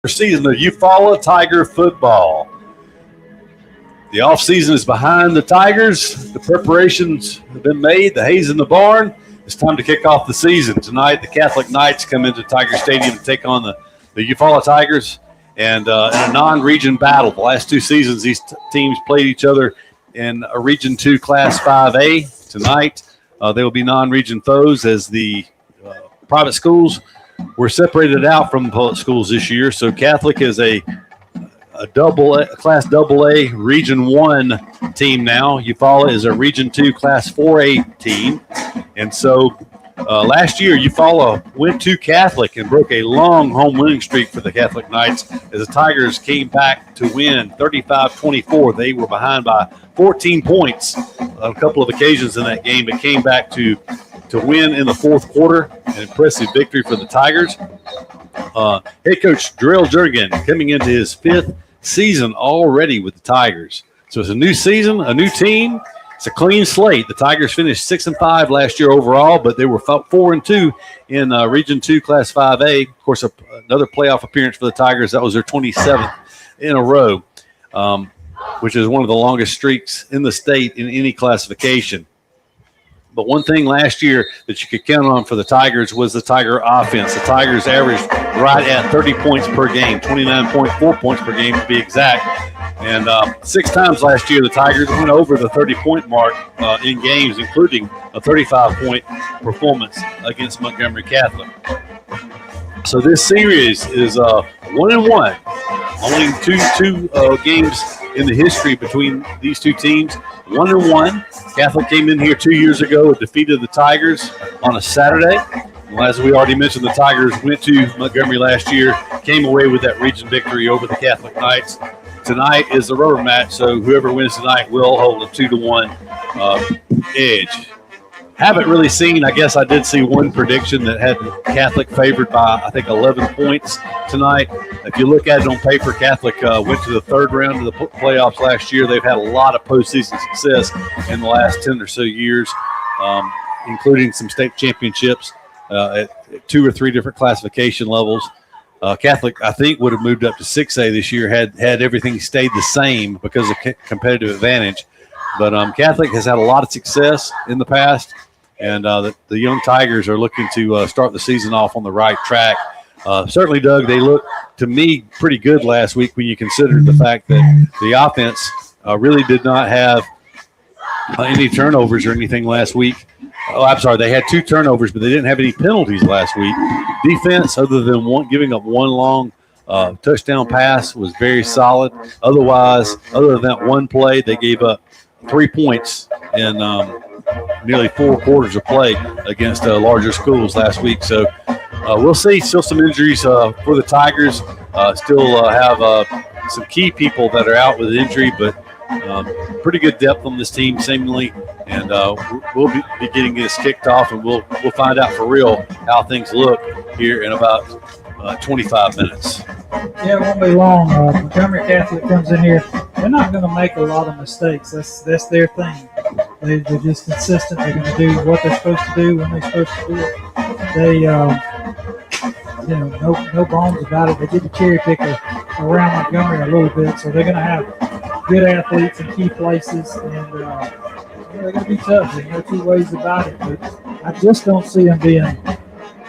season of Eufaula Tiger football. The offseason is behind the Tigers. The preparations have been made. The hay's in the barn. It's time to kick off the season. Tonight, the Catholic Knights come into Tiger Stadium to take on the Eufaula Tigers and in a non-region battle. The last two seasons, these teams played each other in a Region 2 Class 5A. Tonight, they will be non-region foes as the private schools were separated out from the public schools this year. So Catholic is a Class AA Region 1 team now. Eufaula is a Region 2 Class 4A team. And so last year, Eufaula went to Catholic and broke a long home winning streak for the Catholic Knights as the Tigers came back to win 35-24. They were behind by 14 points on a couple of occasions in that game, but came back to win in the fourth quarter. An impressive victory for the Tigers. Head coach Darrell Jernigan coming into his fifth season already with the Tigers. So it's a new season, a new team. It's a clean slate. The Tigers finished 6-5 last year overall, but they were 4-2 in Region 2 Class 5A. Of course, another playoff appearance for the Tigers. That was their 27th in a row, which is one of the longest streaks in the state in any classification. But one thing last year that you could count on for the Tigers was the Tiger offense. The Tigers averaged right at 30 points per game, 29.4 points per game to be exact. And 6 times last year, the Tigers went over the 30-point mark in games, including a 35-point performance against Montgomery Catholic. So this series is 1-1. Only two games in the history between these two teams. 1-1. Catholic came in here 2 years ago and defeated the Tigers on a Saturday. Well, as we already mentioned, the Tigers went to Montgomery last year, came away with that region victory over the Catholic Knights. Tonight is the rubber match, so whoever wins tonight will hold a 2-1 edge. Haven't really seen, I guess I did see one prediction that had Catholic favored by, I think, 11 points tonight. If you look at it on paper, Catholic went to the third round of the playoffs last year. They've had a lot of postseason success in the last 10 or so years, including some state championships at 2 or 3 different classification levels. Catholic, I think, would have moved up to 6A this year had everything stayed the same because of competitive advantage. But Catholic has had a lot of success in the past. And the young Tigers are looking to start the season off on the right track. Certainly, Doug, they looked, to me, pretty good last week when you consider the fact that the offense really did not have any turnovers or anything last week. Oh, I'm sorry, they had 2 turnovers, but they didn't have any penalties last week. Defense, other than giving up one long touchdown pass, was very solid. Otherwise, other than that one play, they gave up 3 points in nearly 4 quarters of play against larger schools last week. So we'll see. Still some injuries for the Tigers. Still have some key people that are out with injury, but pretty good depth on this team seemingly. And we'll be getting this kicked off, and we'll find out for real how things look here in about 25 minutes. Yeah, it won't be long. Montgomery Catholic comes in here. They're not going to make a lot of mistakes. That's their thing. They're just consistent. They're going to do what they're supposed to do when they're supposed to do it. They, no bones about it. They get the cherry picker around Montgomery a little bit, so they're going to have good athletes in key places, and they're going to be tough. There's no 2 ways about it. But I just don't see them being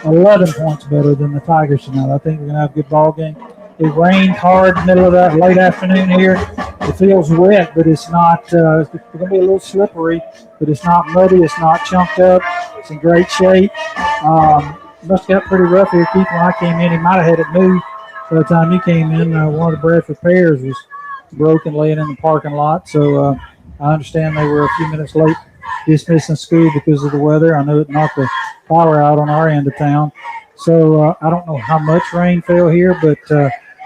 11 points better than the Tigers tonight. I think we're going to have a good ball game. It rained hard in the middle of that late afternoon here. It feels wet, but it's not. It's going to be a little slippery, but it's not muddy. It's not chunked up. It's in great shape. Must have got pretty rough here, Keith. When I came in, he might have had it moved by the time you came in. One of the Bradford pears was broken laying in the parking lot. So I understand they were a few minutes late dismissing school because of the weather. I know it knocked the power out on our end of town. So I don't know how much rain fell here, but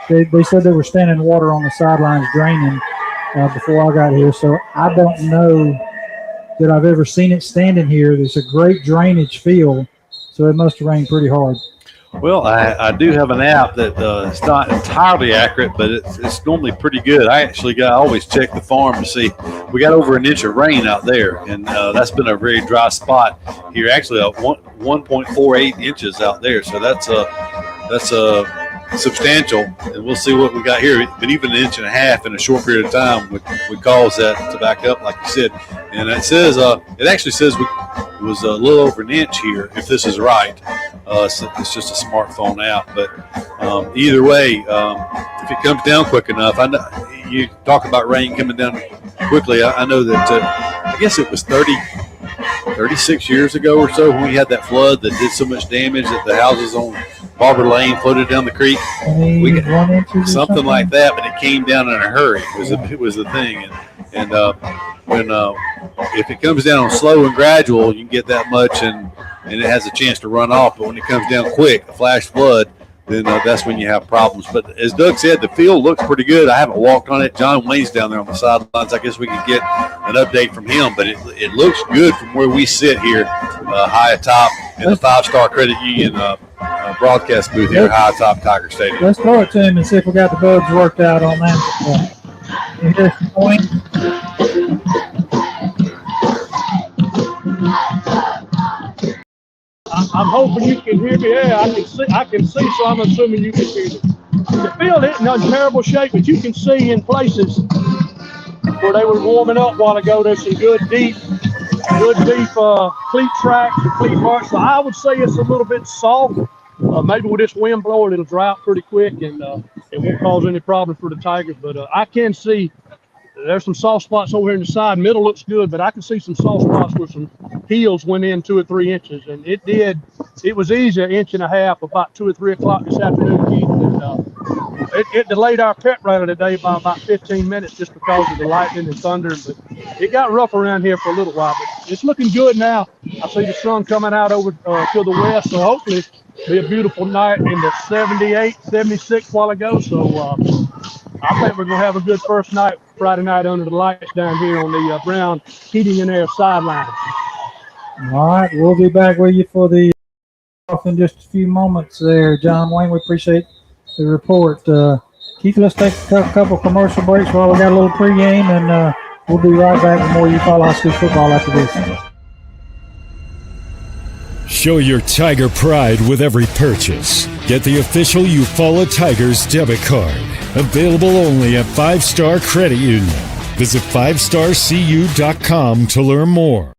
they said they were standing water on the sidelines draining before I got here. So I don't know that I've ever seen it standing here. There's a great drainage field, so it must have rained pretty hard. Well, I do have an app that it's not entirely accurate, but it's normally pretty good. I always check the farm to see. We got over an inch of rain out there, and that's been a very dry spot here. Actually, 1.48 inches out there, so that's substantial, and we'll see what we got here. But even an inch and a half in a short period of time would cause that to back up, like you said. And it says it actually says it was a little over an inch here, if this is right. So it's just a smartphone app, but either way, if it comes down quick enough, I know you talk about rain coming down quickly. I know that I guess it was 36 years ago or so when we had that flood that did so much damage that the houses on Barber Lane floated down the creek. We got something like that, but it came down in a hurry. It was the thing, and when if it comes down slow and gradual, you can get that much, and it has a chance to run off. But when it comes down quick, a flash flood, then that's when you have problems. But as Doug said, the field looks pretty good. I haven't walked on it. John Wayne's down there on the sidelines. I guess we could get an update from him, but it looks good from where we sit here high atop in the 5-Star Credit Union broadcast booth here high atop Tiger Stadium. Let's throw it to him and see if we got the bugs worked out on that. Here's the point. I'm hoping you can hear me. Yeah, I can see, so I'm assuming you can hear me. The field isn't in terrible shape, but you can see in places where they were warming up a while ago, there's some good deep cleat tracks and cleat marks. So I would say it's a little bit soft. Maybe with this wind blowing, it'll dry out pretty quick, and it won't cause any problem for the Tigers. But I can see there's some soft spots over here in the side. Middle looks good, but I can see some soft spots where some heels went in 2 or 3 inches, and it did. It was easy, an inch and a half, about 2 or 3 o'clock this afternoon, Keith. And it delayed our pet rally today by about 15 minutes just because of the lightning and thunder. But it got rough around here for a little while, but it's looking good now. I see the sun coming out over to the west, so hopefully it'll be a beautiful night in the 78, 76 while ago. So I think we're going to have a good first night Friday night under the lights down here on the Brown Heating and Air sideline. All right, we'll be back with you for the off in just a few moments there, John Wayne. We appreciate the report. Keith, let's take a couple commercial breaks while we got a little pregame, and we'll be right back with more Eufaula High School football after this. Show your Tiger pride with every purchase. Get the official Eufaula Tigers debit card. Available only at 5-Star Credit Union. Visit 5starcu.com to learn more.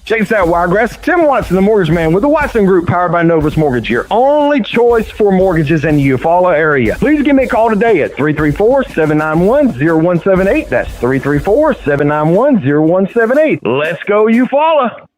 James out Wiregrass, Tim Watson, the Mortgage Man with the Watson Group, powered by Novus Mortgage, your only choice for mortgages in the Eufaula area. Please give me a call today at 334-791-0178. That's 334-791-0178. Let's go, Eufaula.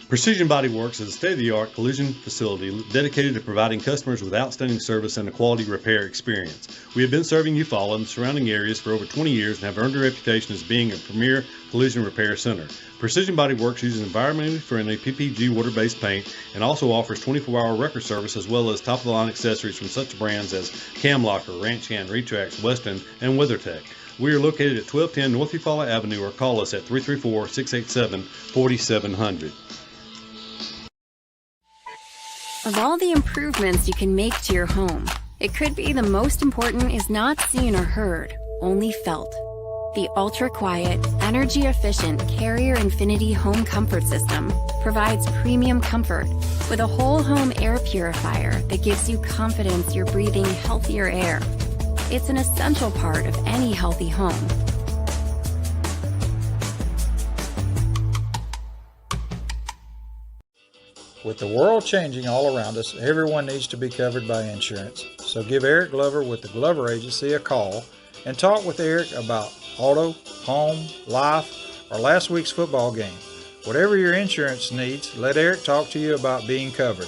Precision Body Works is a state-of-the-art collision facility dedicated to providing customers with outstanding service and a quality repair experience. We have been serving Eufaula and the surrounding areas for over 20 years and have earned a reputation as being a premier collision repair center. Precision Body Works uses environmentally friendly PPG water-based paint and also offers 24-hour record service as well as top-of-the-line accessories from such brands as Cam Locker, Ranch Hand, Retrax, Weston, and WeatherTech. We are located at 1210 North Eufaula Avenue or call us at 334-687-4700. Of all the improvements you can make to your home, it could be the most important is not seen or heard, only felt. The ultra-quiet, energy-efficient Carrier Infinity Home Comfort System provides premium comfort with a whole home air purifier that gives you confidence you're breathing healthier air. It's an essential part of any healthy home. With the world changing all around us, everyone needs to be covered by insurance. So give Eric Glover with the Glover Agency a call and talk with Eric about auto, home, life, or last week's football game. Whatever your insurance needs, let Eric talk to you about being covered.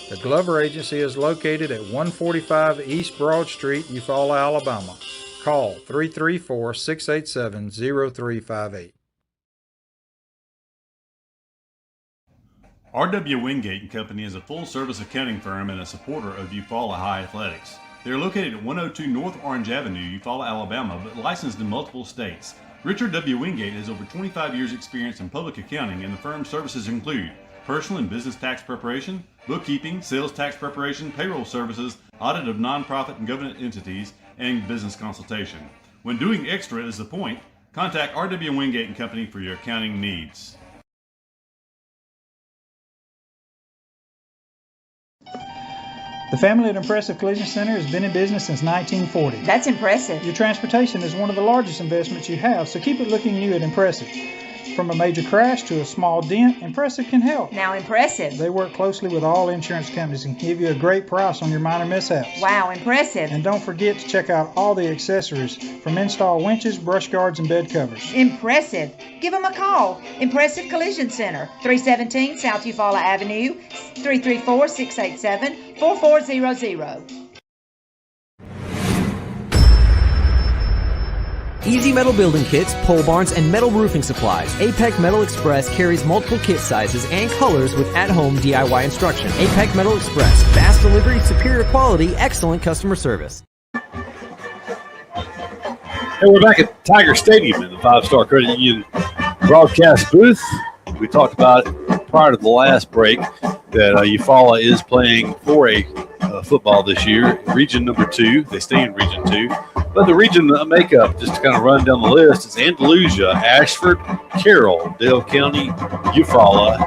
The Glover Agency is located at 145 East Broad Street, Eufaula, Alabama. Call 334-687-0358. R.W. Wingate and Company is a full-service accounting firm and a supporter of Eufaula High Athletics. They are located at 102 North Orange Avenue, Eufaula, Alabama, but licensed in multiple states. Richard W. Wingate has over 25 years' experience in public accounting, and the firm's services include personal and business tax preparation, bookkeeping, sales tax preparation, payroll services, audit of nonprofit and government entities, and business consultation. When doing extra is the point, contact R.W. Wingate and Company for your accounting needs. The family at Impressive Collision Center has been in business since 1940. That's impressive. Your transportation is one of the largest investments you have, so keep it looking new at Impressive. From a major crash to a small dent, Impressive can help. Now impressive. They work closely with all insurance companies and give you a great price on your minor mishaps. Wow, impressive. And don't forget to check out all the accessories, from install winches, brush guards, and bed covers. Impressive. Give them a call. Impressive Collision Center, 317 South Eufaula Avenue, 334-687-4400. Easy Metal Building Kits, pole barns, and metal roofing supplies. APEC Metal Express carries multiple kit sizes and colors with at-home DIY instruction. APEC Metal Express. Fast delivery, superior quality, excellent customer service. Hey, we're back at Tiger Stadium in the 5-Star Credit Union broadcast booth. We talked about prior to the last break that Eufaula is playing 4A football this year, Region number 2. They stay in Region 2. But the region makeup, just to kind of run down the list, is Andalusia, Ashford, Carroll, Dale County, Eufaula,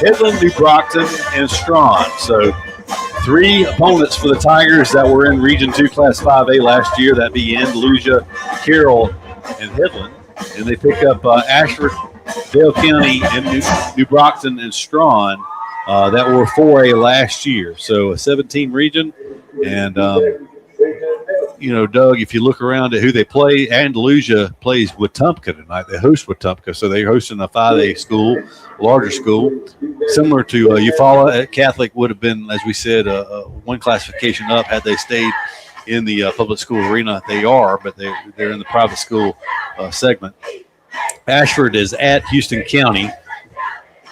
Headland, New Brockton, and Strawn. So 3 opponents for the Tigers that were in Region 2 Class 5A last year. That'd be Andalusia, Carroll, and Headland. And they pick up Ashford, Dale County, and New Brockton, and Strawn that were 4A last year. So a 17 region. And Doug, if you look around at who they play, Andalusia plays Wetumpka tonight. They host Wetumpka, so they're hosting a 5A school, larger school, similar to Eufaula. Catholic would have been, as we said, one classification up had they stayed in the public school arena. They are, but they're in the private school segment. Ashford is at Houston County.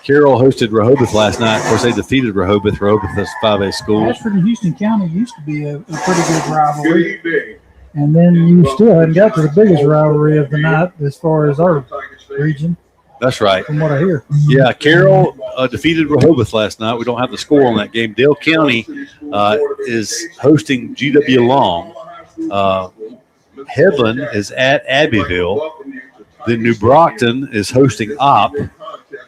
Carroll hosted Rehoboth last night. Of course, they defeated Rehoboth. Rehoboth is 5A school. Ashford and Houston County used to be a pretty good rivalry. And then you still hadn't got to the biggest rivalry of the night as far as our region. That's right. From what I hear. Yeah, Carroll defeated Rehoboth last night. We don't have the score on that game. Dale County is hosting GW Long. Headland is at Abbeville. Then New Brockton is hosting Opp.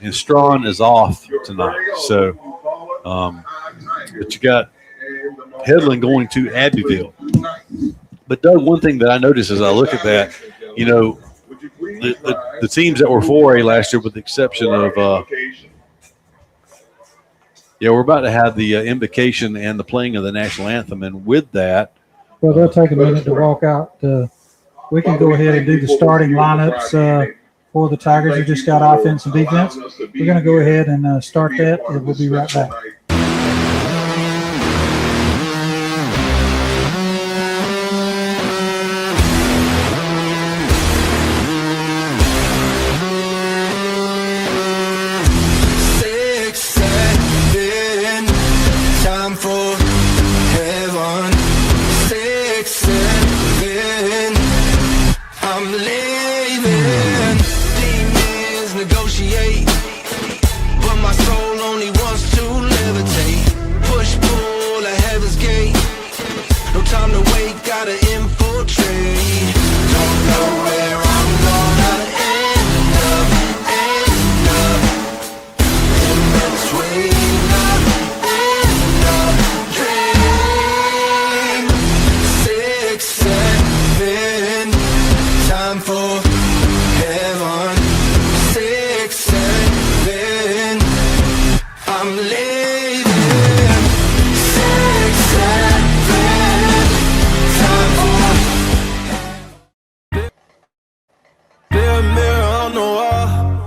And Strawn is off tonight. So, but you got Headland going to Abbeville. But, Doug, one thing that I noticed as I look at that, the teams that were 4A last year, with the exception of we're about to have the invocation and the playing of the national anthem. And with that. Well, they'll take a minute to walk out. We can go ahead and do the starting lineups for the Tigers who just got offense and defense. We're going to go ahead and start that, and we'll be right back.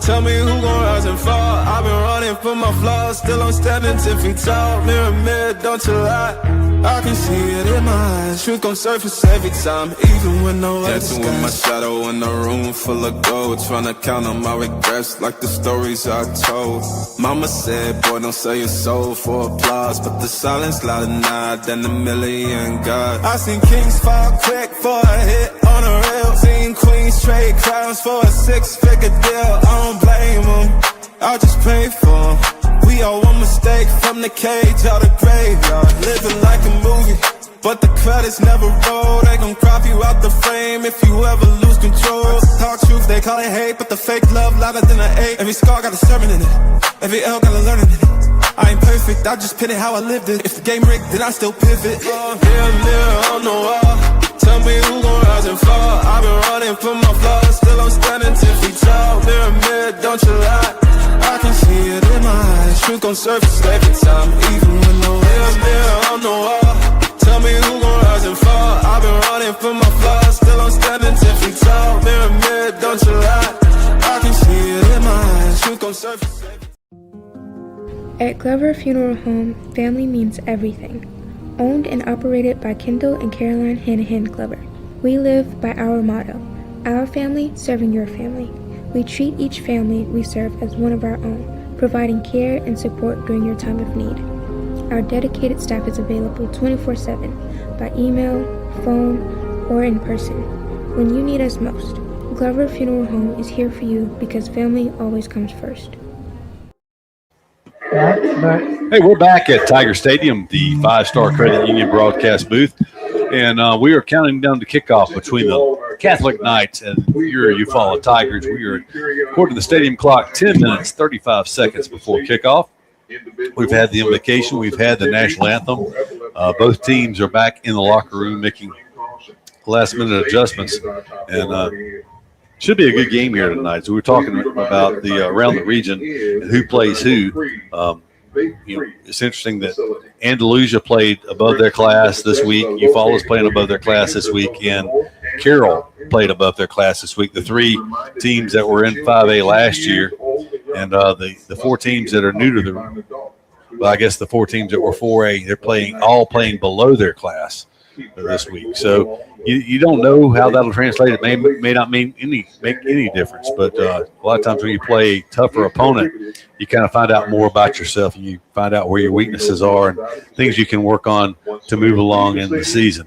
Tell me who gon' rise and fall. I've been running for my flaws, still I'm standing 10 feet tall. Mirror, mirror, don't you lie. I can see it in my eyes. Truth gon' surface every time, even when no light. Dancing with my shadow in a room full of gold, trying to count on my regrets like the stories I told. Mama said, boy, don't sell your soul for applause, but the silence louder now than a million gods. I seen kings fall quick for a hit on a rail. Seen queens trade crowns for a 6-figure deal. I don't blame them, I just pray for them. We all one mistake from the cage out of graveyard. Living like a movie, but the credits never roll. They gon' crop you out the frame if you ever lose control. Talk truth, they call it hate, but the fake love louder than an 8. Every scar got a sermon in it, every L got a learning in it. I ain't perfect, I just pin it how I lived it. If the game rigged, then I still pivot. Mirror on the wall, tell me who gon' rise and fall. I've been running for my flaws, still I'm standing 10 feet tall. Mirror, mirror, don't you lie. I can see it in my eyes. Truth gon' surface every time, even when no mirror on the wall. Tell me who gon' rise and fall. I've been running for my flaws, still I'm standing 10 feet tall. Mirror, mirror, don't you lie. I can see it in my eyes. Truth gon' surface every time. At Glover Funeral Home, family means everything. Owned and operated by Kendall and Caroline Hanahan Glover. We live by our motto, our family serving your family. We treat each family we serve as one of our own, providing care and support during your time of need. Our dedicated staff is available 24/7 by email, phone, or in person. When you need us most, Glover Funeral Home is here for you because family always comes first. Hey, we're back at Tiger Stadium, the 5-Star Credit Union broadcast booth, and we are counting down the kickoff between the Catholic Knights and your Eufaula Tigers. We are, according to the stadium clock, 10 minutes, 35 seconds before kickoff. We've had the invocation. We've had the national anthem. Both teams are back in the locker room making last-minute adjustments, and should be a good game here tonight. So we're talking about the around the region and who plays who. It's interesting that Andalusia played above their class this week. Eufaula's playing above their class this week, and Carroll played above their class this week. The three teams that were in 5A last year, and the four teams that are new to the, well, I guess the four teams that were 4A, they're all playing below their class this week. So you don't know how that'll translate. It may not make any difference, but a lot of times when you play a tougher opponent, you kind of find out more about yourself, and you find out where your weaknesses are and things you can work on to move along in the season.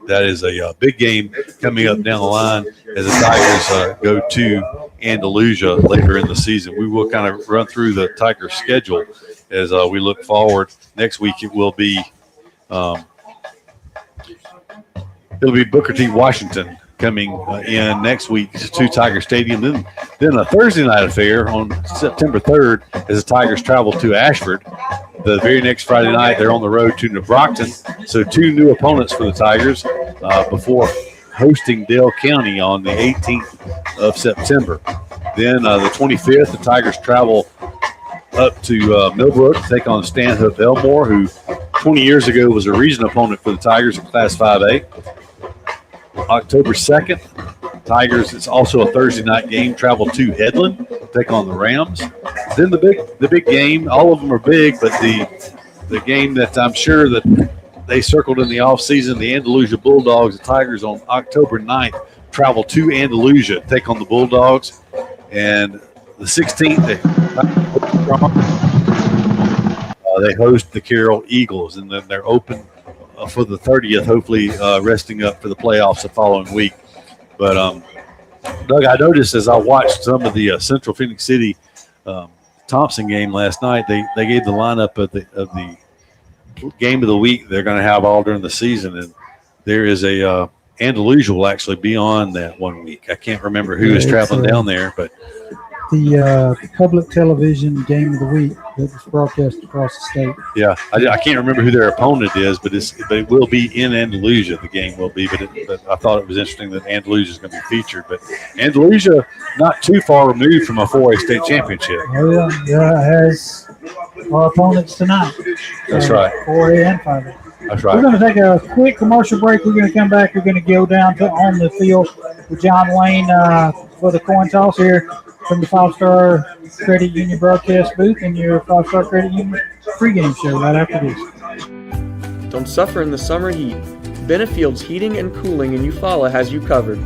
That is a big game coming up down the line as the Tigers go to Andalusia later in the season. We will kind of run through the Tigers schedule as we look forward. Next week it will be it'll be Booker T. Washington coming in next week to Tiger Stadium. Then a Thursday night affair on September 3rd as the Tigers travel to Ashford. The very next Friday night, they're on the road to New Brockton. So two new opponents for the Tigers before hosting Dale County on the 18th of September. Then the 25th, the Tigers travel up to Millbrook to take on Stanhope Elmore, who 20 years ago was a region opponent for the Tigers in Class 5A. October 2nd, Tigers, it's also a Thursday night game, travel to Headland, take on the Rams. Then the big game, all of them are big, but the game that I'm sure that they circled in the offseason, the Andalusia Bulldogs, the Tigers on October 9th, travel to Andalusia, take on the Bulldogs. And the 16th, they host the Carroll Eagles, and then they're open for the 30th, hopefully resting up for the playoffs the following week. But, Doug, I noticed as I watched some of the Central Phoenix City Thompson game last night, they gave the lineup of the game of the week they're going to have all during the season, and there is a Andalusia will actually be on that 1 week. I can't remember who is traveling down there, but the public television game of the week that was broadcast across the state. Yeah, I can't remember who their opponent is, but it will be in Andalusia. The game will be, but I thought it was interesting that Andalusia is going to be featured. But Andalusia, not too far removed from a 4A state championship. Oh yeah, it has our opponents tonight. That's right. 4A and 5A. That's right. We're going to take a quick commercial break. We're going to come back. We're going to go down to on the field with John Wayne for the coin toss here. from the 5-Star Credit Union broadcast booth and your 5-Star Credit Union pregame show right after this. Don't suffer in the summer heat. Benefield's Heating and Cooling in Eufaula has you covered.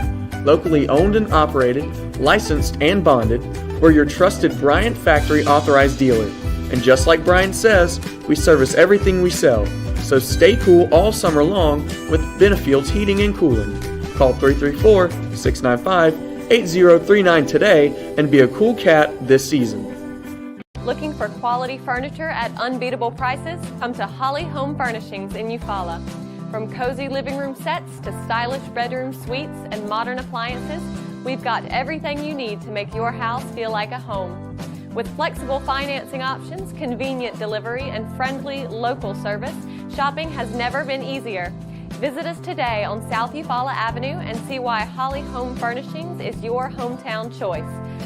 Locally owned and operated, licensed and bonded, we're your trusted Bryant Factory authorized dealer. And just like Bryant says, we service everything we sell. So stay cool all summer long with Benefield's Heating and Cooling. Call 334-695-8039 today and be a cool cat this season. Looking for quality furniture at unbeatable prices? Come to Holly Home Furnishings in Eufaula. From cozy living room sets to stylish bedroom suites and modern appliances, we've got everything you need to make your house feel like a home. With flexible financing options, convenient delivery, and friendly local service, shopping has never been easier. Visit us today on South Eufaula Avenue and see why Holly Home Furnishings is your hometown choice.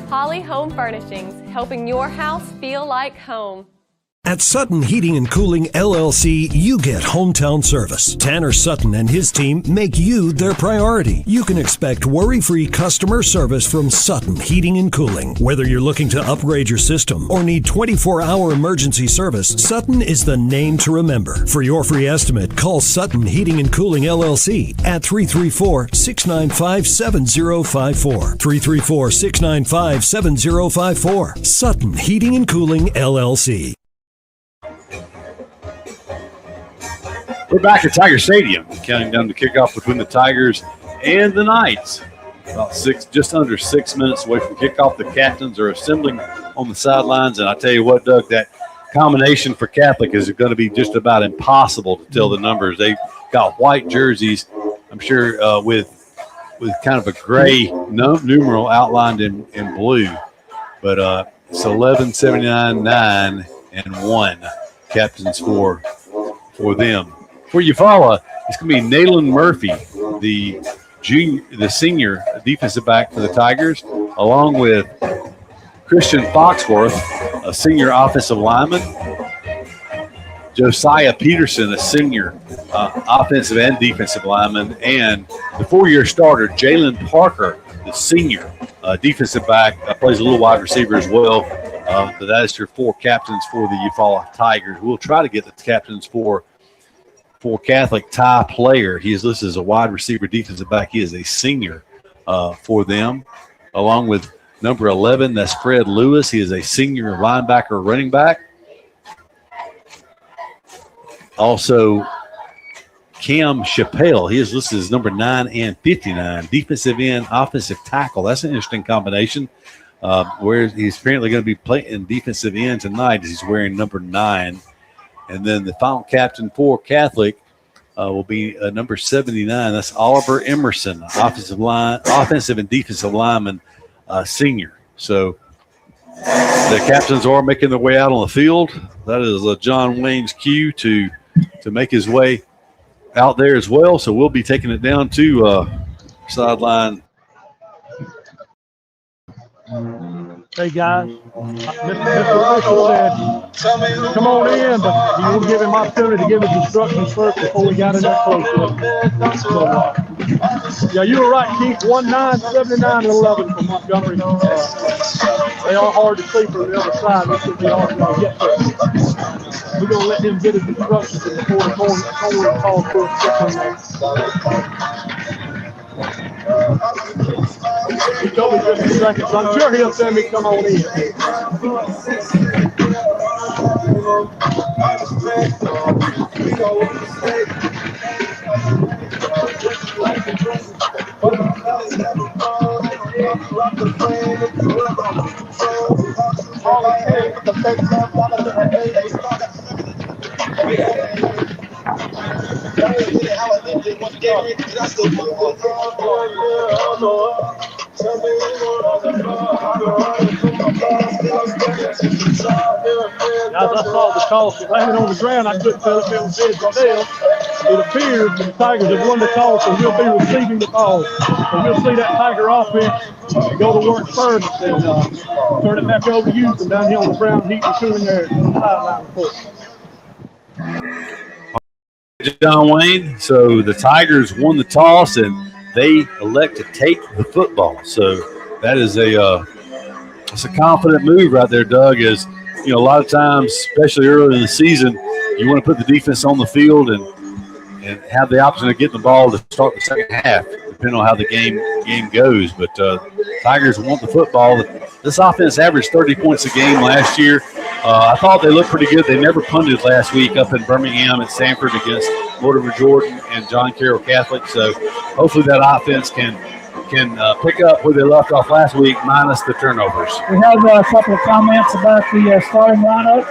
Holly Home Furnishings, helping your house feel like home. At Sutton Heating and Cooling LLC, you get hometown service. Tanner Sutton and his team make you their priority. You can expect worry-free customer service from Sutton Heating and Cooling. Whether you're looking to upgrade your system or need 24-hour emergency service, Sutton is the name to remember. For your free estimate, call Sutton Heating and Cooling LLC at 334-695-7054. 334-695-7054. Sutton Heating and Cooling LLC. We're back at Tiger Stadium, counting down the kickoff between the Tigers and the Knights. Just under 6 minutes away from kickoff. The captains are assembling on the sidelines, and I tell you what, Doug, that combination for Catholic is going to be just about impossible to tell the numbers. They've got white jerseys, I'm sure, with kind of a gray numeral outlined in blue, but it's 11, 79, 9, and 1 captains for them. For Eufaula, it's going to be Nayland Murphy, the senior defensive back for the Tigers, along with Christian Foxworth, a senior offensive lineman, Josiah Peterson, a senior offensive and defensive lineman, and the 4-year starter, Jalen Parker, the senior defensive back, plays a little wide receiver as well. But that is your 4 captains for the Eufaula Tigers. We'll try to get the captains for Catholic. Ty Player, he is listed as a wide receiver defensive back. He is a senior for them, along with number 11, that's Fred Lewis. He is a senior linebacker running back. Also, Cam Chappelle, he is listed as number 9 and 59, defensive end, offensive tackle. That's an interesting combination. Where he's apparently going to be playing defensive end tonight. He's wearing number 9. And then the final captain for Catholic will be number 79. That's Oliver Emerson, offensive and defensive lineman, senior. So the captains are making their way out on the field. That is John Wayne's cue to make his way out there as well. So we'll be taking it down to sideline. Hey guys, Mr. Mitchell said, come on in, but you won't give him opportunity to give his instructions first before we got in that close. So, yeah, you were right, Keith. 19, 79, and 11 from Montgomery. They are hard to see from the other side. This should be hard to get to. We're going to let him get his instructions before the corner calls for a He told me just a second, so I'm sure he'll send me come on in. As I saw the toss landing on the ground, I couldn't tell if it was heads or tails. It appears the Tigers have won the toss, and we'll be receiving the ball. So we'll see that Tiger offense go to work first and turn it back over to Houston down here on the Brown Heat and Cooling there on the sideline report. John Wayne. So the Tigers won the toss, and they elect to take the football. So that is a It's a confident move right there, Doug. Is a lot of times, especially early in the season, you want to put the defense on the field and have the option of getting the ball to start the second half, depending on how the game goes. But Tigers want the football. This offense averaged 30 points a game last year. I thought they looked pretty good. They never punted last week up in Birmingham at Sanford against Mortimer Jordan and John Carroll Catholic. So hopefully that offense can pick up where they left off last week, minus the turnovers. We have a couple of comments about the starting lineup.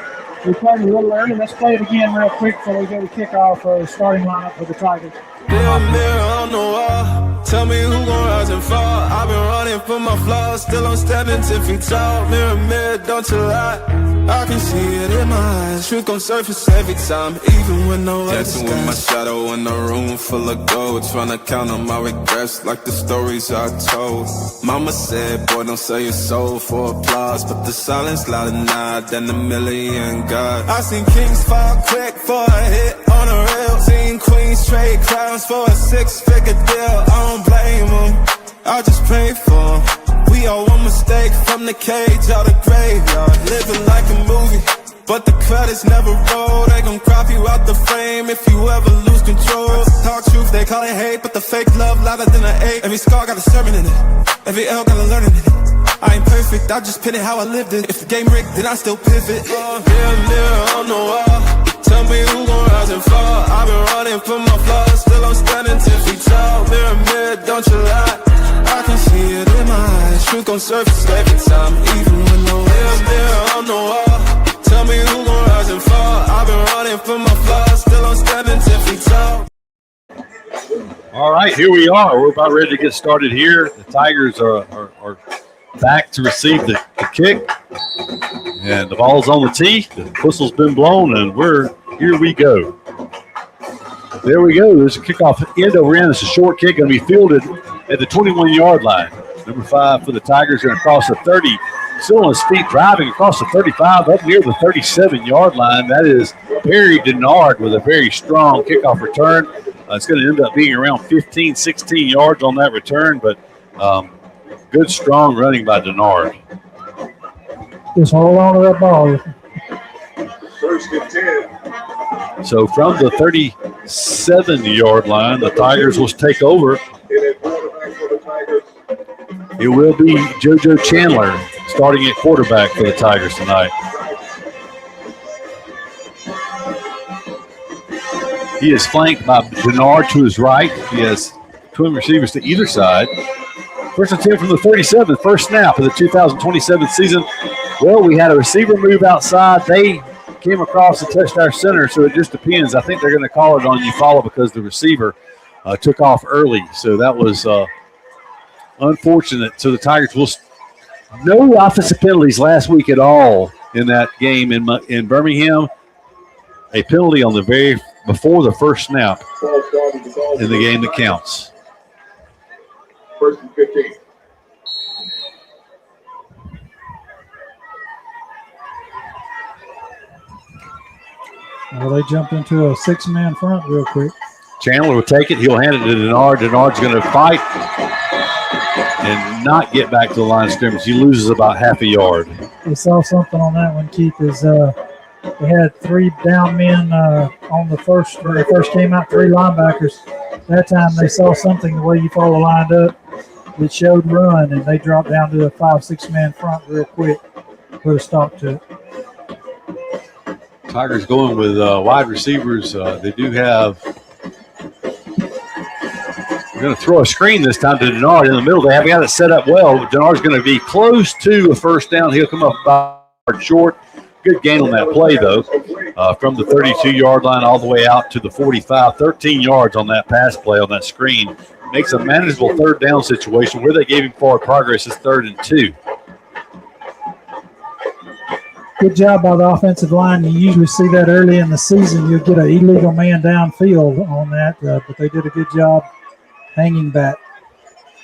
We played a little early. Let's play it again real quick before we go to kickoff for the starting lineup for the Tigers. Mirror on the wall, tell me who gon' rise and fall. I've been running for my flaws, still I'm standing 10 feet tall. Mirror, don't you lie, I can see it in my eyes. Truth gon' surface every time, even when no one's dancing with my shadow in a room full of gold, trying to count on my regrets like the stories I told. Mama said, boy, don't sell your soul for applause, but the silence louder now than a million gods. I seen kings fall quick for a hit on a rail, seen queens trade crowns for a 6-figure deal. I don't blame them, I just pray for them. We all one mistake from the cage out the graveyard, living like a movie, but the credits never roll. They gon' crop you out the frame if you ever lose control. Talk truth, they call it hate, but the fake love louder than an ache. Every scar got a sermon in it, every L got a learning in it. I ain't perfect, I just pin it how I lived it. If the game rigged, then I still pivot. Mirror on the wall, tell me who gon' rise and fall. I've been running for my flaws, still I'm standing 10 feet tall. Mirror, don't you lie, I can see it in my eyes. Truth gon' surface every time, even when no mirror on the wall. Tell me who gon' rise and fall. I've been running for my flaws, still I'm standing 10 feet tall. All right, here we are. We're about ready to get started here. The Tigers are back to receive the kick. And the ball's on the tee. The whistle's been blown, and here we go. There we go. There's a kickoff end over end. It's a short kick going to be fielded at the 21-yard line. Number 5 for the Tigers going to cross the 30. Still on his feet, driving across the 35 up near the 37-yard line. That is Perry Denard with a very strong kickoff return. It's going to end up being around 15, 16 yards on that return, but good, strong running by Denard. Just hold on to that ball. First and 10. So from the 37-yard line, the Tigers will take over. It will be JoJo Chandler starting at quarterback for the Tigers tonight. He is flanked by Denard to his right. He has twin receivers to either side. First and 10 from the 37, first snap of the 2027 season. Well, we had a receiver move outside. They came across and touched our center, so it just depends. I think they're going to call it on Eufaula because the receiver took off early. So that was unfortunate. So the Tigers will no offensive penalties last week at all in that game in Birmingham. A penalty on the before the first snap in the game that counts. First and 15. Well, they jump into a 6-man front real quick. Chandler will take it. He'll hand it to Denard. Denard's going to fight and not get back to the line of scrimmage. He loses about half a yard. We saw something on that one, Keith, is they had 3 down men on the first, when they first came out, 3 linebackers. That time they saw something the way Eufaula lined up that showed run, and they dropped down to a 5-6-man front real quick, put a stop to it. Tigers going with wide receivers. They do have. We're going to throw a screen this time to Denard in the middle. They have got it set up well. Denard's going to be close to a first down. He'll come up about short. Good gain on that play, though, from the 32-yard line all the way out to the 45. 13 yards on that pass play on that screen. Makes a manageable third down situation. Where they gave him forward progress is 3rd and 2. Good job by the offensive line. You usually see that early in the season. You'll get an illegal man downfield on that, but they did a good job hanging back.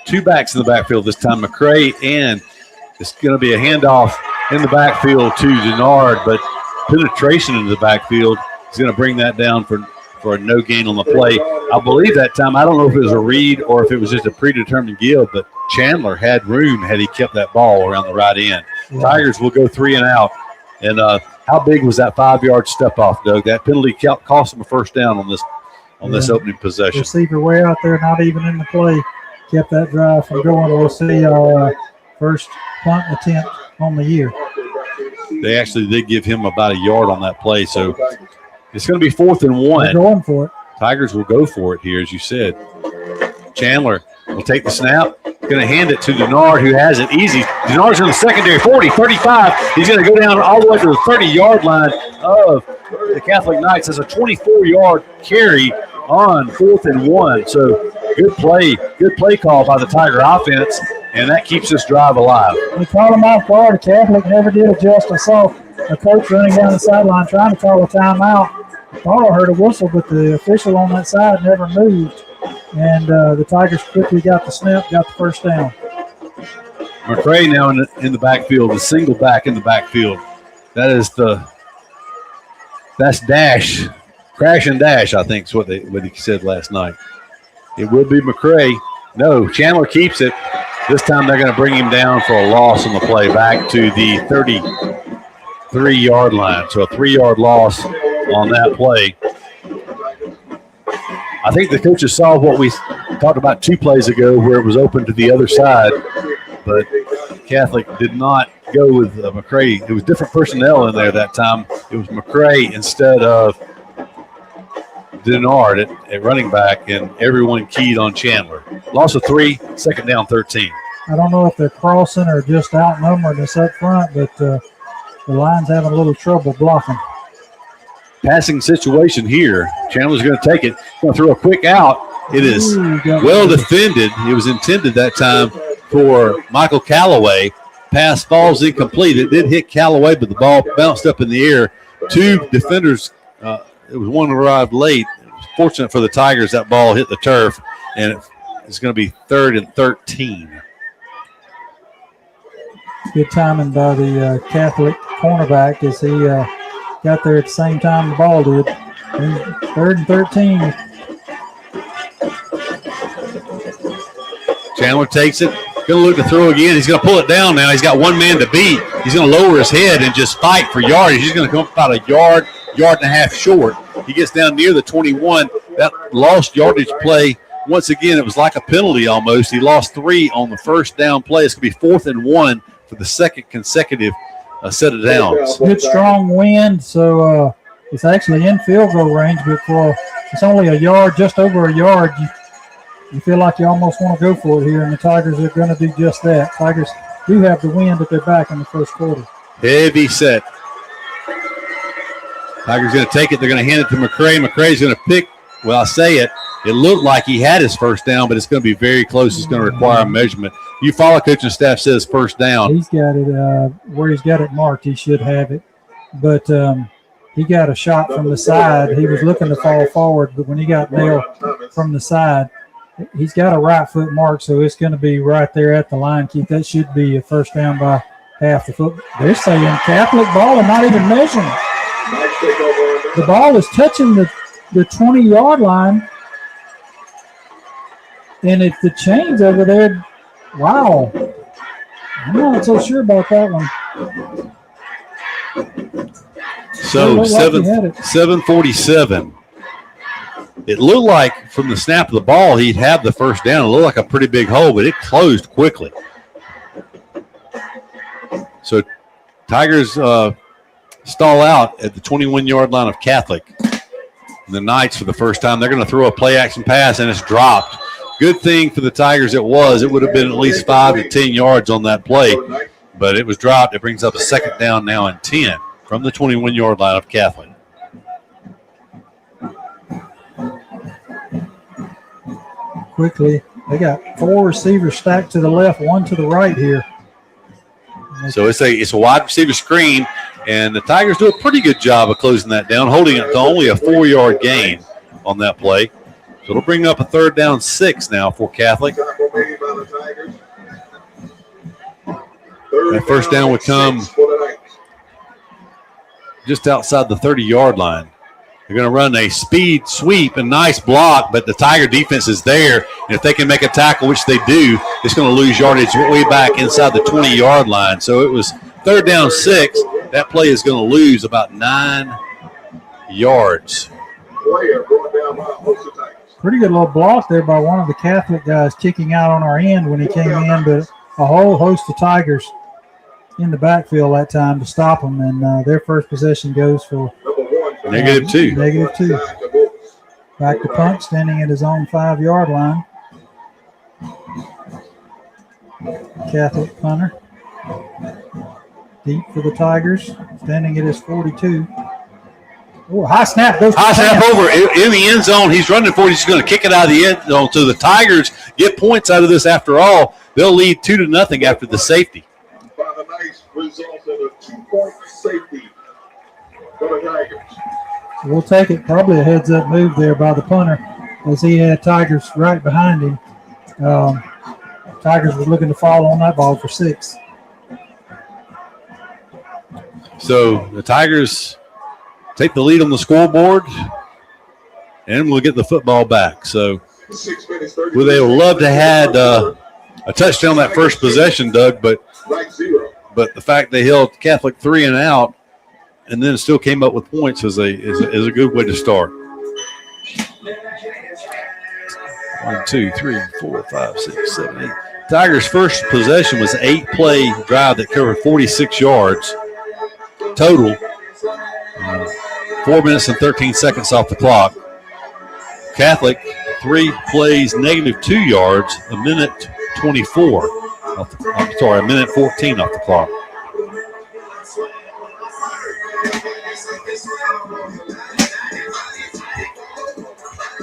2 backs in the backfield this time, McCray, and it's going to be a handoff in the backfield to Denard, but penetration into the backfield is going to bring that down for a no gain on the play. I believe that time, I don't know if it was a read or if it was just a predetermined give, but Chandler had room had he kept that ball around the right end. Tigers will go 3 and out. And how big was that 5-yard step off, Doug? That penalty cost them a first down on this opening possession. Receiver way out there, not even in the play, kept that drive from going. We'll see our first punt attempt on the year. They actually did give him about a yard on that play, so it's going to be 4th and 1. They're going for it. Tigers will go for it here, as you said. Chandler will take the snap. Going to hand it to Denard, who has it easy. Denard's in the secondary, 40, 35. He's going to go down all the way to the 30-yard line of the Catholic Knights as a 24-yard carry on 4th and 1. So good play call by the Tiger offense, and that keeps this drive alive. They called him off guard. The Catholic never did adjust. I saw a coach running down the sideline trying to call a timeout. Paul heard a whistle, but the official on that side never moved. And the Tigers quickly got the snap, got the first down. McCray now in the backfield, the single back in the backfield. That's dash, crash and dash, I think is what he said last night. It will be McCray. No, Chandler keeps it. This time they're going to bring him down for a loss on the play back to the 33-yard line. So a 3-yard loss on that play. I think the coaches saw what we talked about 2 plays ago where it was open to the other side, but Catholic did not go with McCray. It was different personnel in there that time. It was McCray instead of Denard at running back, and everyone keyed on Chandler. Loss of 3, 2nd down, 13. I don't know if they're crossing or just outnumbering us up front, but the line's having a little trouble blocking. Passing situation here. Chandler's going to take it. Going to throw a quick out. It is well defended. It was intended that time for Michael Callaway. Pass falls incomplete. It did hit Callaway, but the ball bounced up in the air. 2 defenders. It was one who arrived late. It was fortunate for the Tigers that ball hit the turf, and it's going to be 3rd and 13. Good timing by the Catholic cornerback as he got there at the same time the ball did. And 3rd and 13. Chandler takes it. Going to look to throw again. He's going to pull it down now. He's got 1 man to beat. He's going to lower his head and just fight for yardage. He's going to come up about a yard and a half short. He gets down near the 21. That lost yardage play, once again, it was like a penalty almost. He lost 3 on the first down play. It's going to be 4th and 1 for the second consecutive set of downs. Good strong wind, so it's actually in field goal range, but for it's only a yard, just over a yard, you feel like you almost want to go for it here, and the Tigers are going to do just that. Tigers do have the wind at their back in the first quarter. Heavy set. Tigers going to take it. They're going to hand it to McCray. McCray's going to pick, well, I say it. It looked like he had his first down, but it's going to be very close. It's going to require a measurement. Eufaula coaching staff says first down. He's got it where he's got it marked. He should have it. But he got a shot from the side. He was looking to fall forward, but when he got nailed from the side, he's got a right foot mark, so it's going to be right there at the line. Keith, that should be a first down by half the foot. They're saying Catholic ball and not even measuring it. The ball is touching the 20-yard line. And if the chain's over there, wow. I'm not so sure about that one. So 7:47. It looked like from the snap of the ball he'd have the first down. It looked like a pretty big hole, but it closed quickly. So Tigers stall out at the 21-yard line of Catholic. And the Knights, for the first time, they're going to throw a play-action pass, and it's dropped. Good thing for the Tigers it was. It would have been at least 5 to 10 yards on that play, but it was dropped. It brings up a second down now and 10 from the 21-yard line of Catholic. Quickly, they got 4 receivers stacked to the left, 1 to the right here. So it's a wide receiver screen, and the Tigers do a pretty good job of closing that down, holding it to only a 4-yard gain on that play. So it'll bring up a 3rd down 6 now for Catholic. That first down would come just outside the 30-yard line. They're going to run a speed sweep, a nice block, but the Tiger defense is there. And if they can make a tackle, which they do, it's going to lose yardage way back inside the 20-yard line. So it was 3rd down 6. That play is going to lose about 9 yards. Pretty good little block there by one of the Catholic guys kicking out on our end when he came in, but a whole host of Tigers in the backfield that time to stop them, and their first possession goes for -2. -2. Back to punt, standing at his own 5-yard line. Catholic punter. Deep for the Tigers, standing at his 42. Oh, high snap. High snap over in the end zone. He's running for it. He's going to kick it out of the end zone. So the Tigers get points out of this after all. They'll lead 2-0 after the safety. By the nice result of a 2-point safety for the Tigers. We'll take it. Probably a heads-up move there by the punter as he had Tigers right behind him. Tigers were looking to fall on that ball for 6. So the Tigers take the lead on the scoreboard, and we'll get the football back. So well, they would love to have had a touchdown that first possession, Doug, but the fact they held Catholic 3 and out and then still came up with points is a good way to start. 1, 2, 3, 4, 5, 6, 7, 8. Tigers' first possession was an 8-play drive that covered 46 yards total. 4 minutes and 13 seconds off the clock. Catholic, 3 plays, -2 yards, a minute 24. A minute 14 off the clock.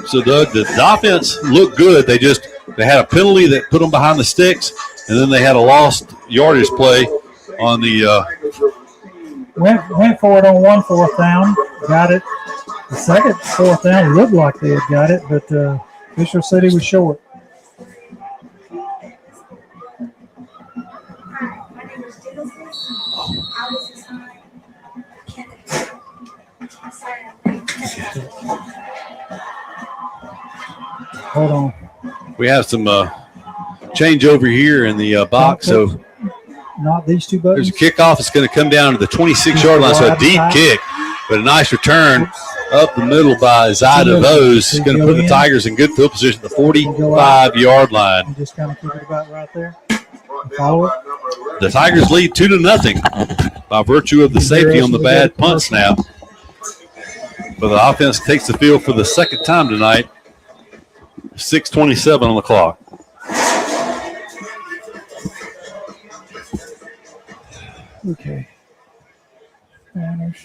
So, Doug, the offense looked good. They had a penalty that put them behind the sticks, and then they had a lost yardage play on the Went for it on 1 4th down, got it. The second 4th down looked like they had got it, but Fisher said he was short. Hold on. We have some change over here in the box, so not these two buttons. There's a kickoff. It's going to come down to the 26-yard line, so a deep kick, but a nice return up the middle by Zyda Vose. It's going to put the Tigers in good field position at the 45-yard line. Just kind of keep it about right there. Follow it. The Tigers lead 2-0 by virtue of the safety on the bad punt snap. But the offense takes the field for the second time tonight. 6:27 on the clock. Okay. Banners.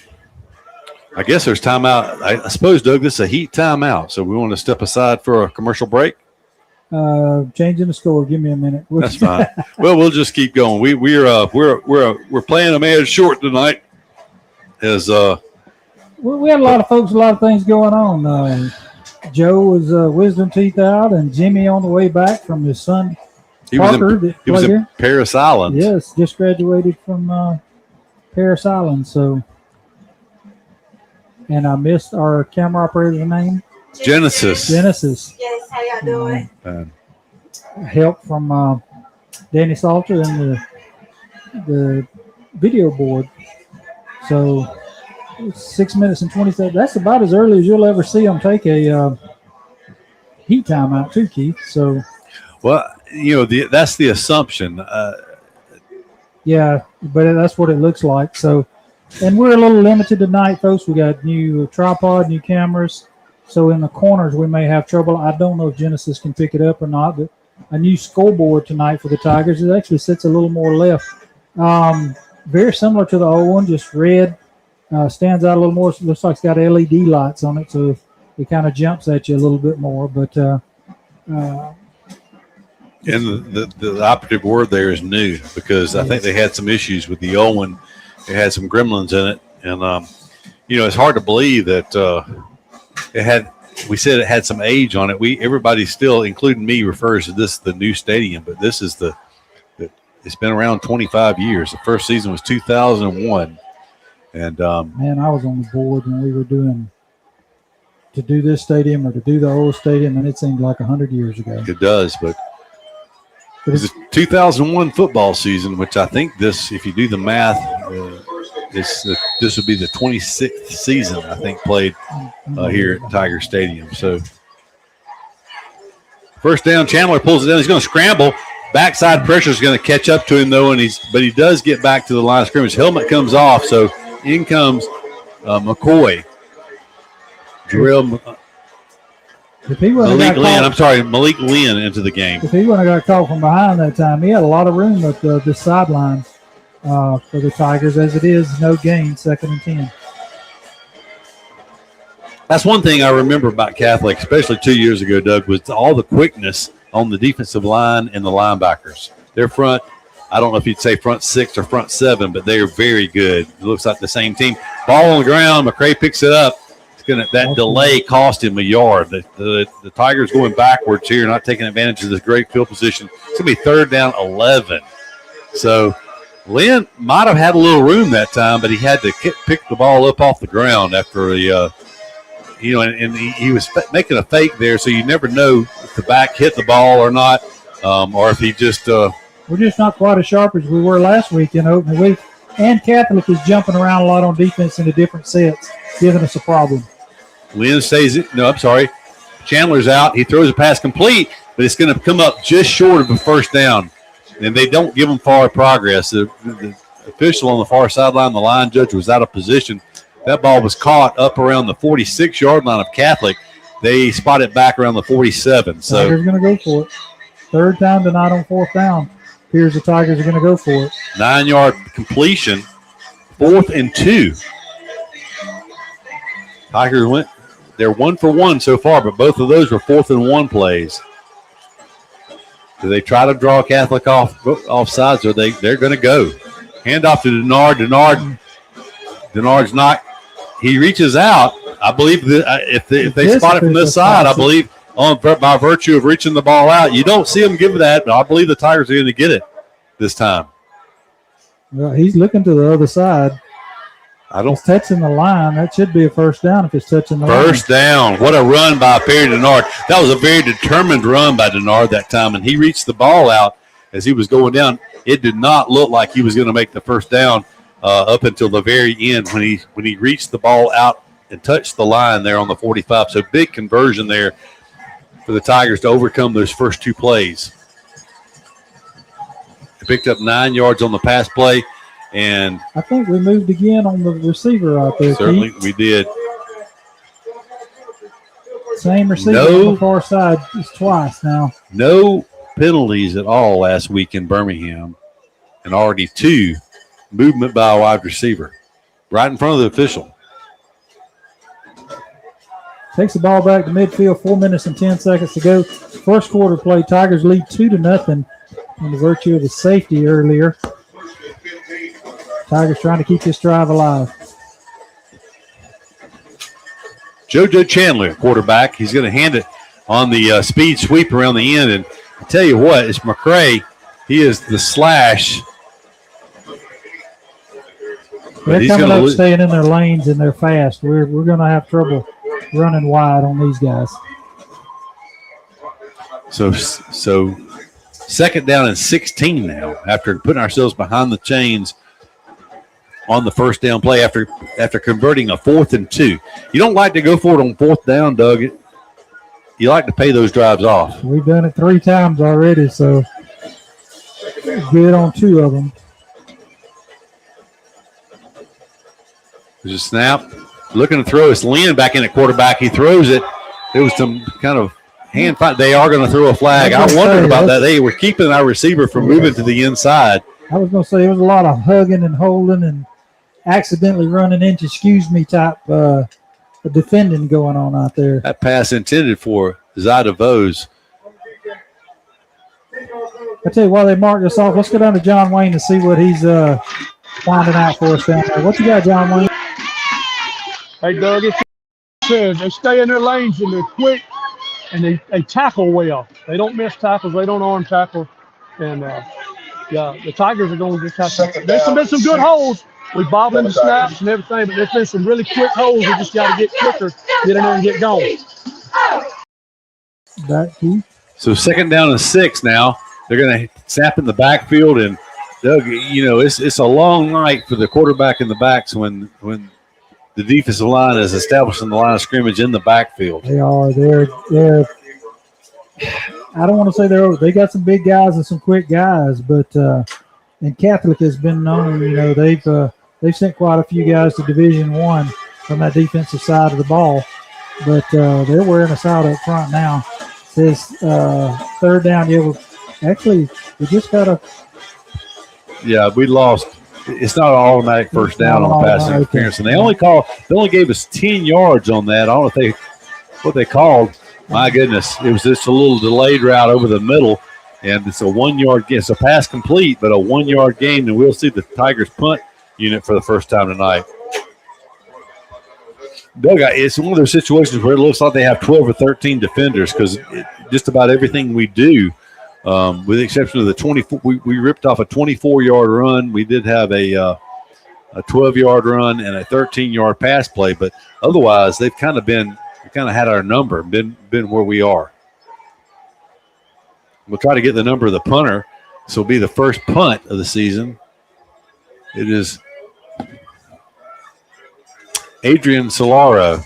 I guess there's timeout. I suppose, Doug, this is a heat timeout, so we want to step aside for a commercial break. Changing the score. Give me a minute. That's fine. Well, we'll just keep going. We're playing a man short tonight. As we had a lot of folks, a lot of things going on. Joe was wisdom teeth out, and Jimmy on the way back from his son. He was in Paris Islands. Yes, just graduated from Paris Islands. So, and I missed our camera operator's name. Genesis. Yes, how y'all doing? Help from Danny Salter and the video board. So 6 minutes and 20 seconds. That's about as early as you'll ever see them take a heat timeout too, Keith. So, well, that's the assumption. Yeah, but that's what it looks like. So, and we're a little limited tonight, folks. We got new tripod, new cameras. So in the corners, we may have trouble. I don't know if Genesis can pick it up or not, but a new scoreboard tonight for the Tigers. It actually sits a little more left. Very similar to the old one, just red. Stands out a little more. Looks like it's got LED lights on it, so it kind of jumps at you a little bit more. But and the operative word there is new, because I think they had some issues with the old one. It had some gremlins in it, and it's hard to believe that it had. We said it had some age on it. Everybody still, including me, refers to this the new stadium, but this is it's been around 25 years. The first season was 2001. And man, I was on the board when we were to do this stadium or to do the old stadium, and it seemed like 100 years ago. It does, but it was 2001 football season, which I think this, if you do the math, this would be the 26th season, I think, played here at Tiger Stadium. So first down, Chandler pulls it down. He's going to scramble. Backside pressure is going to catch up to him, though, but he does get back to the line of scrimmage. Helmet comes off, so in comes McCoy. Malik Lynn into the game. If he wouldn't have got caught from behind that time, he had a lot of room at the sideline for the Tigers. As it is, no gain, 2nd and 10. That's one thing I remember about Catholic, especially 2 years ago, Doug, was all the quickness on the defensive line and the linebackers. Their front, I don't know if you'd say front 6 or front 7, but they are very good. It looks like the same team. Ball on the ground, McCray picks it up. That delay cost him a yard. The Tigers going backwards here, not taking advantage of this great field position. It's going to be 3rd down 11. So Lynn might have had a little room that time, but he had to pick the ball up off the ground after and he was making a fake there, so you never know if the back hit the ball or not, or if he just we're just not quite as sharp as we were last week in opening week. And Catholic is jumping around a lot on defense into different sets, giving us a problem. Lynn stays it. No, I'm sorry. Chandler's out. He throws a pass complete, but it's going to come up just short of a 1st down. And they don't give him far progress. The official on the far sideline, the line judge, was out of position. That ball was caught up around the 46-yard line of Catholic. They spot it back around the 47. So Tigers going to go for it. 3rd time tonight on 4th down. Here's the Tigers are going to go for it. 9-yard completion. 4th and 2. Tigers they're 1 for 1 so far, but both of those were 4th and 1 plays. Do they try to draw Catholic off sides, or they're going to go? Handoff to Denard. Denard's not. He reaches out. I believe that if they spot it from this side, I believe by virtue of reaching the ball out, you don't see him give that, but I believe the Tigers are going to get it this time. Well, he's looking to the other side. It's touching the line. That should be a 1st down if it's touching the line. 1st down. What a run by Perry Denard. That was a very determined run by Denard that time, and he reached the ball out as he was going down. It did not look like he was going to make the 1st down up until the very end when he reached the ball out and touched the line there on the 45. So big conversion there for the Tigers to overcome those first 2 plays. They picked up 9 yards on the pass play. And I think we moved again on the receiver out there. Certainly we did. Same receiver on the far side just twice now. No penalties at all last week in Birmingham, and already 2 movement by a wide receiver right in front of the official. Takes the ball back to midfield, 4 minutes and 10 seconds to go. First quarter play, Tigers lead 2-0 on the virtue of the safety earlier. Tigers trying to keep this drive alive. JoJo Chandler, quarterback. He's going to hand it on the speed sweep around the end. And I tell you what, it's McCray. He is the slash. They're coming up, staying in their lanes, and they're fast. We're going to have trouble running wide on these guys. So 2nd down and 16 now after putting ourselves behind the chains on the 1st down play after converting a 4th and 2. You don't like to go for it on 4th down, Doug. You like to pay those drives off. We've done it 3 times already, so good on 2 of them. There's a snap. Looking to throw. It's Lynn back in at quarterback. He throws it. It was some kind of hand fight. They are going to throw a flag. I wondered about that. They were keeping our receiver from moving to the inside. I was going to say there was a lot of hugging and holding and accidentally running into excuse me type defending going on out there. That pass intended for Zida Vose. I tell you, while they mark this off, let's go down to John Wayne to see what he's finding out for us down there. What you got, John Wayne? Hey, Doug, it says they stay in their lanes and they're quick and they tackle well. They don't miss tackles. They don't arm tackle. And, the Tigers are going to just have to – there's been some good holes. We bobbed into snaps and everything, but there's been some really quick holes. We just got to get quicker, get in there and get going. Back to So 2nd down and 6 now. They're going to snap in the backfield, and Doug, it's a long night for the quarterback in the backs when the defensive line is establishing the line of scrimmage in the backfield. They are. They're. I don't want to say they got some big guys and some quick guys, but and Catholic has been known. They've sent quite a few guys to Division I from that defensive side of the ball, but they're wearing us out up front now. It says third down. Yeah, we just got a. Yeah, we lost. It's not an automatic first down on the pass interference, and they only gave us 10 yards on that. I don't know what they called. My goodness, it was just a little delayed route over the middle, and it's a 1 yard gain. It's a pass complete, but a 1 yard gain, and we'll see the Tigers punt unit for the first time tonight. Doug, it's one of those situations where it looks like they have 12 or 13 defenders because just about everything we do. With the exception of the 24, we ripped off a 24-yard run. We did have a 12-yard run and a 13-yard pass play, but otherwise they've kind of had our number, been where we are. We'll try to get the number of the punter. This will be the first punt of the season. It is Adrian Solaro.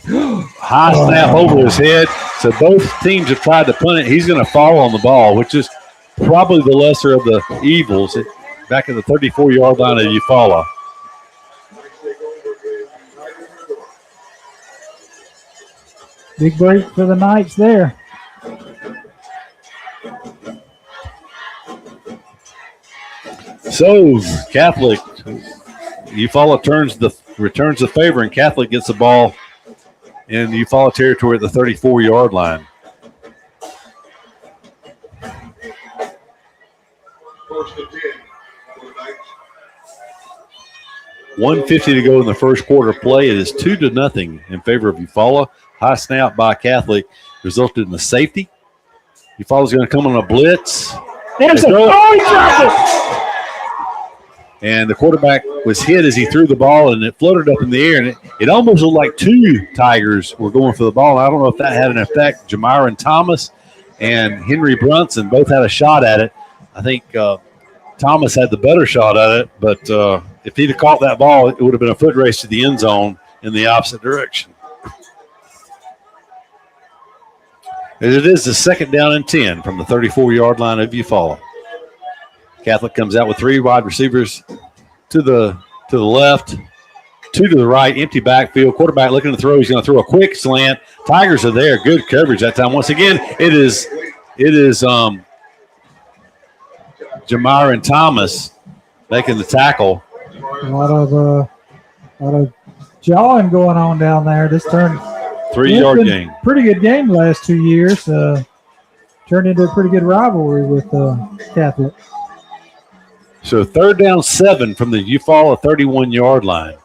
High snap over his head. So both teams have tried to punt it. He's going to fall on the ball, which is probably the lesser of the evils, back at the 34-yard line of Eufaula. Big break for the Knights there. So Catholic, Eufaula returns the favor, and Catholic gets the ball in Eufaula territory at the 34-yard line. $1:50 to go in the first quarter play. It is 2-0 in favor of Eufaula. High snap by Catholic resulted in a safety. Eufaula's going to come on a blitz. He dropped it. And the quarterback was hit as he threw the ball, and it floated up in the air, and it almost looked like two Tigers were going for the ball. I don't know if that had an effect. Jamyron Thomas and Henry Brunson both had a shot at it. I think Thomas had the better shot at it, but if he'd have caught that ball, it would have been a foot race to the end zone in the opposite direction. It is the second down and 10 from the 34-yard line of Eufaula. Catholic comes out with three wide receivers to the left, two to the right, empty backfield. Quarterback looking to throw. He's going to throw a quick slant. Tigers are there. Good coverage that time. Once again, it is Jamyron Thomas making the tackle. A lot of jawing going on down there. This turned 3-yard gain. Pretty good game the last 2 years. Turned into a pretty good rivalry with Catholic. So third down 7 from the Eufaula 31-yard line.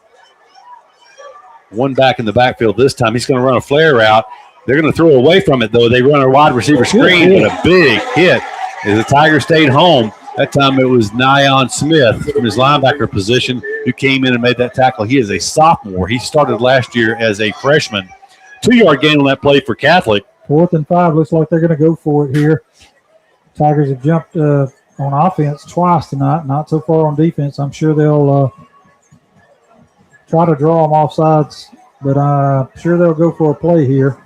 One back in the backfield this time. He's going to run a flare route. They're going to throw away from it, though. They run a wide receiver screen, but a big hit as the Tigers stayed home. That time it was Nyan Smith from his linebacker position who came in and made that tackle. He is a sophomore. He started last year as a freshman. 2-yard gain on that play for Catholic. 4th and 5. Looks like they're going to go for it here. Tigers have jumped on offense twice tonight, not so far on defense. I'm sure they'll try to draw them off sides, but I'm sure they'll go for a play here.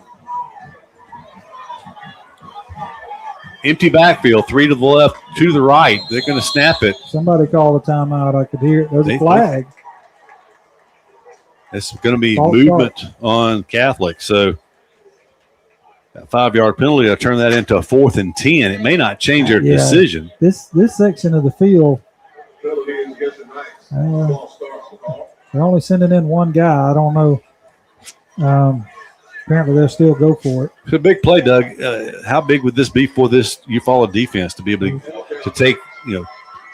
Empty backfield, 3 to the left, 2 to the right. They're going to snap it. Somebody called a timeout. I could hear it. There's a flag. It's going to be movement on Catholic. So that 5-yard penalty will turn that into a 4th and 10. It may not change their decision. This section of the field, they're only sending in one guy. I don't know. Apparently they'll still go for it. It's a big play, Doug. How big would this be for this Eufaula defense to be able to take,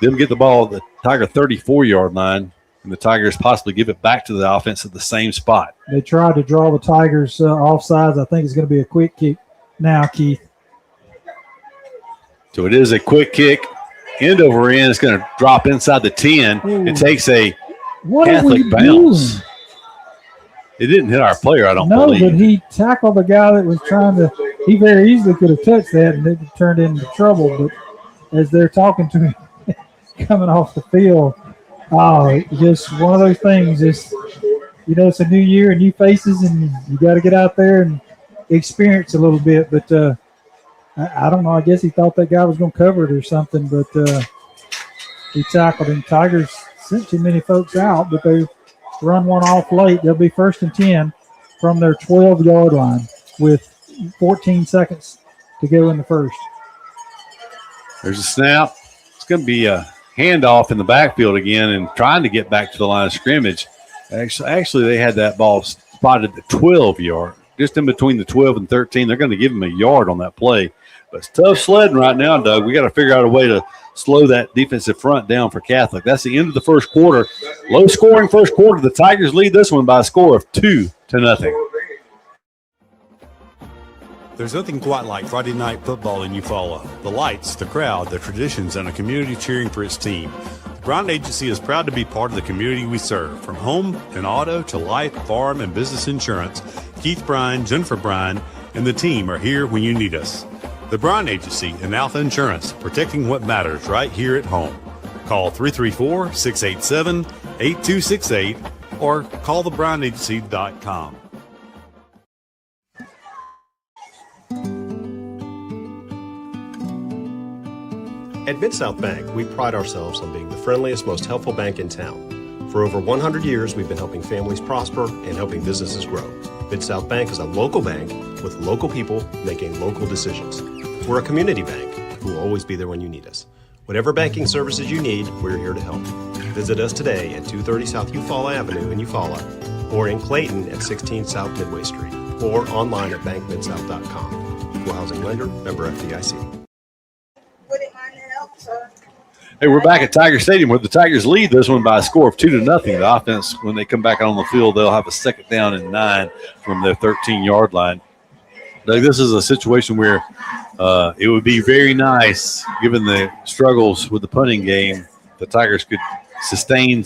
them get the ball at the Tiger 34-yard line, and the Tigers possibly give it back to the offense at the same spot? They tried to draw the Tigers offsides. I think it's going to be a quick kick now, Keith. So it is a quick kick. End over end. It's going to drop inside the 10. Ooh. It takes a Catholic bounce. It didn't hit our player, I don't believe. No, but he tackled the guy that was trying to – he very easily could have touched that, and it turned into trouble. But as they're talking to him coming off the field. Oh, just one of those things. Just, it's a new year and new faces, and you got to get out there and experience a little bit. But I don't know. I guess he thought that guy was going to cover it or something, but he tackled him. Tigers sent too many folks out, but they run one off late. They'll be 1st and 10 from their 12-yard line with 14 seconds to go in the first. There's a snap. It's going to be a handoff in the backfield again and trying to get back to the line of scrimmage. Actually, they had that ball spotted at 12-yard, just in between the 12 and 13. They're going to give him a yard on that play. But it's tough sledding right now, Doug. We got to figure out a way to slow that defensive front down for Catholic. That's the end of the first quarter. Low-scoring first quarter. The Tigers lead this one by a score of 2-0. There's nothing quite like Friday night football in Eufaula. The lights, the crowd, the traditions, and a community cheering for its team. The Bryan Agency is proud to be part of the community we serve. From home and auto to life, farm, and business insurance, Keith Bryan, Jennifer Bryan, and the team are here when you need us. The Bryan Agency and Alpha Insurance, protecting what matters right here at home. Call 334-687-8268 or call thebryanagency.com. At Mid-South Bank, we pride ourselves on being the friendliest, most helpful bank in town. For over 100 years, we've been helping families prosper and helping businesses grow. Mid-South Bank is a local bank with local people making local decisions. We're a community bank who will always be there when you need us. Whatever banking services you need, we're here to help. Visit us today at 230 South Eufaula Avenue in Eufaula or in Clayton at 16 South Midway Street or online at bankmidsouth.com. Equal housing lender, member FDIC. Hey, we're back at Tiger Stadium where the Tigers lead this one by a score of 2-0. The offense, when they come back on the field, they'll have a 2nd down and 9 from their 13-yard line. Doug, this is a situation where it would be very nice, given the struggles with the punting game, the Tigers could sustain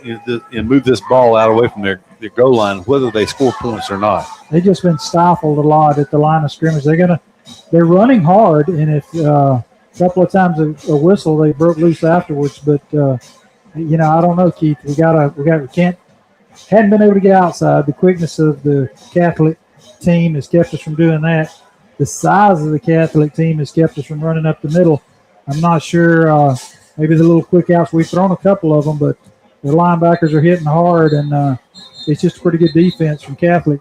and move this ball out away from their goal line, whether they score points or not. They've just been stifled a lot at the line of scrimmage. They're running hard, and if a couple of times a whistle, they broke loose afterwards. But I don't know, Keith. We hadn't been able to get outside. The quickness of the Catholic team has kept us from doing that. The size of the Catholic team has kept us from running up the middle. I'm not sure. Maybe the little quick outs, we've thrown a couple of them, but the linebackers are hitting hard, and it's just a pretty good defense from Catholic.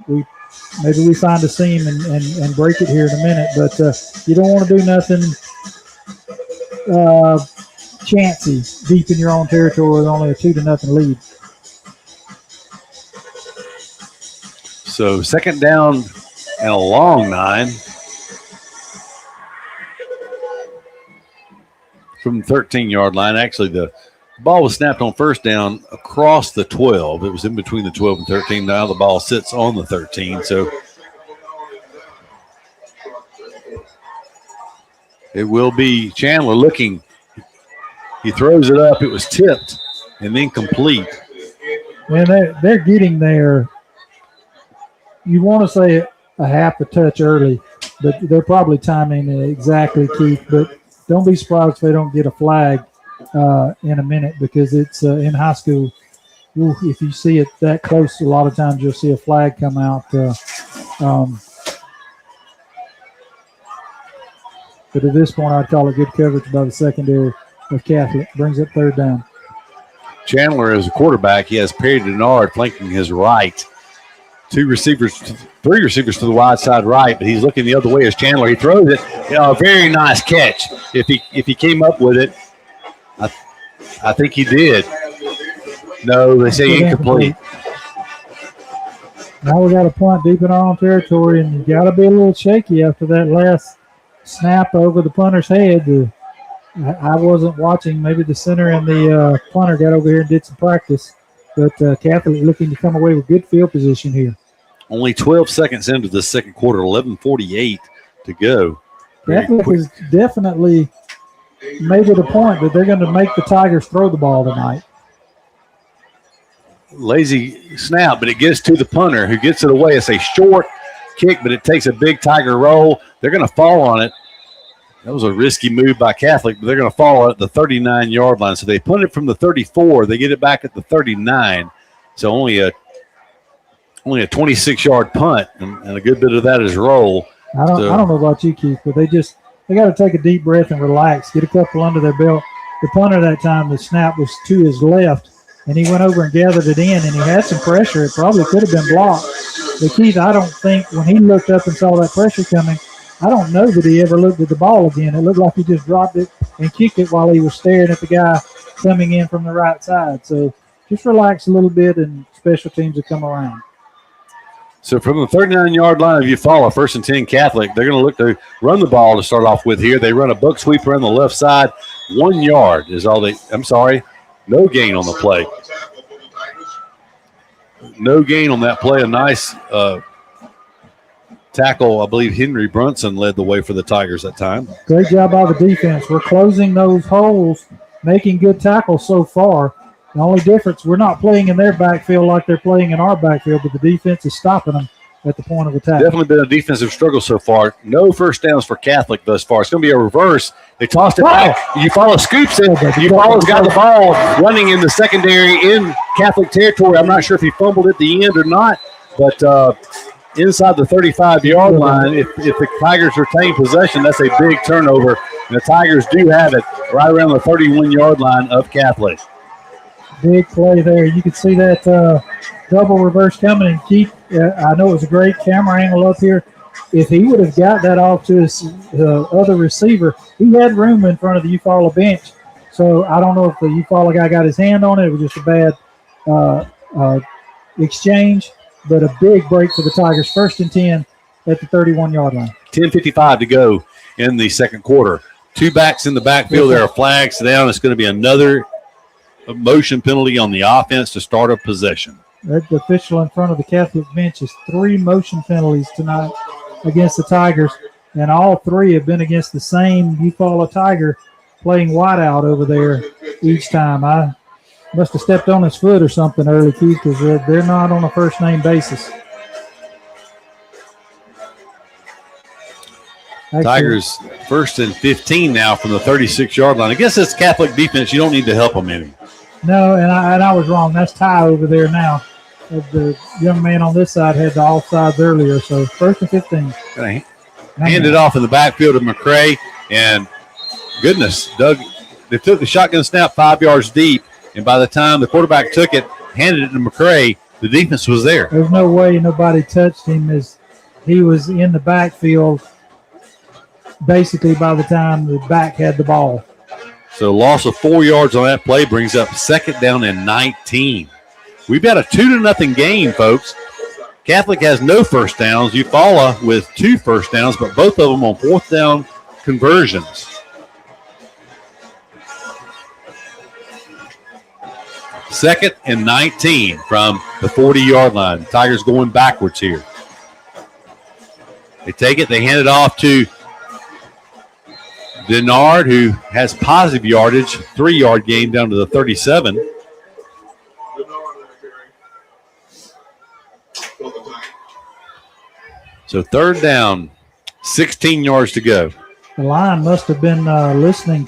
Maybe we find a seam and break it here in a minute, but you don't want to do nothing chancy deep in your own territory with only a 2-0 lead. So 2nd down and a long 9 from the 13-yard line. Actually, the ball was snapped on 1st down across the 12. It was in between the 12 and 13. Now the ball sits on the 13. So it will be Chandler looking. He throws it up. It was tipped and then complete. And they're getting there. You want to say a half a touch early, but they're probably timing it exactly, Keith. But don't be surprised if they don't get a flag in a minute, because it's in high school. If you see it that close, a lot of times you'll see a flag come out. But at this point, I'd call it good coverage by the secondary of Catholic. Brings up 3rd down. Chandler is a quarterback. He has Perry Denard flanking his right. 3 receivers to the wide side right, but he's looking the other way as Chandler. He throws it. A very nice catch. If he came up with it, I think he did. No, they say incomplete. Now we got a punt deep in our own territory, and you got to be a little shaky after that last snap over the punter's head. I wasn't watching. Maybe the center and the punter got over here and did some practice, but Catholic looking to come away with good field position here. Only 12 seconds into the second quarter, 11:48 to go. Catholic has definitely made it a point that they're going to make the Tigers throw the ball tonight. Lazy snap, but it gets to the punter who gets it away. It's a short kick, but it takes a big Tiger roll. They're going to fall on it. That was a risky move by Catholic, but they're going to fall at the 39-yard line. So they punt it from the 34. They get it back at the 39. So only a 26-yard punt, and a good bit of that is roll. I don't know about you, Keith, but they got to take a deep breath and relax, get a couple under their belt. The punter that time, the snap was to his left, and he went over and gathered it in, and he had some pressure. It probably could have been blocked. But Keith, I don't think when he looked up and saw that pressure coming, I don't know that he ever looked at the ball again. It looked like he just dropped it and kicked it while he was staring at the guy coming in from the right side. So just relax a little bit, and special teams will come around. So from the 39-yard line of Eufaula, 1st and 10 Catholic, they're going to look to run the ball to start off with here. They run a buck sweeper on the left side. 1 yard is all they – I'm sorry, no gain on the play. No gain on that play. A nice tackle. I believe Henry Brunson led the way for the Tigers that time. Great job by the defense. We're closing those holes, making good tackles so far. The only difference, we're not playing in their backfield like they're playing in our backfield, but the defense is stopping them at the point of attack. Definitely been a defensive struggle so far. No first downs for Catholic thus far. It's going to be a reverse. They tossed it back. Eufaula scoops it. Eufaula's got the ball running in the secondary in Catholic territory. I'm not sure if he fumbled at the end or not, but inside the 35-yard line, if the Tigers retain possession, that's a big turnover. And the Tigers do have it right around the 31-yard line of Catholic. Big play there. You could see that double reverse coming. And Keith, I know it was a great camera angle up here. If he would have got that off to his other receiver, he had room in front of the Eufaula bench. So I don't know if the Eufaula guy got his hand on it. It was just a bad exchange, but a big break for the Tigers. 1st and 10 at the 31-yard line. 10:55 to go in the second quarter. 2 backs in the backfield. There are flags down. It's going to be another motion penalty on the offense to start a possession. That official in front of the Catholic bench is 3 motion penalties tonight against the Tigers, and all 3 have been against the same Eufaula Tiger playing wideout over there each time. I must have stepped on his foot or something early, Keith, because they're not on a first-name basis. Actually, Tigers 1st and 15 now from the 36-yard line. I guess it's Catholic defense. You don't need to help them any. No, and I was wrong. That's Ty over there now. The young man on this side had the offsides earlier, so 1st and 15. Hand it off in the backfield of McCray, and goodness, Doug, they took the shotgun snap 5 yards deep, and by the time the quarterback took it, handed it to McCray, the defense was there. There's no way nobody touched him as he was in the backfield basically by the time the back had the ball. So loss of 4 yards on that play brings up 2nd down and 19. We've got a 2-0 game, folks. Catholic has no first downs. Eufaula with 2 first downs, but both of them on 4th down conversions. 2nd and 19 from the 40-yard line. Tigers going backwards here. They take it. They hand it off to Denard, who has positive yardage, 3-yard gain down to the 37. So 3rd down, 16 yards to go. The line must have been listening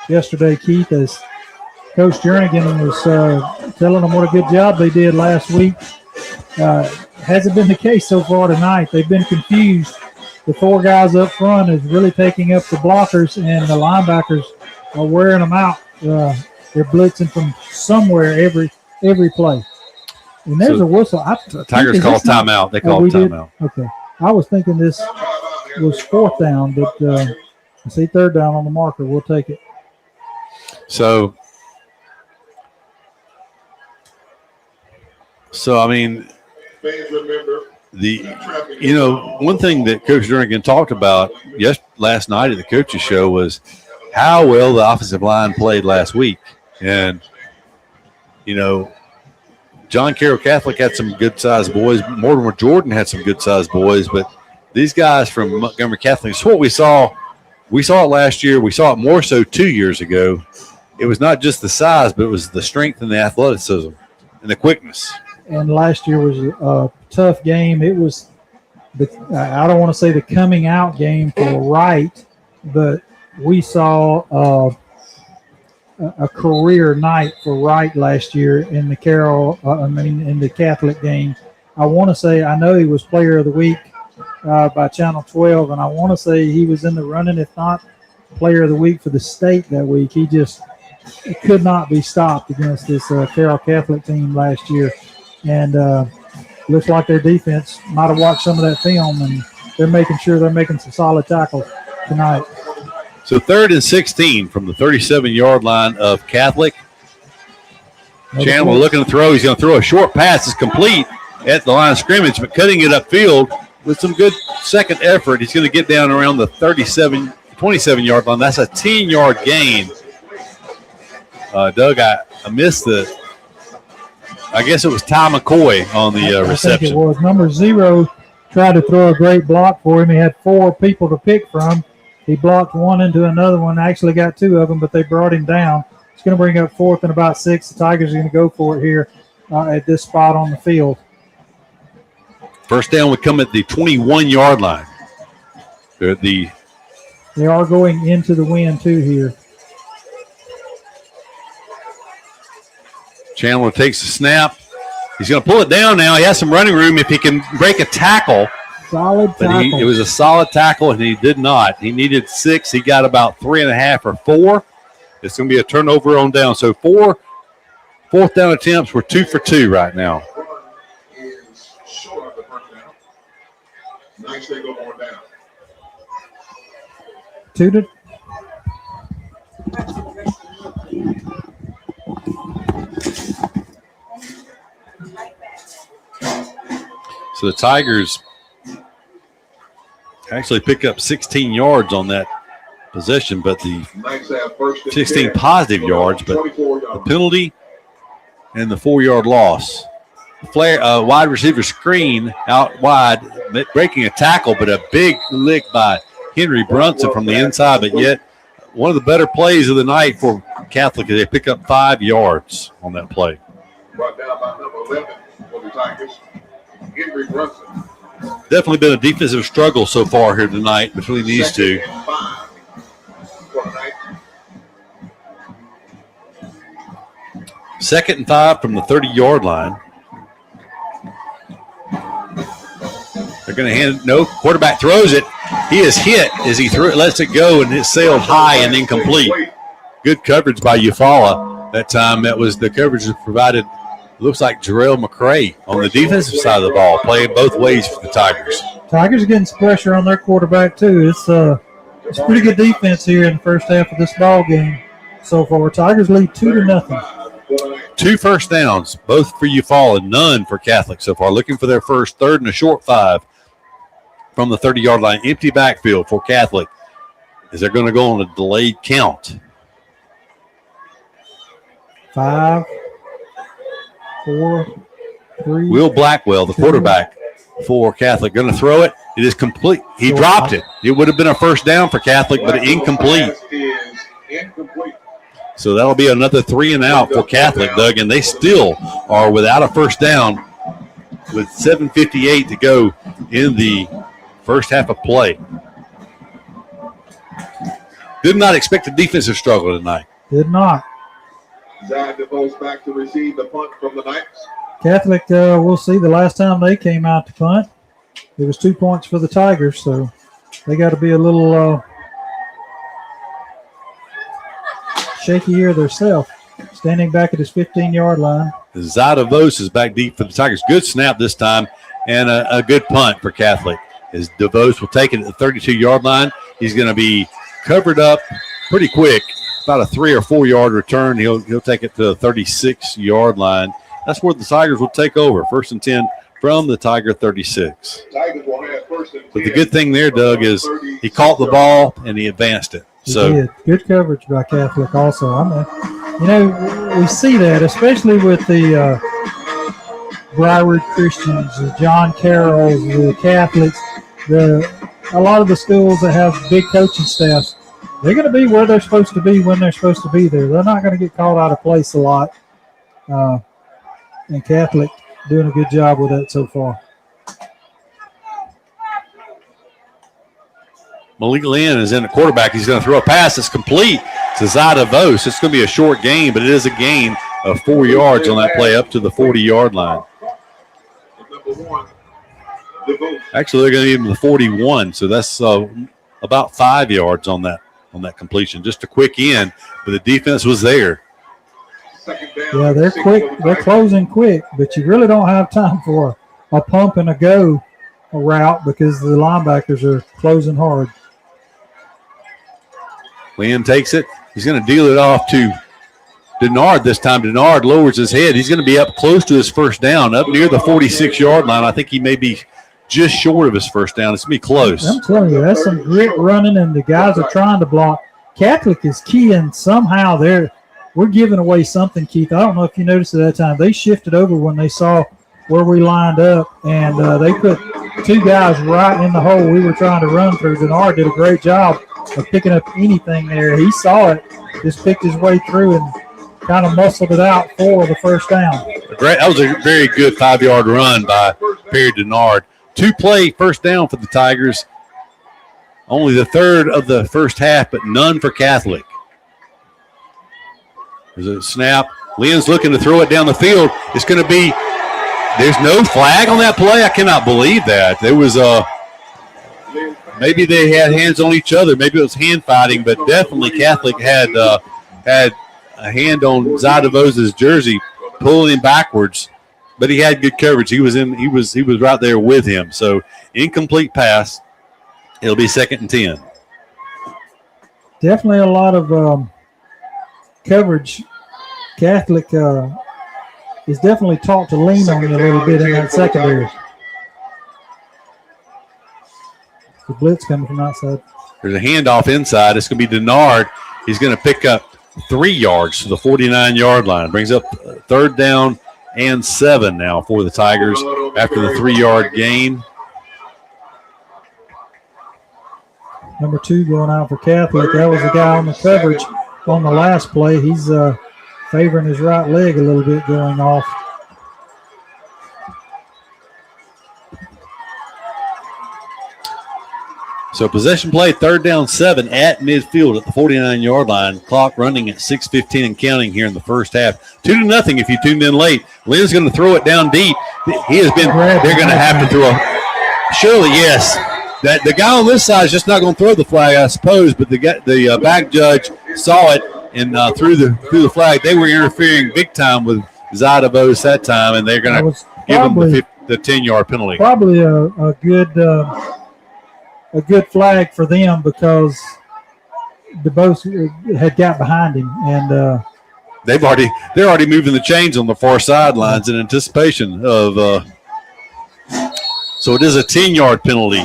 yesterday, Keith, as Coach Jernigan was telling them what a good job they did last week. Hasn't been the case so far tonight. They've been confused. The 4 guys up front is really taking up the blockers, and the linebackers are wearing them out. They're blitzing from somewhere every play. And there's a whistle. Tigers call timeout. They call timeout. Okay. I was thinking this was 4th down, but I see 3rd down on the marker. We'll take it. So I mean, one thing that Coach Jernigan talked about last night at the coaches show was how well the offensive line played last week. And, John Carroll Catholic had some good-sized boys. Mortimer Jordan had some good-sized boys. But these guys from Montgomery Catholic, it's what we saw. We saw it last year. We saw it more so 2 years ago. It was not just the size, but it was the strength and the athleticism and the quickness. And last year was a tough game. It was I don't want to say the coming out game for Wright but we saw a career night for Wright last year in the in the Catholic game. I want to say, I know he was Player of the Week by Channel 12, and I want to say he was in the running, if not Player of the Week for the state that week. He could not be stopped against this Carroll Catholic team last year, and looks like their defense might have watched some of that film, and they're making sure they're making some solid tackles tonight. So 3rd and 16 from the 37-yard line of Catholic. Chandler looking to throw. He's going to throw a short pass. It's complete at the line of scrimmage, but cutting it upfield with some good second effort. He's going to get down around the 27-yard line. That's a 10-yard gain. Doug, I missed I guess it was Ty McCoy on the reception. I think it was. Number 0 tried to throw a great block for him. He had 4 people to pick from. He blocked one into another one, actually got 2 of them, but they brought him down. It's going to bring up 4th and about 6. The Tigers are going to go for it here at this spot on the field. First down would come at the 21-yard line. They are going into the wind, too, here. Chandler takes the snap. He's going to pull it down now. He has some running room if he can break a tackle. Solid tackle. But it was a solid tackle, and he did not. He needed 6. He got about 3.5 or 4. It's going to be a turnover on down. So 4 fourth down attempts. We're 2 for 2 right now. Nice they go on down. 2 to. So the Tigers actually pick up 16 yards on that possession, but the 16 positive yards, but the penalty and the 4-yard loss. Wide receiver screen out wide, breaking a tackle, but a big lick by Henry Brunson from the inside. But yet, one of the better plays of the night for Catholic. They pick up 5 yards on that play. Brought down by number 11 for the Tigers, Henry Brunson. Definitely been a defensive struggle so far here tonight between these two. 2nd and 5 from the 30-yard line. They're going to hand it. No, quarterback throws it. He is hit as he lets it go, and it sailed high and incomplete. Good coverage by Eufaula that time. That was the coverage that provided, looks like Jarrell McCray on the defensive side of the ball, playing both ways for the Tigers. Tigers are getting some pressure on their quarterback, too. It's pretty good defense here in the first half of this ball game so far. Tigers lead 2-0. 2 first downs, both for Eufaula, none for Catholic so far. Looking for their first, 3rd and a short 5 from the 30-yard line. Empty backfield for Catholic as they're going to go on a delayed count. 5, 4, 3. Will Blackwell, the quarterback for Catholic, going to throw it. It is complete. He dropped it. It would have been a first down for Catholic, but incomplete. So that'll be another 3 and out for Catholic, Doug, and they still are without a first down with 7:58 to go in the first half of play. Did not expect a defensive struggle tonight. Did not. Zach DeVos back to receive the punt from the Knights. Catholic, we'll see. The last time they came out to punt, it was 2 points for the Tigers, so they got to be a little shaky here themselves. Standing back at his 15-yard line. Zadavos is back deep for the Tigers. Good snap this time and a good punt for Catholic. As DeVos will take it at the 32-yard line. He's going to be covered up pretty quick. About a 3 or 4 yard return. He'll take it to the 36-yard line. That's where the Tigers will take over. 1st and 10 from the Tiger 36. Tigers will have 1st and 10. But the good thing there, Doug, is he caught the ball and he advanced it. He did. Good coverage by Catholic also. We see that, especially with the Broward Christians, the John Carrolls, the Catholics, a lot of the schools that have big coaching staffs. They're going to be where they're supposed to be when they're supposed to be there. They're not going to get caught out of place a lot. And Catholic doing a good job with that so far. Malik Lynn is in the quarterback. He's going to throw a pass that's complete to Zida Vos. It's going to be a short gain, but it is a gain of 4 yards on that play up to the 40-yard line. Actually, they're going to give him the 41, so that's about 5 yards on that completion. Just a quick in, but the defense was there. Yeah, they're quick. They're closing quick, but you really don't have time for a pump and a go route because the linebackers are closing hard. Lynn takes it. He's going to deal it off to Denard this time. Denard lowers his head. He's going to be up close to his first down, up near the 46-yard line. I think he may be just short of his first down. It's going to be close. I'm telling you, that's some grit running, and the guys are trying to block. Catholic is keying somehow. We're giving away something, Keith. I don't know if you noticed at that time. They shifted over when they saw where we lined up, and they put 2 guys right in the hole we were trying to run through. Denard did a great job of picking up anything there. He saw it, just picked his way through and kind of muscled it out for the first down. That was a very good 5-yard run by Perry Denard. 2-play first down for the Tigers. Only the third of the first half, but none for Catholic. There's a snap. Lynn's looking to throw it down the field. It's going to be – there's no flag on that play. I cannot believe that. There was maybe they had hands on each other. Maybe it was hand fighting, but definitely Catholic had a hand on Zidavos' jersey, pulling him backwards. But he had good coverage. He was right there with him. So incomplete pass. It'll be 2nd and 10. Definitely a lot of coverage. Catholic is definitely taught to lean on you a little bit in that secondary. The blitz coming from outside. There's a handoff inside. It's going to be Denard. He's going to pick up 3 yards to the 49-yard line. Brings up 3rd down and 7 now for the Tigers after the 3-yard gain. Number 2 going out for Catholic. That was the guy on the coverage on the last play. He's favoring his right leg a little bit going off. So possession play, 3rd down 7 at midfield at the 49-yard line. Clock running at 6:15 and counting here in the first half. 2-0 if you tuned in late. Lynn's going to throw it down deep. They're going to have to throw. Surely, yes. The guy on this side is just not going to throw the flag, I suppose, but the back judge saw it and threw the flag. They were interfering big time with Zidavos that time, and they're going to give him the 10-yard penalty. Probably a good flag for them because DeBose had got behind him, and they're already moving the chains on the far sidelines in anticipation of. So it is a 10-yard penalty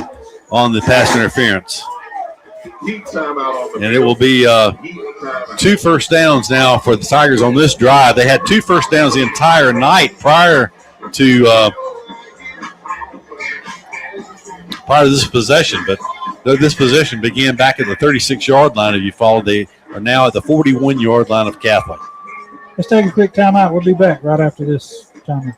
on the pass interference, and it will be 2 first downs now for the Tigers on this drive. They had 2 first downs the entire night prior to this possession, but this possession began back at the 36-yard line of Eufaula. They are now at the 41-yard line of Catholic. Let's take a quick timeout. We'll be back right after this timeout.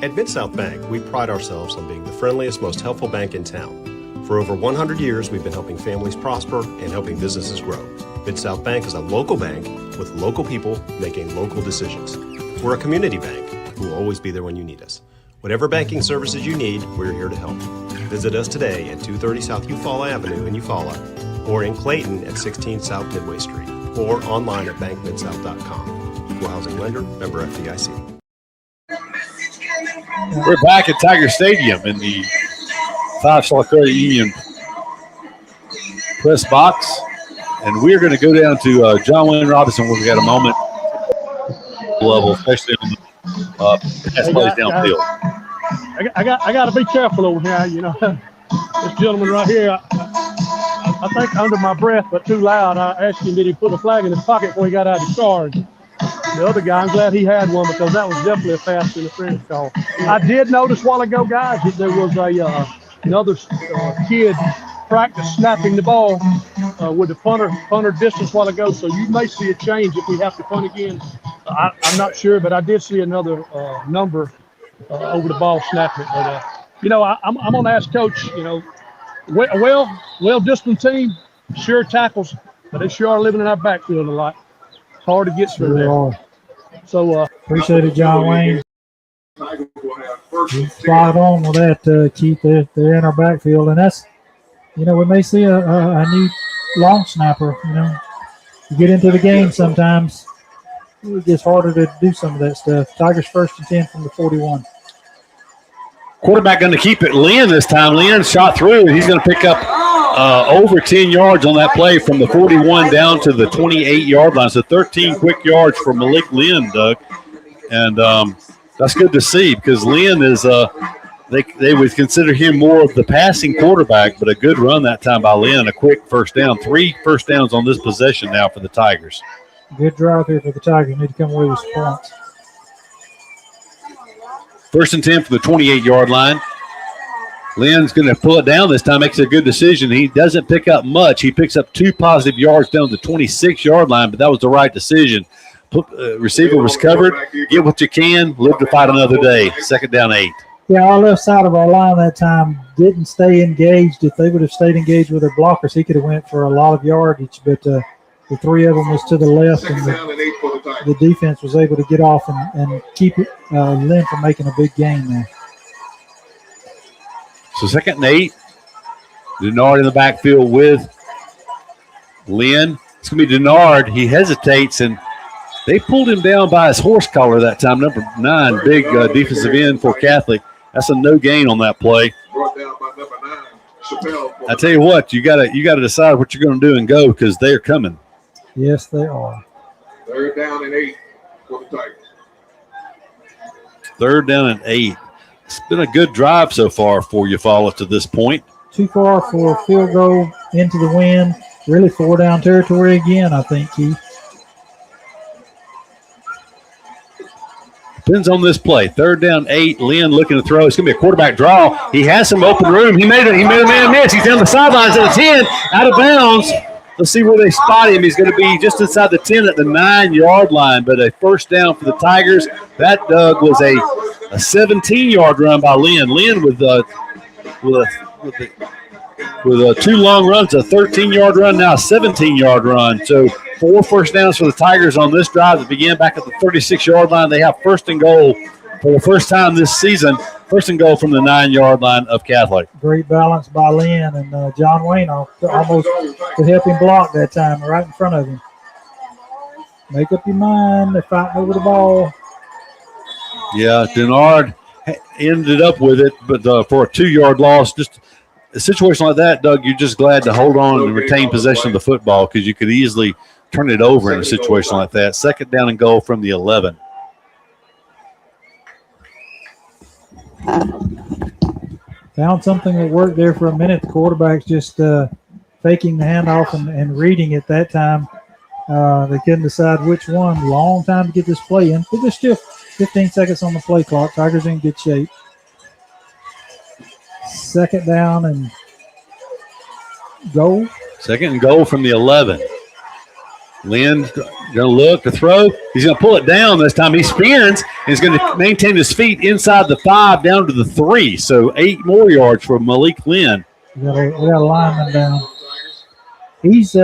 At Mid-South Bank, we pride ourselves on being the friendliest, most helpful bank in town. For over 100 years, we've been helping families prosper and helping businesses grow. Mid-South Bank is a local bank with local people making local decisions. We're a community bank who will always be there when you need us. Whatever banking services you need, we're here to help. Visit us today at 230 South Eufaula Avenue in Eufaula, or in Clayton at 16 South Midway Street, or online at bankmidsouth.com. Equal housing lender, member FDIC. We're back at Tiger Stadium in the 5-Star Credit Union press box, and we're going to go down to John Wayne Robinson when we got a moment level, especially on the pass plays downfield. I got to be careful over here. You know, this gentleman right here, I think under my breath, but too loud, I asked him, did he put a flag in his pocket before he got out of his car? The other guy, I'm glad he had one because that was definitely a fast interference call. I did notice a while ago, guys, that there was another kid practice snapping the ball with the punter distance a while ago, so you may see a change if we have to punt again. I'm not sure, but I did see another number over the ball snapping. But I'm going to ask Coach, well-disciplined team, sure tackles, but they sure are living in our backfield a lot. Hard to get through there. So appreciate it, John Wayne. Spot on with that, Keith. They're in our backfield, and that's, we may see a new long snapper. You get into the game sometimes, it gets harder to do some of that stuff. Tigers 1st and 10 from the 41. Quarterback going to keep it. Lynn this time. Lynn shot through. He's going to pick up over 10 yards on that play from the 41 down to the 28-yard line. So 13 quick yards for Malik Lynn, Doug. And that's good to see because Lynn is they would consider him more of the passing quarterback, but a good run that time by Lynn, a quick first down. 3 first downs on this possession now for the Tigers. Good drive here for the Tigers. Need to come away with some points. 1st and 10 for the 28-yard line. Lynn's going to pull it down this time, makes a good decision. He doesn't pick up much. He picks up 2 positive yards down the 26-yard line, but that was the right decision. Receiver was covered. Get what you can. Live to fight another day. 2nd down 8. Yeah, our left side of our line that time didn't stay engaged. If they would have stayed engaged with their blockers, he could have went for a lot of yardage, but the 3 of them was to the left, and the defense was able to get off and keep Lynn from making a big gain there. So 2nd and 8. Denard in the backfield with Lynn. It's going to be Denard. He hesitates, and they pulled him down by his horse collar that time. Number 9, big defensive end for Catholic. That's a no gain on that play. I tell you what, you gotta decide what you're going to do and go because they're coming. Yes, they are. 3rd down and 8 for the Tigers. 3rd down and 8. It's been a good drive so far for Eufaula to this point. Too far for a field goal into the wind. Really 4-down territory again, I think, Keith. Depends on this play. 3rd down 8. Lynn looking to throw. It's going to be a quarterback draw. He has some open room. He made a man miss. He's down the sidelines at the 10, out of bounds. Let's see where they spot him. He's going to be just inside the 10 at the 9-yard line, but a 1st down for the Tigers. That, Doug, was a 17-yard run by Lynn. Lynn with 2 long runs, a 13-yard run, now a 17-yard run. So 4 first downs for the Tigers on this drive that began back at the 36-yard line. They have 1st and goal for the first time this season. 1st and goal from the 9-yard line of Catholic. Great balance by Lynn, and John Wayne almost could help him block that time right in front of him. Make up your mind. They're fighting over the ball. Yeah, Denard ended up with it, but for a 2-yard loss, just a situation like that, Doug, you're just glad to hold on and retain possession of the football because you could easily turn it over in a situation like that. 2nd down and goal from the 11. Found something that worked there for a minute. The quarterback's just faking the handoff and reading it that time. They couldn't decide which one. Long time to get this play in, but there's still 15 seconds on the play clock. Tigers in good shape. 2nd down and goal. 2nd and goal from the 11. Lynn's going to look to throw. He's going to pull it down this time. He spins and he's going to maintain his feet inside the 5 down to the 3. So 8 more yards for Malik Lynn. We got a lineman down. He's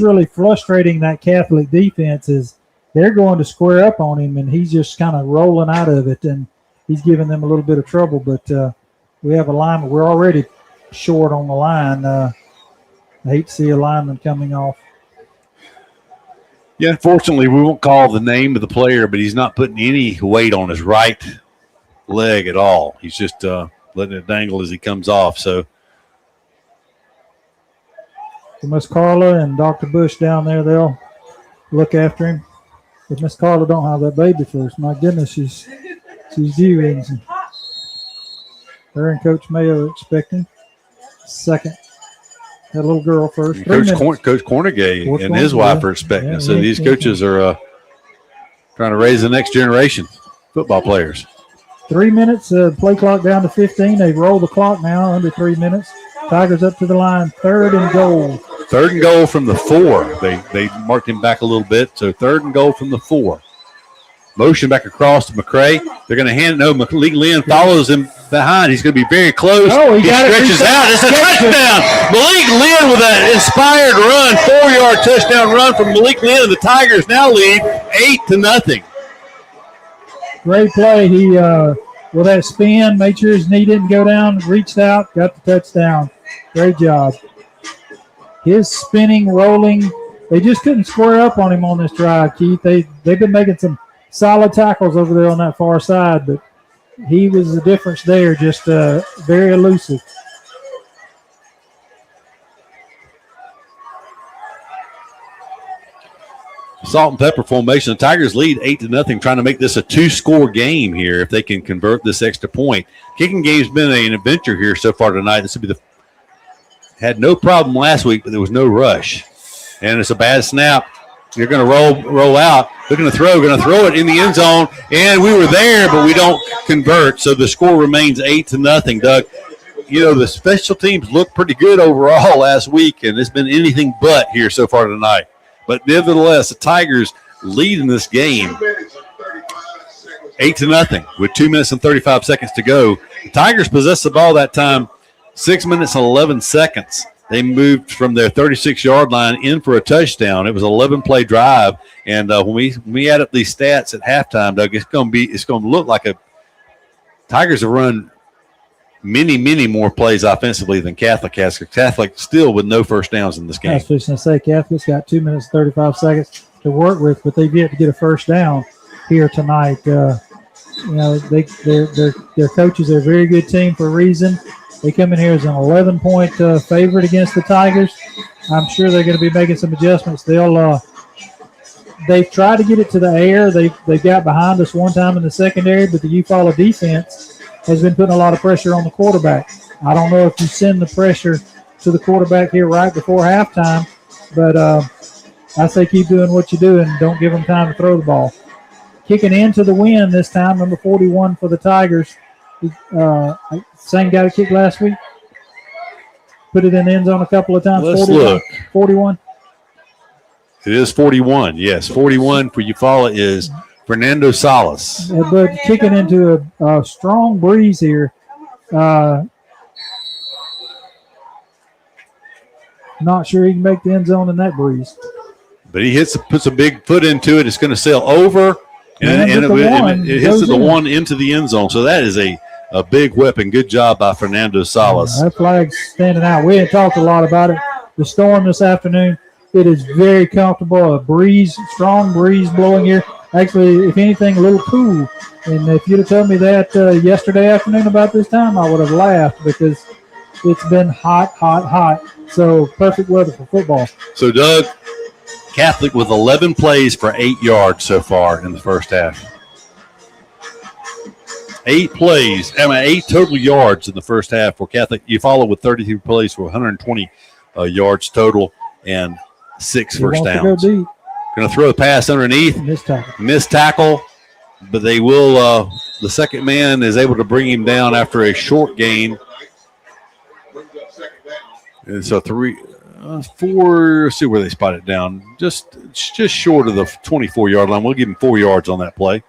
really frustrating that Catholic defense. Is they're going to square up on him, and he's just kind of rolling out of it, and he's giving them a little bit of trouble. But we have a lineman. We're already short on the line. I hate to see a lineman coming off. Yeah, unfortunately, we won't call the name of the player, but he's not putting any weight on his right leg at all. He's just letting it dangle as he comes off. So Miss Carla and Dr. Bush down there, they'll look after him. If Miss Carla don't have that baby first, my goodness, she's due in. Her and Coach Mayo are expecting. 2nd. That little girl first. Coach Cornegay and his wife are expecting. So these coaches are trying to raise the next generation football players. 3 minutes, play clock down to 15. They roll the clock now under 3 minutes. Tigers up to the line, 3rd and goal. 3rd and goal from the 4. They marked him back a little bit. So 3rd and goal from the 4. Motion back across to McCray. They're going to hand it. No, Malik Lynn follows him behind. He's going to be very close. Oh, he got stretches out. It's a touchdown. Malik Lynn with an inspired run, 4-yard touchdown run from Malik Lynn. The Tigers now lead 8-0. Great play. He, with that spin, made sure his knee didn't go down, reached out, got the touchdown. Great job. His spinning, rolling, they just couldn't square up on him on this drive, Keith. They've been making some solid tackles over there on that far side, but he was the difference there, just very elusive. Salt and pepper formation. The Tigers lead 8-0, trying to make this a 2-score game here if they can convert this extra point. Kicking game's been an adventure here so far tonight. This would be had no problem last week, but there was no rush. And it's a bad snap. You're going to roll out. They're going to throw it in the end zone. And we were there, but we don't convert. So the score remains 8-0, Doug. You know, the special teams looked pretty good overall last week, and it's been anything but here so far tonight. But nevertheless, the Tigers lead in this game 8-0 with 2 minutes and 35 seconds to go. The Tigers possessed the ball that time 6 minutes and 11 seconds. They moved from their 36-yard line in for a touchdown. It was an 11-play drive, and when we add up these stats at halftime, Doug, it's going to look like a Tigers have run many more plays offensively than Catholic has. Catholic still with no first downs in this game. I was just going to say, Catholic's got 2 minutes and 35 seconds to work with, but they've yet to get a first down here tonight. You know, their coaches are a very good team for a reason. They come in here as an 11-point favorite against the Tigers. I'm sure they're going to be making some adjustments. They've tried to get it to the air. They got behind us one time in the secondary, but the Eufaula defense has been putting a lot of pressure on the quarterback. I don't know if you send the pressure to the quarterback here right before halftime, but I say keep doing what you do and don't give them time to throw the ball. Kicking into the win this time, number 41 for the Tigers. Same guy who kicked last week. Put it in the end zone a couple of times. Let's look. 41. It is 41. Yes, 41 for Eufaula is Fernando Salas. But kicking into a strong breeze here. Not sure he can make the end zone in that breeze. But he puts a big foot into it. It's going to sail over, and it hits the one into the end zone. So that is a big weapon. Good job by Fernando Salas. That flag's standing out. We hadn't talked a lot about it. The storm this afternoon, it is very comfortable. A breeze, strong breeze blowing here. Actually, if anything, a little cool. And if you'd have told me that yesterday afternoon about this time, I would have laughed because it's been hot. So perfect weather for football. So, Doug, Catholic with 11 plays for 8 yards so far in the first half. 8 total yards in the first half for Catholic. Eufaula with 32 plays for 120 yards total and 6 first downs. Going to throw a pass underneath. Missed tackle, but they will. The second man is able to bring him down after a short gain. And so 4. Let's see where they spot it down. Just short of the 24-yard line. We'll give him 4 yards on that play.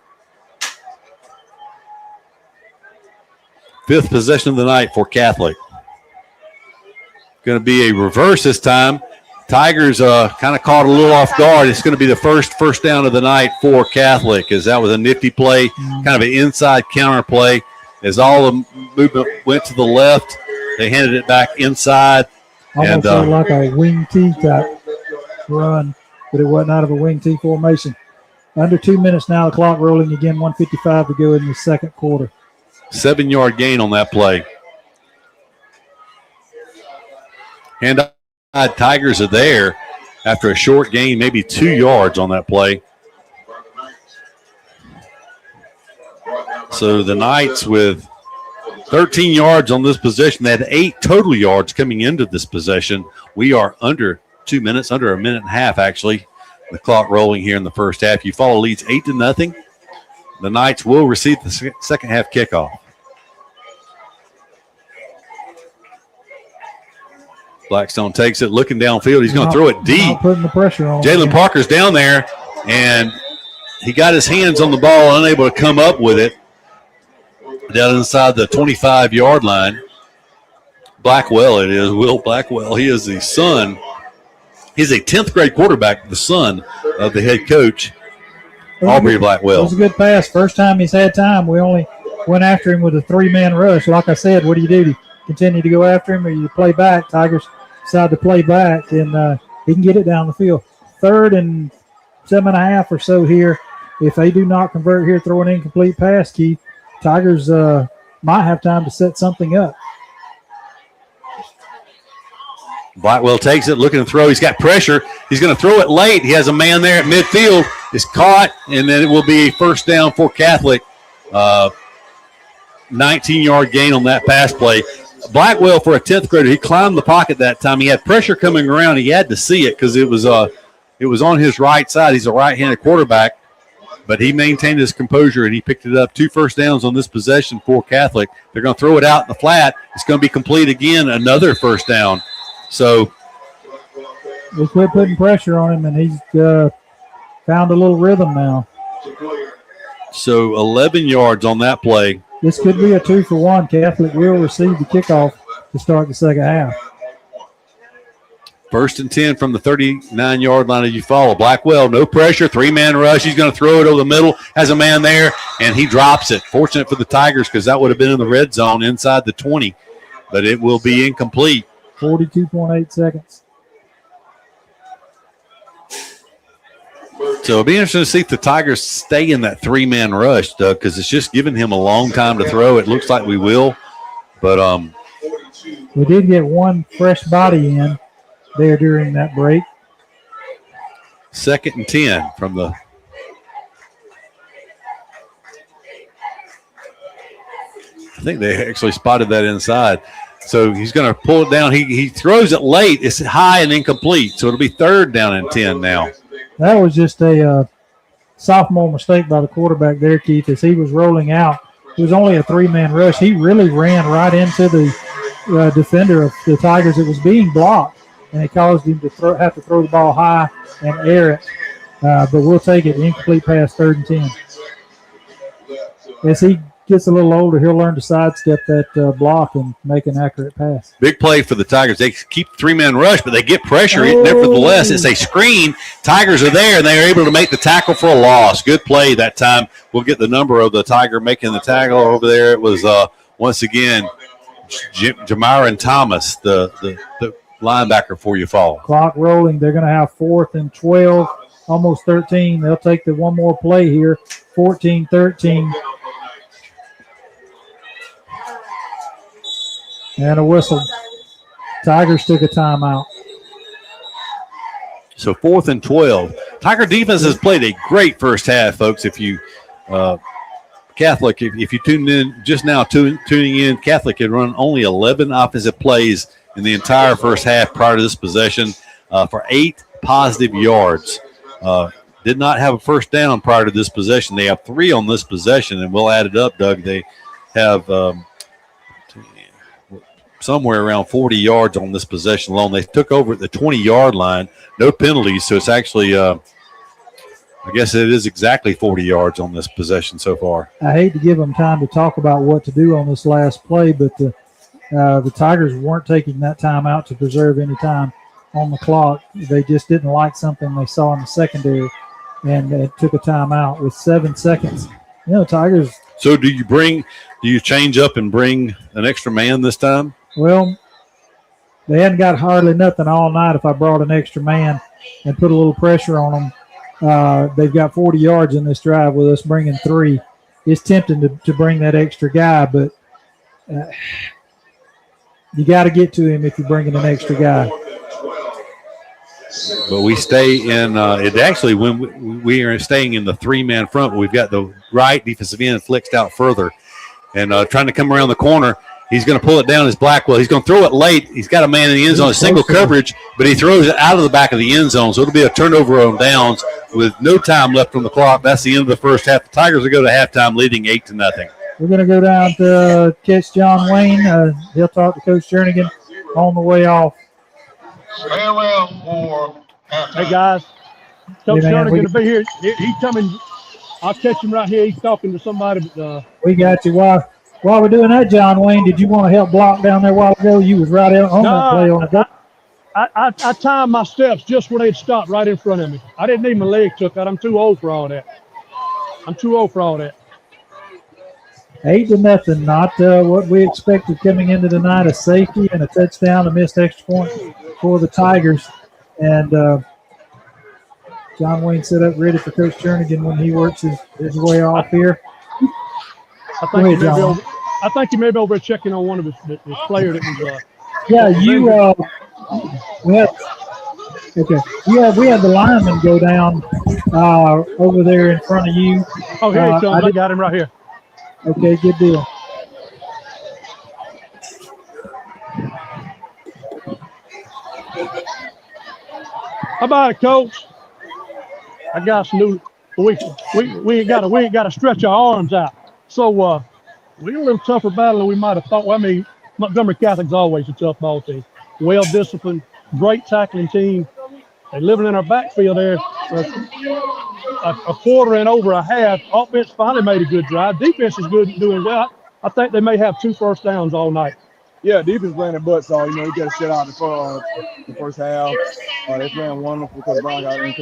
5th possession of the night for Catholic. Going to be a reverse this time. Tigers kind of caught a little off guard. It's going to be the first down of the night for Catholic, as that was a nifty play, kind of an inside counter play. As all the movement went to the left, they handed it back inside. Almost like a wing T type run, but it wasn't out of a wing T formation. Under 2 minutes now, the clock rolling again, 1:55 to go in the second quarter. 7-yard gain on that play. And Tigers are there after a short gain, maybe 2 yards on that play. So the Knights with 13 yards on this possession. They had 8 total yards coming into this possession. We are under 2 minutes, under a minute and a half, actually. The clock rolling here in the first half. Eufaula leads 8-0. The Knights will receive the second half kickoff. Blackstone takes it, looking downfield. He's going to throw it deep. Putting the pressure on. Jalen Parker's down there, and he got his hands on the ball, unable to come up with it down inside the 25-yard line. Blackwell, it is, Will Blackwell. He is the son. He's a 10th grade quarterback, the son of the head coach, Aubrey Blackwell. It was a good pass. First time he's had time. We only went after him with a 3-man rush. Like I said, what do? Do you continue to go after him or you play back? Tigers decide to play back, and he can get it down the field. 3rd and 7.5 or so here. If they do not convert here, throw an incomplete pass, Keith, Tigers might have time to set something up. Blackwell takes it, looking to throw. He's got pressure. He's going to throw it late. He has a man there at midfield. It's caught, and then it will be a first down for Catholic. 19-yard gain on that pass play. Blackwell, for a 10th grader, he climbed the pocket that time. He had pressure coming around. He had to see it because it was on his right side. He's a right-handed quarterback, but he maintained his composure, and he picked it up. 2 first downs on this possession for Catholic. They're going to throw it out in the flat. It's going to be complete again, another first down. So we quit putting pressure on him, and he's found a little rhythm now. So 11 yards on that play. This could be a 2-for-1. Catholic will receive the kickoff to start the second half. 1st and 10 from the 39-yard line of Eufaula. Blackwell, no pressure, 3-man rush. He's going to throw it over the middle, has a man there, and he drops it. Fortunate for the Tigers because that would have been in the red zone inside the 20, but it will be incomplete. 42.8 seconds. So it'll be interesting to see if the Tigers stay in that 3-man rush, Doug, because it's just giving him a long time to throw. It looks like we will, but we did get one fresh body in there during that break. 2nd and 10 from the. I think they actually spotted that inside. So he's going to pull it down. He throws it late. It's high and incomplete. So it'll be 3rd down and 10 now. That was just a sophomore mistake by the quarterback there, Keith, as he was rolling out. It was only a 3-man rush. He really ran right into the defender of the Tigers that was being blocked, and it caused him to have to throw the ball high and air it. But we'll take it. Incomplete pass, 3rd and 10. As he gets a little older, he'll learn to sidestep that block and make an accurate pass. Big play for the Tigers. They keep 3-man rush, but they get pressure. Nevertheless, it's a screen. Tigers are there, and they are able to make the tackle for a loss. Good play that time. We'll get the number of the Tiger making the tackle over there. It was, once again, Jamiron Thomas, the linebacker for Eufaula. Clock rolling. They're going to have 4th and 12, almost 13. They'll take the one more play here, 14-13. And a whistle. Tigers took a timeout. So 4th and 12. Tiger defense has played a great first half, folks. If you Catholic, if you tuned in just now, tuning in, Catholic had run only 11 offensive plays in the entire first half prior to this possession for 8 positive yards. Did not have a first down prior to this possession. They have 3 on this possession, and we'll add it up, Doug. They have somewhere around 40 yards on this possession alone. They took over at the 20-yard line. No penalties, so it's actually I guess it is exactly 40 yards on this possession so far. I hate to give them time to talk about what to do on this last play, but the Tigers weren't taking that time out to preserve any time on the clock. They just didn't like something they saw in the secondary, and it took a timeout with 7 seconds. You know, Tigers. So do you change up and bring an extra man this time? Well, they hadn't got hardly nothing all night if I brought an extra man and put a little pressure on them. They've got 40 yards in this drive with us bringing 3. It's tempting to bring that extra guy, but you got to get to him if you're bringing an extra guy. But we stay in it actually when we are staying in the 3-man front. We've got the right defensive end flexed out further and trying to come around the corner. He's going to pull it down as Blackwell. He's going to throw it late. He's got a man in the end zone, a single coverage, but he throws it out of the back of the end zone. So it'll be a turnover on downs with no time left on the clock. That's the end of the first half. The Tigers will go to halftime leading 8-0. We're going to go down to catch John Wayne. He'll talk to Coach Jernigan on the way off. Hey, guys. Coach Jernigan going to be here. He's coming I'll catch him right here. He's talking to somebody. But, we got you. While we're doing that, John Wayne, did you want to help block down there a while ago? You was right out on that play on the I timed my steps just when they'd stopped right in front of me. I didn't need my leg took out. I'm too old for all that. 8-0, not what we expected coming into the night. A safety and a touchdown, a missed extra point for the Tigers. And John Wayne set up ready for Coach Jernigan when he works his way off here. I think he may be over checking on one of his players that was. We had the lineman go down over there in front of you. Oh, here he comes. I got him right here. Okay, good deal. How about it, Coach? I got some new. We ain't got to stretch our arms out. So we're a little tougher battle than we might have thought. Well, I mean, Montgomery Catholic's always a tough ball team. Well disciplined, great tackling team. They living in our backfield there. A quarter and over a half. Offense finally made a good drive. Defense is good, doing well. I think they may have 2 first downs all night. Yeah, defense playing their butts off. You got to shut out the first half. They playing wonderful because Brown got them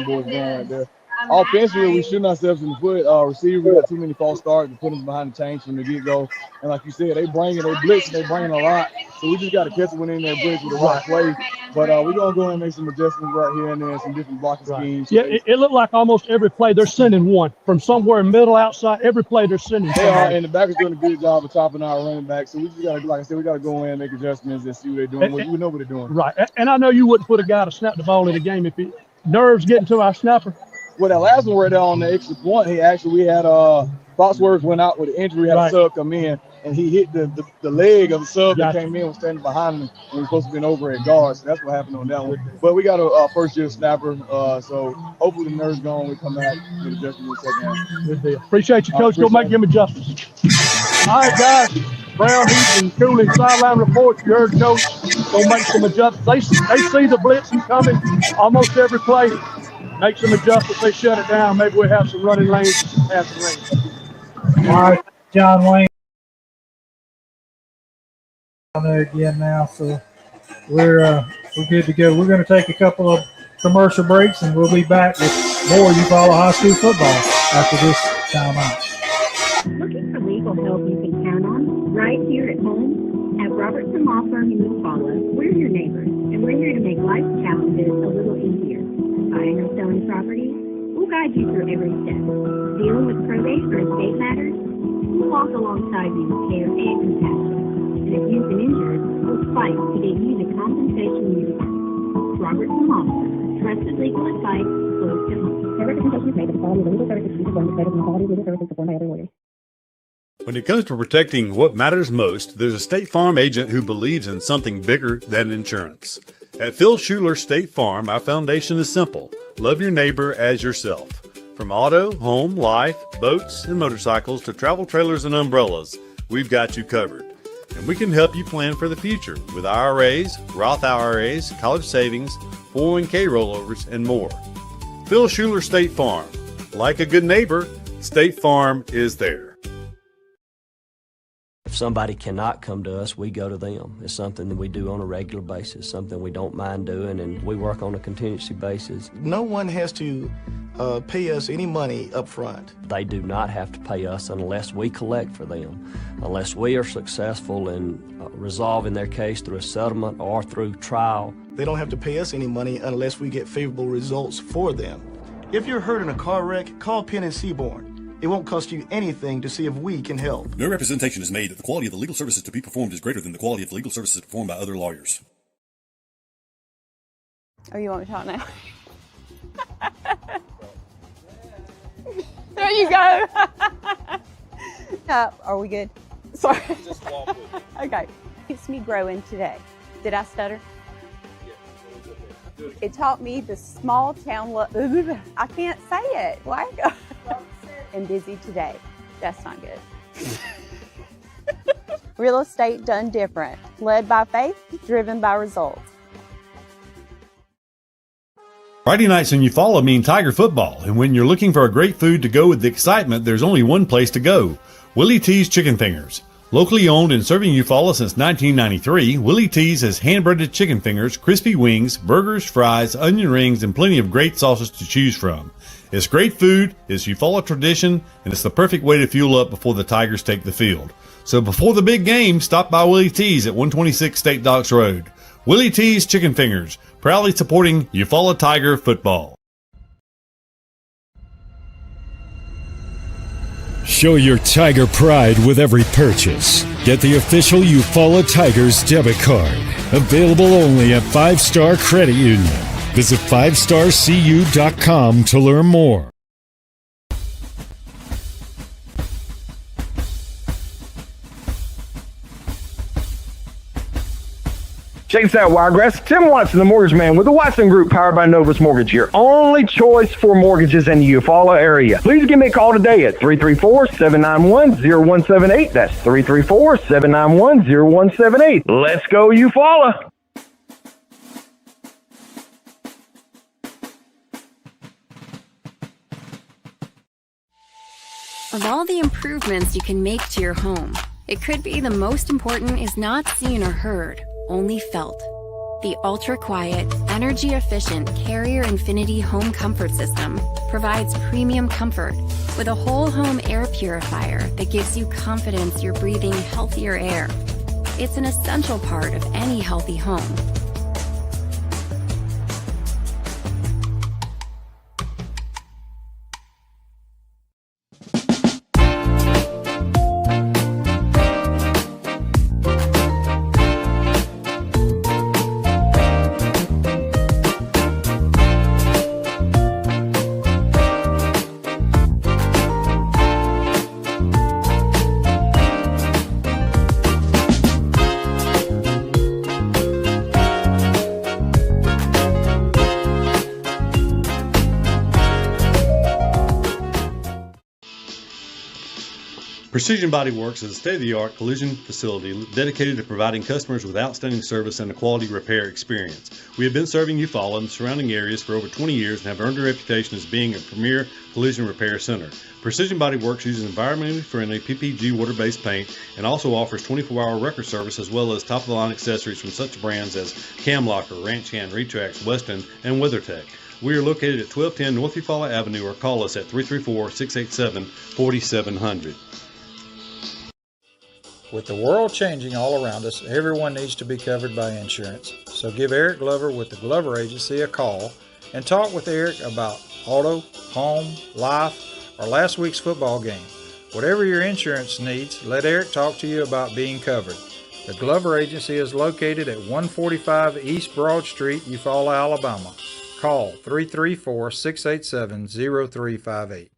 boys going right there. Offensively, we shooting ourselves in the foot. Receivers got too many false starts to put them behind the chains from the get-go. And like you said, they bringing a lot. So we just got to catch it when in there blitz with the right play. But we're going to go and make some adjustments right here and there, some different blocking schemes. Yeah, it looked like almost every play they're sending one. From somewhere middle, outside, every play they're sending. They are, and the back is doing a good job of topping our running back. So we just got to, like I said, we got to go in and make adjustments and see what they're doing. We know what they're doing. Right. And I know you wouldn't put a guy to snap the ball in the game if he nerves getting to our snapper. Well, that last one right there on the extra point, we had Foxworth went out with an injury, had a sub come in, and he hit the leg of the sub that came in, was standing behind him, and he was supposed to be over at guard. So that's what happened on that one. But we got a first-year snapper, so hopefully the nerves gone. We come back with adjustment in the second half. Good deal. Appreciate you, Coach. Go make him adjustments. All right, guys. Brown, Heath, and Cooley sideline reports. You heard Coach. Go make some adjustments. They see the blitzing coming almost every play. Make some adjustments. They shut it down. Maybe we'll have some running lanes, passing lanes. All right, John Wayne on there again now, so we're good to go. We're going to take a couple of commercial breaks, and we'll be back with more Eufaula High School football after this timeout. Looking for legal help you can count on right here at home at Robertson Law Firm in Eufaula. We're your neighbors, and we're here to make life challenges a little easier. Buying or selling property, we'll guide you through every step. Dealing with probate or estate matters, we'll walk alongside you with care and compassion. And if you've been injured, we'll fight to get you the compensation you deserve. Robertson Law Firm, trusted legal advice close to home. Every representation is made with the quality of legal services performed by the quality of legal services performed by other lawyers. When it comes to protecting what matters most, there's a State Farm agent who believes in something bigger than insurance. At Phil Schuler State Farm, our foundation is simple. Love your neighbor as yourself. From auto, home, life, boats, and motorcycles to travel trailers and umbrellas, we've got you covered. And we can help you plan for the future with IRAs, Roth IRAs, college savings, 401k rollovers, and more. Phil Schuler State Farm. Like a good neighbor, State Farm is there. If somebody cannot come to us, we go to them. It's something that we do on a regular basis, something we don't mind doing, and we work on a contingency basis. No one has to pay us any money up front. They do not have to pay us unless we collect for them, unless we are successful in resolving their case through a settlement or through trial. They don't have to pay us any money unless we get favorable results for them. If you're hurt in a car wreck, call Penn and Seaborn. It won't cost you anything to see if we can help. No representation is made that the quality of the legal services to be performed is greater than the quality of the legal services performed by other lawyers. Oh, you want me to talk now? There you go. Are we good? Sorry. Just walk with it. Okay. Keeps me growing today. Did I stutter? Yeah. It taught me the small town look. I can't say it. Why? And busy today. That's not good. Real estate done different. Led by faith, driven by results. Friday nights in Eufaula mean Tiger football, and when you're looking for a great food to go with the excitement, there's only one place to go: Willie T's Chicken Fingers. Locally owned and serving Eufaula since 1993, Willie T's has hand-breaded chicken fingers, crispy wings, burgers, fries, onion rings, and plenty of great sauces to choose from. It's great food, it's Eufaula tradition, and it's the perfect way to fuel up before the Tigers take the field. So before the big game, stop by Willie T's at 126 State Docks Road. Willie T's Chicken Fingers, proudly supporting Eufaula Tiger football. Show your Tiger pride with every purchase. Get the official Eufaula Tigers debit card. Available only at 5 Star Credit Union. Visit 5starcu.com to learn more. Check this out, Wiregrass. Tim Watson, the Mortgage Man with the Watson Group, powered by Novus Mortgage, your only choice for mortgages in the Eufaula area. Please give me a call today at 334-791-0178. That's 334-791-0178. Let's go, Eufaula. Of all the improvements you can make to your home, it could be the most important is not seen or heard, only felt. The ultra-quiet, energy-efficient Carrier Infinity Home Comfort System provides premium comfort with a whole home air purifier that gives you confidence you're breathing healthier air. It's an essential part of any healthy home. Precision Body Works is a state-of-the-art collision facility dedicated to providing customers with outstanding service and a quality repair experience. We have been serving Eufaula and the surrounding areas for over 20 years and have earned a reputation as being a premier collision repair center. Precision Body Works uses environmentally friendly PPG water-based paint and also offers 24-hour record service as well as top-of-the-line accessories from such brands as Cam Locker, Ranch Hand, Retrax, Weston, and WeatherTech. We are located at 1210 North Eufaula Avenue or call us at 334-687-4700. With the world changing all around us, everyone needs to be covered by insurance. So give Eric Glover with the Glover Agency a call and talk with Eric about auto, home, life, or last week's football game. Whatever your insurance needs, let Eric talk to you about being covered. The Glover Agency is located at 145 East Broad Street, Eufaula, Alabama. Call 334-687-0358.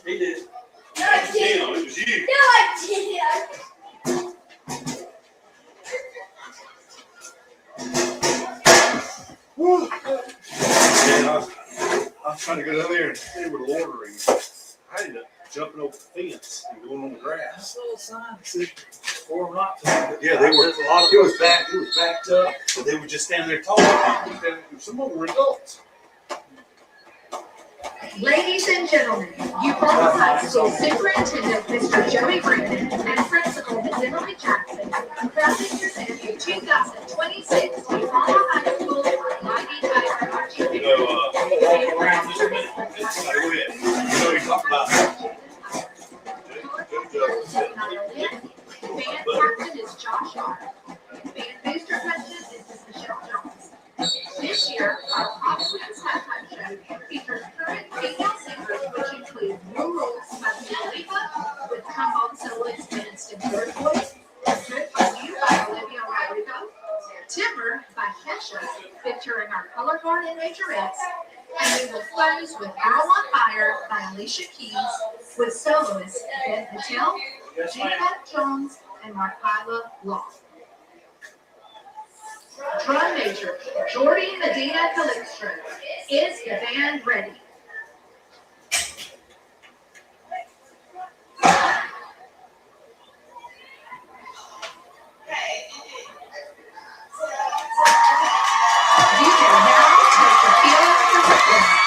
He did. No, I didn't. It was you. No, I didn't. I was trying to go down there and they were ordering. I ended up jumping over the fence and going on the grass. Little sign said for them not to. Yeah, they were. It was backed up, but they were just standing there talking. Some of them were adults. Ladies and gentlemen, Eufaula High School Superintendent Mr. Joey Brandon and Principal Ms. Emily Jackson proudly present the 2026 Eufaula High School Mighty Tiger Marching Band. I'm gonna walk around just a minute. Go ahead. You know, you talk about Band captain is Josh Hart. Band booster president is Ms. Michelle Jones. This year, our Pop Quiz halftime show features current female singers, which include New Rules by Mia Khalifa, with trombone soloist Winston Bird-Voice, Good For You by Olivia Rodrigo, Timber by Kesha, featuring our color guard and majorettes, and we will close with Girl on Fire by Alicia Keys, with soloists Ben Patel, J-Pat Jones, and Markila Long. Drum major Jordy Medina Calixto. Is the band ready? You can now take the field for performance.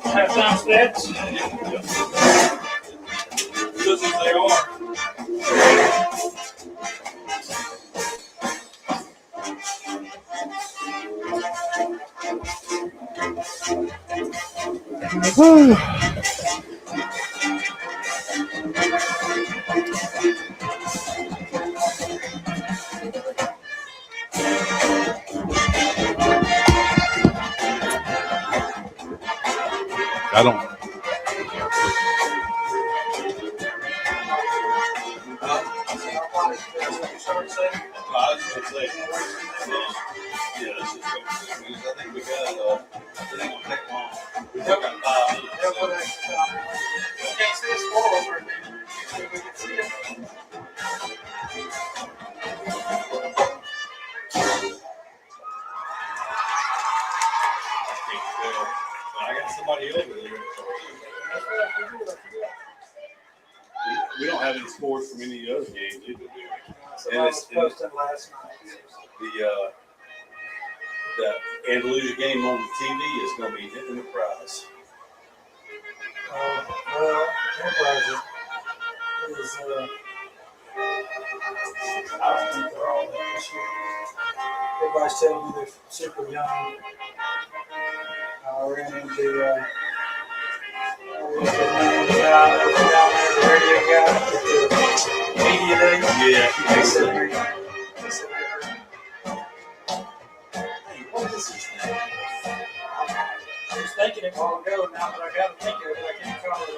Halftime stats. Just as they are. Woo. I don't. That's what you started saying? No, I was just going to say, yeah, this is I think we got, it ain't going to take long. We took about 5 minutes. Yeah, what extra time? We can't see a score over there. We can see it. I got somebody over there. We don't have any scores from any of the other games either, do we? And it's posted last night. The Andalusia game on the TV is going to be hitting the prize. Enterprise is I don't think they're all there this year. Everybody's telling me they're super young. I ran into the radio guy at the media day. Yeah, He said they heard. Hey, what is his name? I was thinking it a while ago. Now that I got to think of it, I can't call it.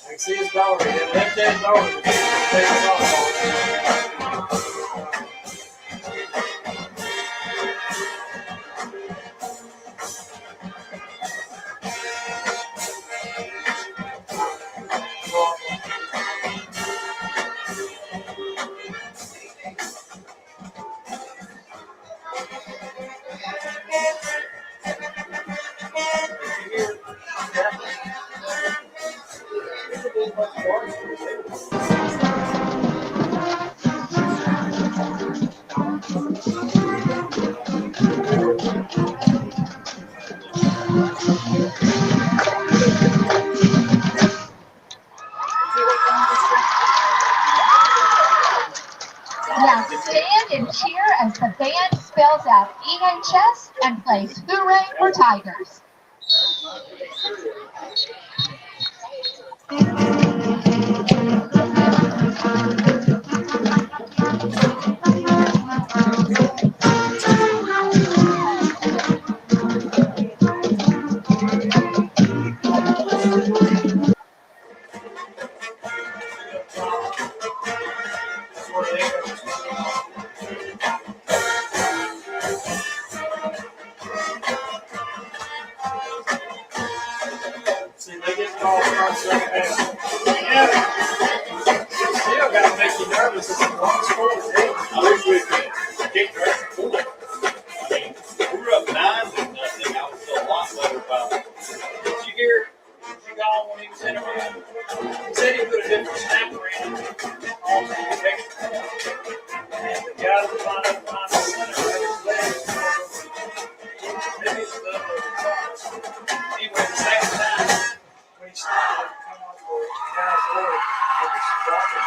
I can see his daughter. He left his daughter to play softball. Now stand and cheer as the band spells out Egan Chest and plays Hooray for Tigers. See, they get called for second half. Still got to make you nervous. It's a long score. I wish we could kick her at 4. I mean, we were up 9-0. I would feel a lot better about it. Did you hear Seagal when he was interviewed? He said he put a different snapper in on the and the guy that lined up behind the center had his legs. Maybe it's the other. Anyway, the second time when he started to come on for the guy's leg, it was dropping.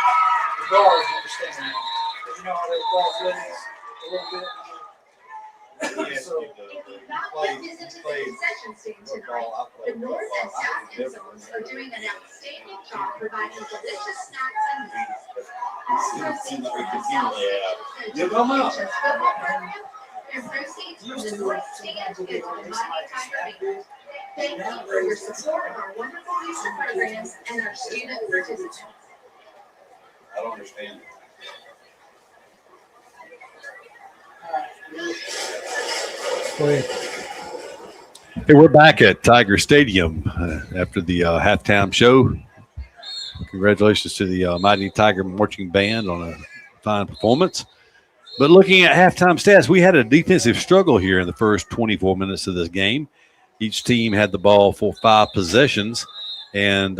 The guards were standing there. Because you know how they cross legs a little bit. So, Concession stand tonight. The North and South end zones are doing an outstanding job providing delicious snacks and meals. All proceeds from the South You come up. football program and proceeds from the North stand go to the Mighty Tiger Band. Thank you for your support of our wonderful music programs and our student participants. I don't understand. Hey, we're back at Tiger Stadium after the halftime show. Congratulations to the Mighty Tiger Marching Band on a fine performance. But looking at halftime stats, we had a defensive struggle here in the first 24 minutes of this game. Each team had the ball for 5 possessions. And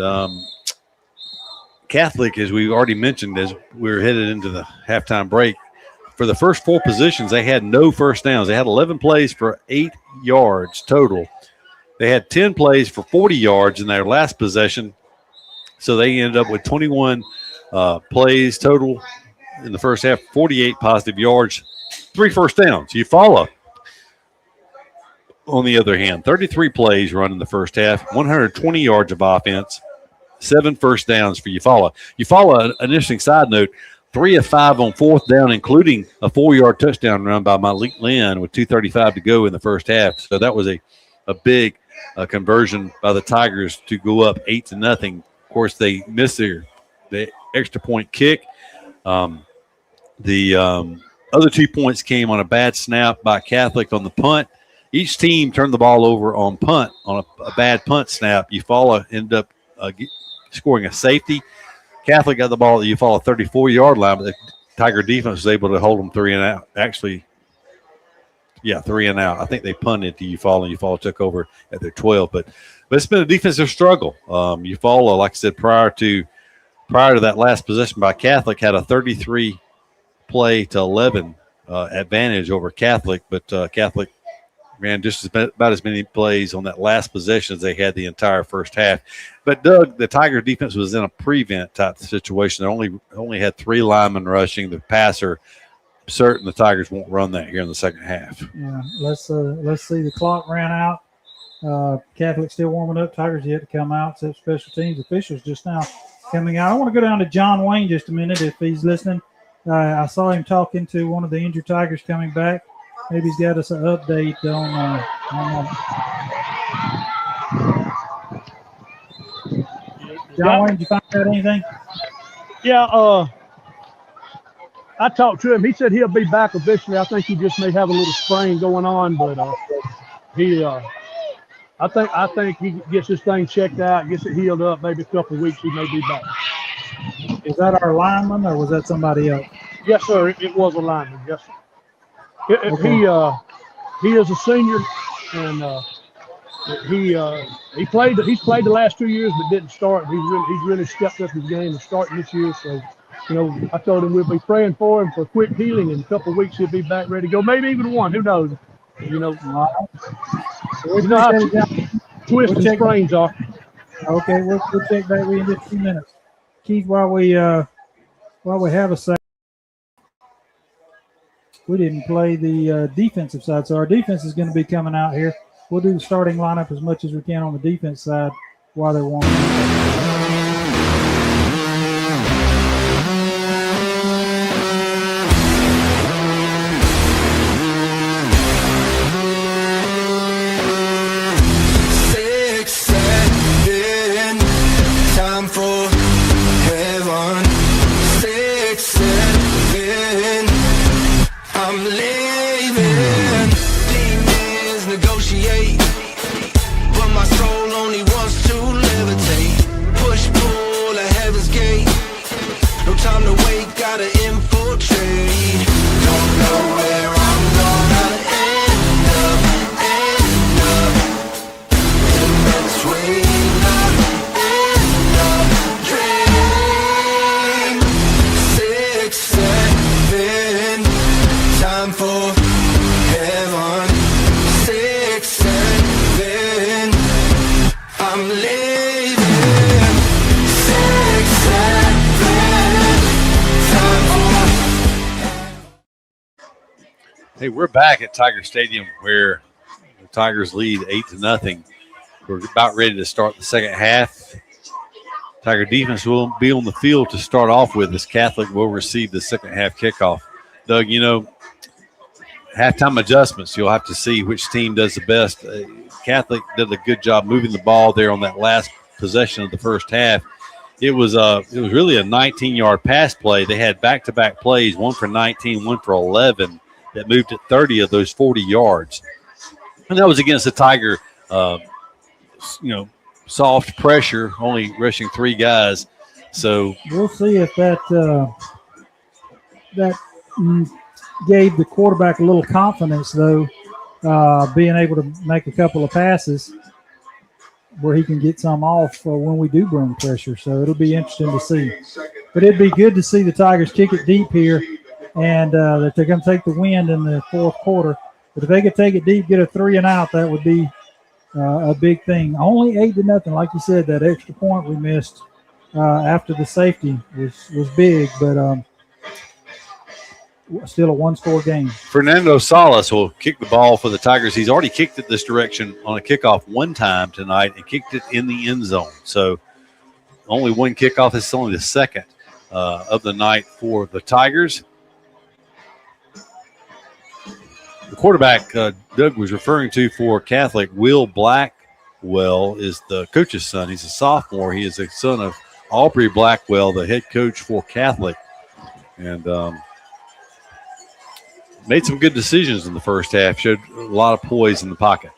Catholic, as we already mentioned, as we were headed into the halftime break, for the first 4 positions, they had no first downs. They had 11 plays for 8 yards total. They had 10 plays for 40 yards in their last possession. So they ended up with 21 plays total in the first half, 48 positive yards, 3 first downs. Eufaula, on the other hand, 33 plays run in the first half, 120 yards of offense, 7 first downs for Eufaula. Eufaula, an interesting side note, 3 of 5 on 4th down, including a 4-yard touchdown run by Malik Lynn with 2:35 to go in the first half. So that was a big conversion by the Tigers to go up 8-0 course, they missed the extra point kick. The other 2 points came on a bad snap by Catholic on the punt. Each team turned the ball over on punt, on a bad punt snap. Eufaula ended up scoring a safety. Catholic got the ball at the Eufaula 34-yard line, but the Tiger defense was able to hold them 3 and out. Actually, 3 and out. I think they punted to Eufaula, and Eufaula took over at their 12. But it's been a defensive struggle. Eufaula, like I said, prior to that last possession by Catholic, had a 33-play-11 advantage over Catholic, but Catholic ran just about as many plays on that last possession as they had the entire first half. But, Doug, the Tiger defense was in a prevent type situation. They only had 3 linemen rushing. The passer, certain the Tigers won't run that here in the second half. Yeah, let's see. The clock ran out. Catholic still warming up. Tigers yet to come out. Except special teams officials just now coming out. I want to go down to John Wayne just a minute if he's listening. I saw him talking to one of the injured Tigers coming back. Maybe he's got us an update on John Wayne, did you find out anything? Yeah, I talked to him. He said he'll be back eventually. I think he just may have a little sprain going on, but I think he gets this thing checked out, gets it healed up, maybe a couple of weeks, he may be back. Was that our lineman or was that somebody else? Yes, sir. It was a lineman. Yes, sir. Okay. He is a senior, and he's played the last 2 years but didn't start. He's really stepped up his game and starting this year. So, I told him we'll be praying for him for quick healing. In a couple of weeks he'll be back ready to go. Maybe even 1. Who knows? You know how twists and sprains are. Okay, we'll check back with you in just a few minutes. Keith, while we have a second. We didn't play the defensive side, so our defense is going to be coming out here. We'll do the starting lineup as much as we can on the defense side while they're warming up. Hey, we're back at Tiger Stadium where the Tigers lead 8-0. We're about ready to start the second half. Tiger defense will be on the field to start off with as Catholic will receive the second half kickoff. Doug, halftime adjustments, you'll have to see which team does the best. Catholic did a good job moving the ball there on that last possession of the first half. It was really a 19-yard pass play. They had back-to-back plays, one for 19, one for 11. That moved at 30 of those 40 yards. And that was against the Tiger, soft pressure, only rushing 3 guys. So we'll see if that gave the quarterback a little confidence, though, being able to make a couple of passes where he can get some off when we do bring pressure. So it'll be interesting to see. But it'd be good to see the Tigers kick it deep here. And that they're going to take the win in the fourth quarter. But if they could take it deep, get a 3 and out, that would be a big thing. Only 8-0, like you said. That extra point we missed after the safety was big, but still a 1-score game. Fernando Salas will kick the ball for the Tigers. He's already kicked it this direction on a kickoff one time tonight and kicked it in the end zone. So only one kickoff. This is only the second of the night for the Tigers. The quarterback Doug was referring to for Catholic, Will Black, Blackwell is the coach's son. He's a sophomore. He is a son of Aubrey Blackwell, the head coach for Catholic. And made some good decisions in the first half, showed a lot of poise in the pocket.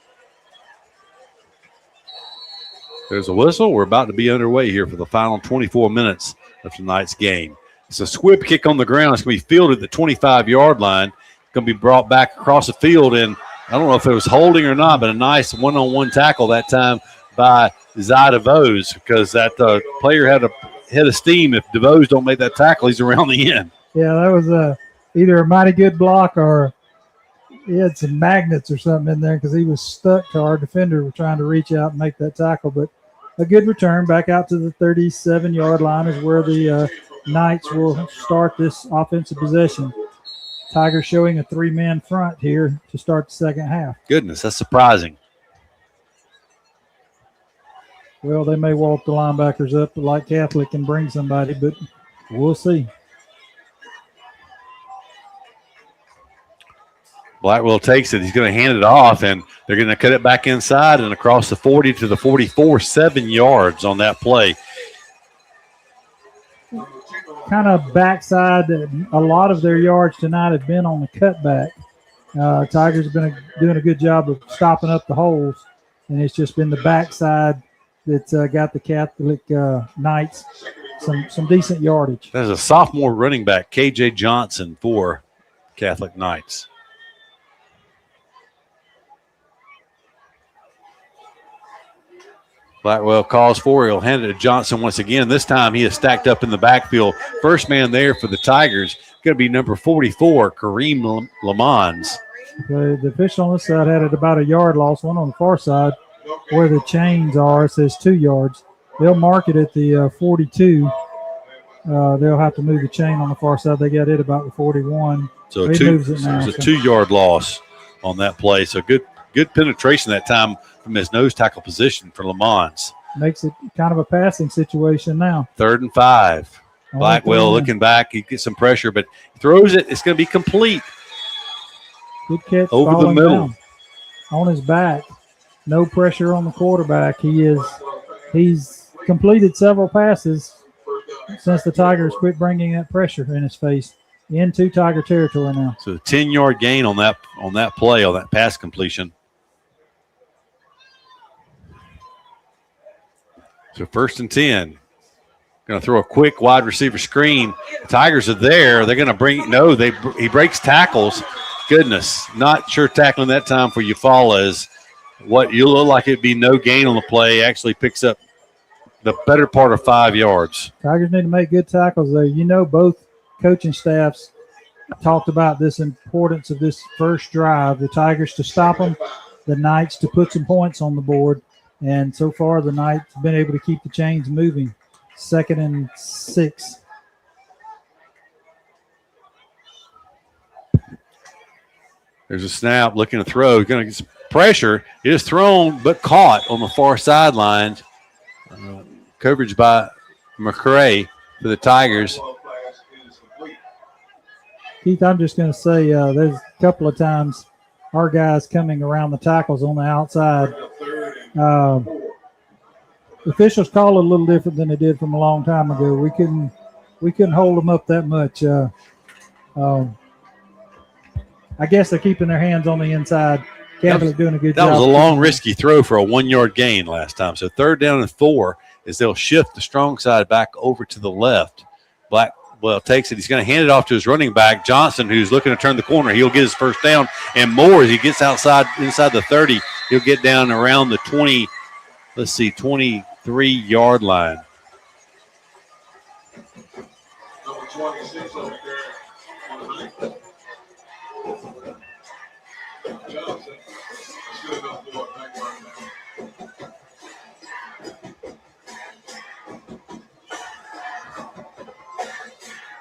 There's a whistle. We're about to be underway here for the final 24 minutes of tonight's game. It's a squib kick on the ground. It's going to be fielded at the 25-yard line. It's going to be brought back across the field, and I don't know if it was holding or not, but a nice one-on-one tackle that time by Zai DeVos, because that player had a head of steam. If DeVos don't make that tackle, he's around the end. Yeah, that was either a mighty good block or he had some magnets or something in there because he was stuck to our defender trying to reach out and make that tackle. But a good return back out to the 37-yard line is where the Knights will start this offensive possession. Tigers showing a 3-man front here to start the second half. Goodness, that's surprising. Well, they may walk the linebackers up like Catholic and bring somebody, but we'll see. Blackwell takes it. He's going to hand it off, and they're going to cut it back inside and across the 40 to the 44, 7 yards on that play. Kind of backside. A lot of their yards tonight have been on the cutback. Tigers have been doing a good job of stopping up the holes, and it's just been the backside that's got the Catholic Knights some decent yardage. There's a sophomore running back, K.J. Johnson, for Catholic Knights. Blackwell calls for it. He'll hand it to Johnson once again. This time he is stacked up in the backfield. First man there for the Tigers going to be number 44, Kareem Lamons. The official on this side had it about a yard loss. One on the far side where the chains are, it says 2 yards. They'll mark it at the 42. They'll have to move the chain on the far side. They got it about the 41. So it was a 2-yard loss on that play. So good penetration that time from his nose tackle position for Lamons. Makes it kind of a passing situation now. 3rd and 5. Blackwell looking back. He gets some pressure, but he throws it. It's going to be complete. Good catch. Over the middle. On his back. No pressure on the quarterback. He's completed several passes since the Tigers quit bringing that pressure in his face into Tiger territory now. So a 10-yard gain on that play, on that pass completion. So 1st and 10. Going to throw a quick wide receiver screen. The Tigers are there. They're going to bring – no, he breaks tackles. Goodness, not sure tackling that time for Eufaula is what you look like it'd be no gain on the play. Actually picks up the better part of 5 yards. Tigers need to make good tackles there. You know, both coaching staffs talked about this importance of this first drive. The Tigers to stop them, the Knights to put some points on the board. And so far, the Knights have been able to keep the chains moving. 2nd and 6. There's a snap, looking to throw. Going to get some pressure. It is thrown, but caught on the far sideline. Coverage by McCray for the Tigers. Keith, I'm just going to say there's a couple of times our guys coming around the tackles on the outside. Officials call it a little different than they did from a long time ago. We couldn't hold them up that much. I guess they're keeping their hands on the inside. Catholic doing a good job. That was a long, risky throw for a 1-yard gain last time. So 3rd down and 4 is they'll shift the strong side back over to the left. Blackwell takes it. He's going to hand it off to his running back, Johnson, who's looking to turn the corner. He'll get his first down. And more as he gets inside the 30, he'll get down around the 23-yard line. Number 26 over there. Johnson. That's good enough for it. Back right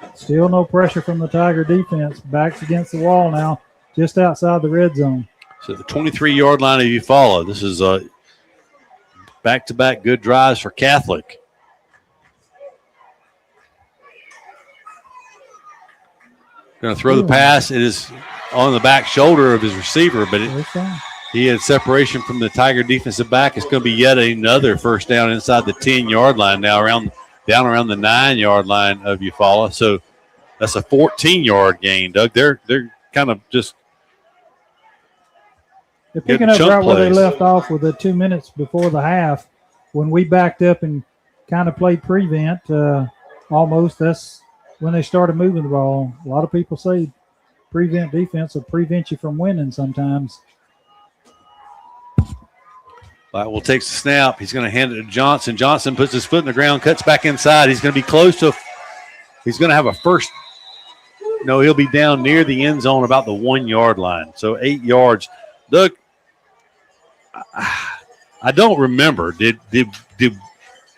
now. Still no pressure from the Tiger defense. Backs against the wall now, just outside the red zone. So the 23-yard line of Eufaula. This is a back-to-back good drives for Catholic. Going to throw the pass. It is on the back shoulder of his receiver, but He had separation from the Tiger defensive back. It's going to be yet another first down inside the 10-yard line now, down around the 9-yard line of Eufaula. So that's a 14-yard gain, Doug. They're kind of just they're picking up right where they left off with the 2 minutes before the half when we backed up and kind of played prevent almost. That's when they started moving the ball. A lot of people say prevent defense will prevent you from winning sometimes. Blackwell takes the snap. He's going to hand it to Johnson. Johnson puts his foot in the ground, cuts back inside. He's going to be close to – he's going to have a first – no, he'll be down near the end zone about the 1-yard line. So 8 yards. Doug, I don't remember. Did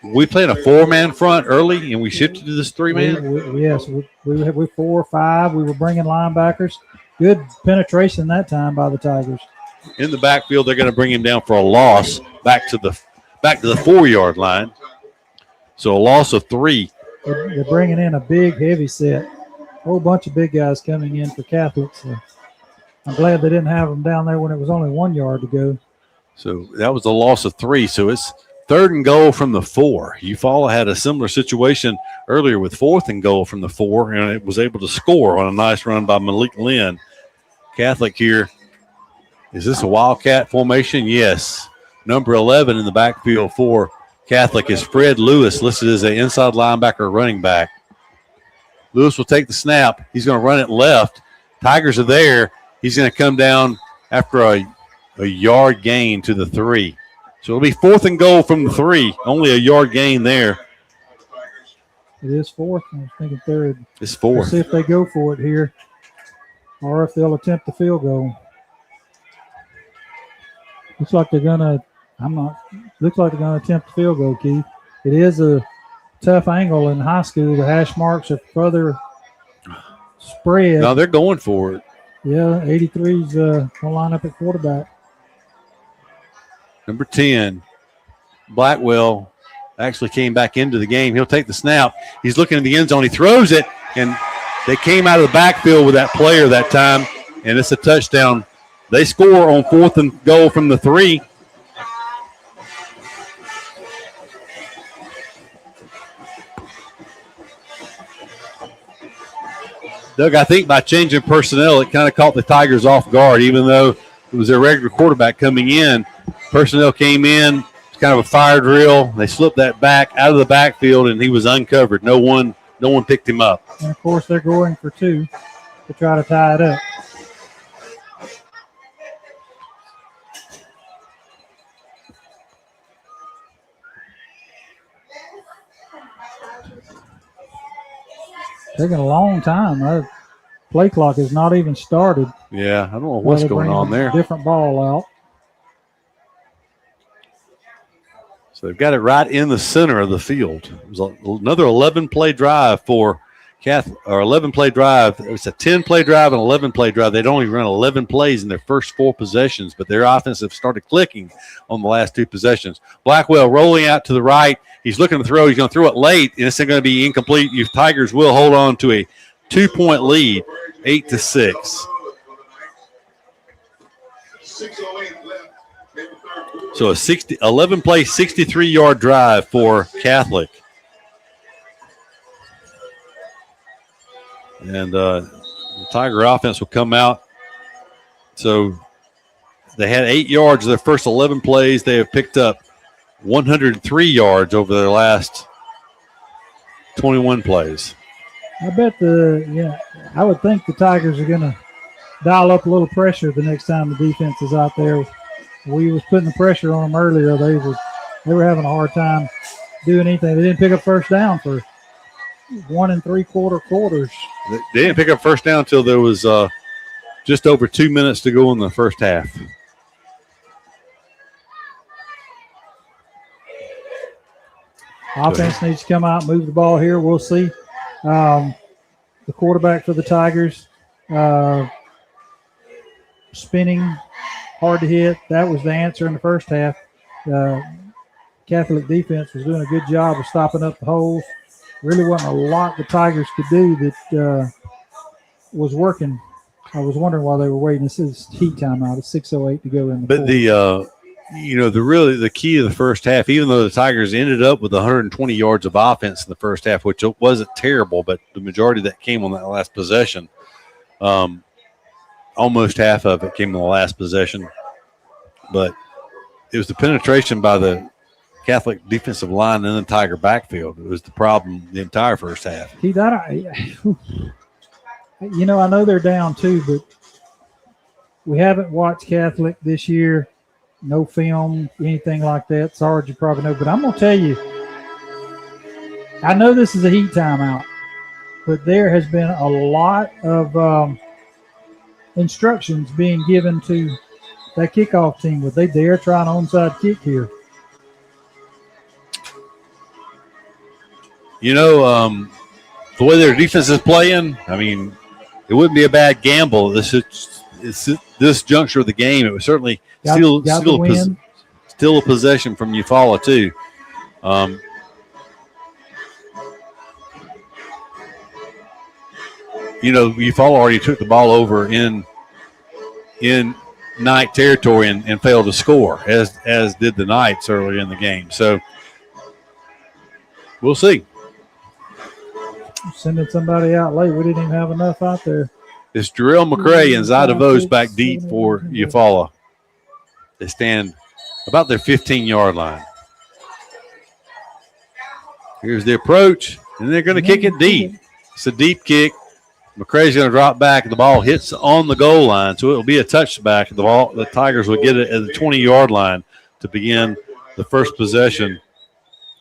we play in a 4-man front early and we shifted to this 3-man? Yes, we had 4 or 5. We were bringing linebackers. Good penetration that time by the Tigers. In the backfield, they're going to bring him down for a loss back to the 4-yard line. So a loss of 3. They're bringing in a big, heavy set. A whole bunch of big guys coming in for Catholics. So I'm glad they didn't have them down there when it was only 1 yard to go. So that was a loss of 3. So it's 3rd and goal from the 4. Eufaula had a similar situation earlier with 4th and goal from the 4, and it was able to score on a nice run by Malik Lynn. Catholic here. Is this a Wildcat formation? Yes. Number 11 in the backfield for Catholic is Fred Lewis, listed as an inside linebacker running back. Lewis will take the snap. He's going to run it left. Tigers are there. He's going to come down after a yard gain to the 3. So it'll be 4th and goal from the 3. Only a yard gain there. It is 4th. I was thinking 3rd. It's 4th. Let's see if they go for it here or if they'll attempt the field goal. Looks like they're gonna. Looks like they're gonna attempt the field goal, Keith. It is a tough angle in high school. The hash marks are further spread. No, they're going for it. Yeah, 83's gonna line up at quarterback. Number 10, Blackwell, actually came back into the game. He'll take the snap. He's looking in the end zone. He throws it, and they came out of the backfield with that player that time, and it's a touchdown. They score on 4th and goal from the 3. Doug, I think by changing personnel, it kind of caught the Tigers off guard, even though it was their regular quarterback coming in. Personnel came in, it's kind of a fire drill. They slipped that back out of the backfield, and he was uncovered. No one picked him up. And, of course, they're going for 2 to try to tie it up. Taking a long time. The play clock has not even started. Yeah, I don't know what's going on there. Different ball out. So they've got it right in the center of the field. It was another 11-play drive for Catholic, or 11-play drive. It's a 10-play drive and 11-play drive. They'd only run 11 plays in their first 4 possessions, but their offense have started clicking on the last 2 possessions. Blackwell rolling out to the right. He's looking to throw. He's going to throw it late, and it's going to be incomplete. You Tigers will hold on to a 2-point lead, 8-6. So a 11-play, 63-yard drive for Catholic. And the Tiger offense will come out. So they had 8 yards of their first 11 plays. They have picked up 103 yards over their last 21 plays. I bet I would think the Tigers are going to dial up a little pressure the next time the defense is out there. We was putting the pressure on them earlier. They were having a hard time doing anything. They didn't pick up first down for 1 3/4 quarters. They didn't pick up first down until there was just over 2 minutes to go in the first half. Offense needs to come out and move the ball here. We'll see. The quarterback for the Tigers, spinning, hard to hit. That was the answer in the first half. Catholic defense was doing a good job of stopping up the holes. Really wasn't a lot the Tigers could do that was working. I was wondering why they were waiting. This is heat timeout. It's 6:08 to go in the But fourth. the key of the first half, even though the Tigers ended up with 120 yards of offense in the first half, which wasn't terrible, but the majority of that came on that last possession. Almost half of it came on the last possession. But it was the penetration by the Catholic defensive line in the Tiger backfield. It was the problem the entire first half. Keith, I know they're down too, but we haven't watched Catholic this year. No film, anything like that. Sarge, you probably know. But I'm going to tell you, I know this is a heat timeout, but there has been a lot of instructions being given to that kickoff team. Would they dare try an onside kick here? The way their defense is playing, I mean, it wouldn't be a bad gamble. This juncture of the game. It was certainly still a possession from Eufaula too. Eufaula already took the ball over in Knight territory and failed to score, as did the Knights earlier in the game. So we'll see. Sending somebody out late. We didn't even have enough out there. It's Jarrell McCray and Zydavos back deep for Eufaula. They stand about their 15-yard line. Here's the approach, and they're going to kick it deep. It's a deep kick. McCray's going to drop back. The ball hits on the goal line, so it will be a touchback. The Tigers will get it at the 20-yard line to begin the first possession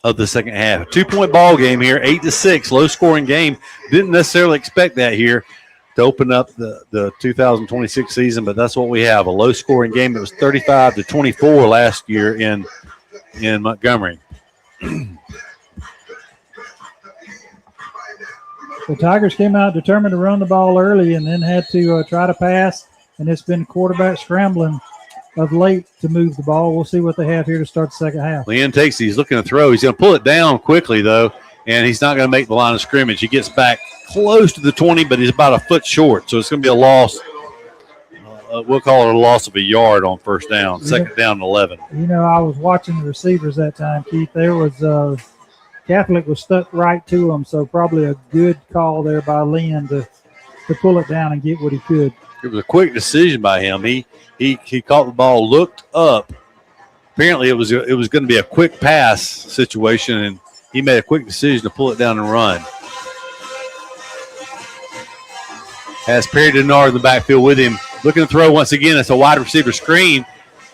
of the second half. A 2-point ball game here, 8-6, low-scoring game. Didn't necessarily expect that here to open up the 2026 season, but that's what we have, a low-scoring game. It was 35-24 last year in Montgomery. The Tigers came out determined to run the ball early and then had to try to pass, and it's been quarterback scrambling of late to move the ball. We'll see what they have here to start the second half. Leanne takes it. He's looking to throw. He's going to pull it down quickly, though, and he's not going to make the line of scrimmage. He gets back close to the 20, but he's about a foot short, so it's going to be a loss. We'll call it a loss of a yard on first down, second down and 11. I was watching the receivers that time, Keith. There was Catholic was stuck right to him, so probably a good call there by Lynn to pull it down and get what he could. It was a quick decision by him. He caught the ball, looked up. Apparently, it was going to be a quick pass situation, and he made a quick decision to pull it down and run. Has Perry Denard in the backfield with him, looking to throw once again. It's a wide receiver screen.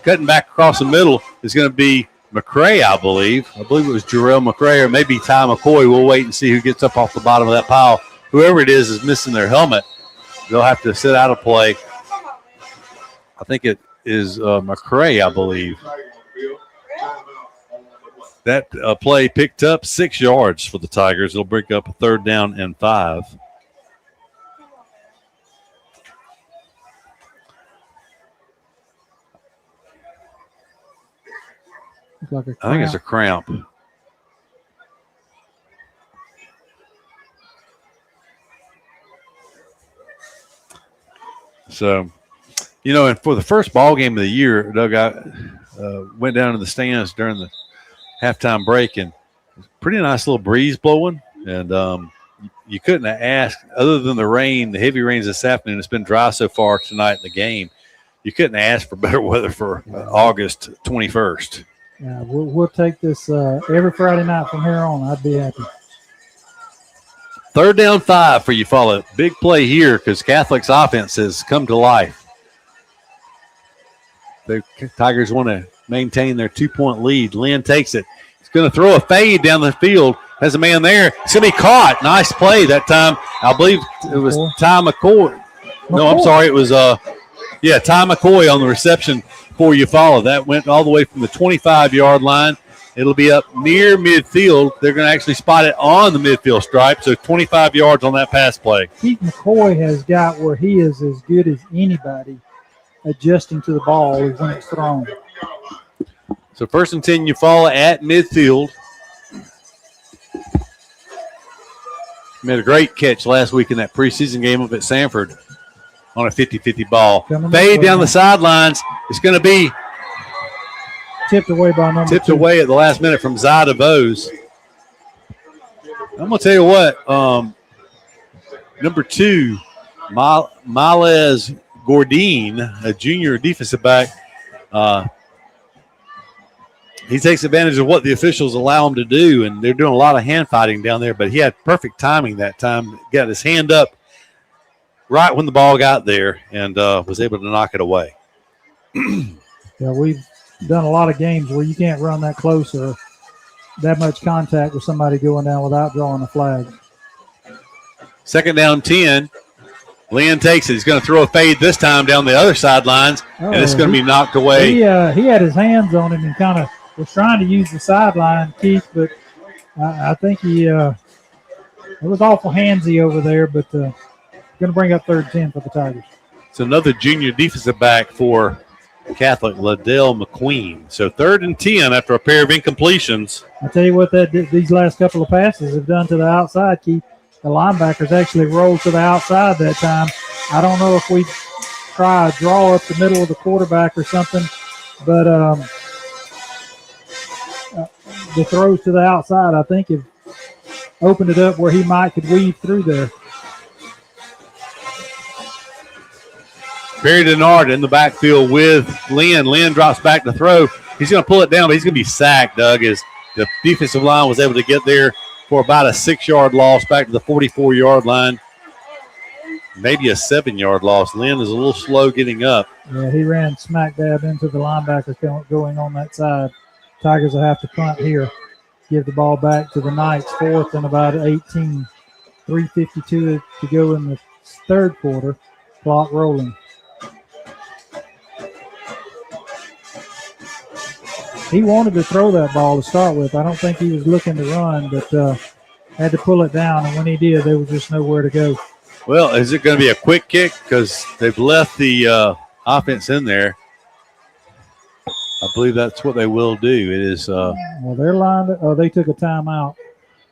Cutting back across the middle is going to be McCray, I believe. I believe it was Jarrell McCray or maybe Ty McCoy. We'll wait and see who gets up off the bottom of that pile. Whoever it is missing their helmet. They'll have to sit out of play. I think it is McCray, I believe. That play picked up 6 yards for the Tigers. It'll break up a 3rd down and 5. Like I think it's a cramp. So, and for the first ball game of the year, Doug, I went down to the stands during the halftime break, and it was a pretty nice little breeze blowing. And you couldn't have asked, other than the rain, the heavy rains this afternoon, it's been dry so far tonight in the game. You couldn't ask for better weather for August 21st. Yeah, we'll take this every Friday night from here on. I'd be happy. 3rd down 5 for Eufaula. Big play here because Catholic's offense has come to life. The Tigers want to maintain their 2-point lead. Lynn takes it. He's going to throw a fade down the field. Has a man there. It's going to be caught. Nice play that time. I believe it was Ty McCoy. No, I'm sorry. It was Ty McCoy on the reception for Eufaula. That went all the way from the 25-yard line. It'll be up near midfield. They're going to actually spot it on the midfield stripe, so 25 yards on that pass play. Keith McCoy has got where he is as good as anybody adjusting to the ball when it's thrown. So 1st and 10, Eufaula at midfield. Made a great catch last week in that preseason game up at Sanford. on a 50-50 ball. Coming Fade this way down now. the sidelines. It's going to be Tipped away by number tipped 2. away at the last minute from Zyda Bose. I'm going to tell you what, number 2, Miles Gordine, a junior defensive back, he takes advantage of what the officials allow him to do, and they're doing a lot of hand fighting down there, but he had perfect timing that time, got his hand up right when the ball got there and was able to knock it away. Yeah, we've done a lot of games where you can't run that close or that much contact with somebody going down without drawing a flag. Second down 10. Lynn takes it. He's going to throw a fade this time down the other sidelines, and it's going to be knocked away. He had his hands on him and kind of was trying to use the sideline, Keith, but I think it was awful handsy over there, but going to bring up 3rd and 10 for the Tigers. It's another junior defensive back for Catholic, Liddell McQueen. So 3rd and 10 after a pair of incompletions. I tell you what, these last couple of passes have done to the outside, Keith. The linebackers actually rolled to the outside that time. I don't know if we try to draw up the middle of the quarterback or something, but the throws to the outside, I think, have opened it up where he could weave through there. Barry Denard in the backfield with Lynn. Lynn drops back to throw. He's going to pull it down, but he's going to be sacked, Doug, as the defensive line was able to get there for about a 6-yard loss back to the 44-yard line. Maybe a 7-yard loss. Lynn is a little slow getting up. Yeah, he ran smack dab into the linebacker going on that side. Tigers will have to punt here. Give the ball back to the Knights. 4th and about 18. 3:52 to go in the 3rd quarter. Clock rolling. He wanted to throw that ball to start with. I don't think he was looking to run, but had to pull it down. And when he did, there was just nowhere to go. Well, is it going to be a quick kick? Because they've left the offense in there. I believe that's what they will do. It is. Well, they're lined up. Oh, they took a timeout.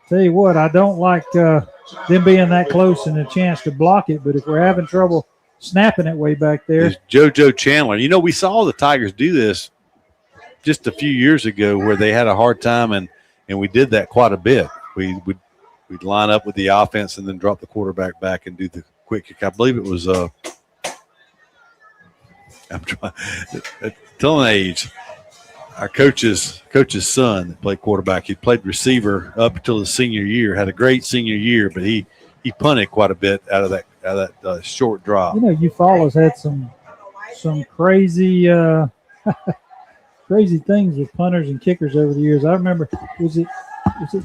Tell you what, I don't like them being that close and a chance to block it. But if we're having trouble snapping it way back there. It's JoJo Chandler. You know, we saw the Tigers do this just a few years ago where they had a hard time, and we did that quite a bit. We'd line up with the offense and then drop the quarterback back and do the quick kick. I believe it was I'm trying telling age. Our coach's son that played quarterback. He played receiver up until his senior year. Had a great senior year, but he punted quite a bit out of that short drop. You know, Eufaula's had some crazy crazy things with punters and kickers over the years. I remember, was it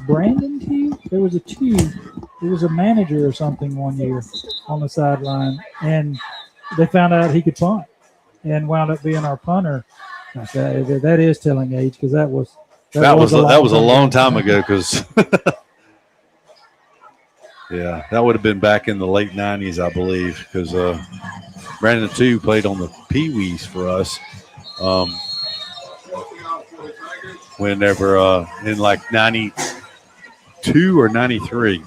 Brandon Tew? There was a manager or something one year on the sideline, and they found out he could punt and wound up being our punter. That is telling age, because that was a long time ago. Because yeah, that would have been back in the late 90s, I believe. Because Brandon Tew played on the Pee Wees for us. Whenever in like 92 or 93.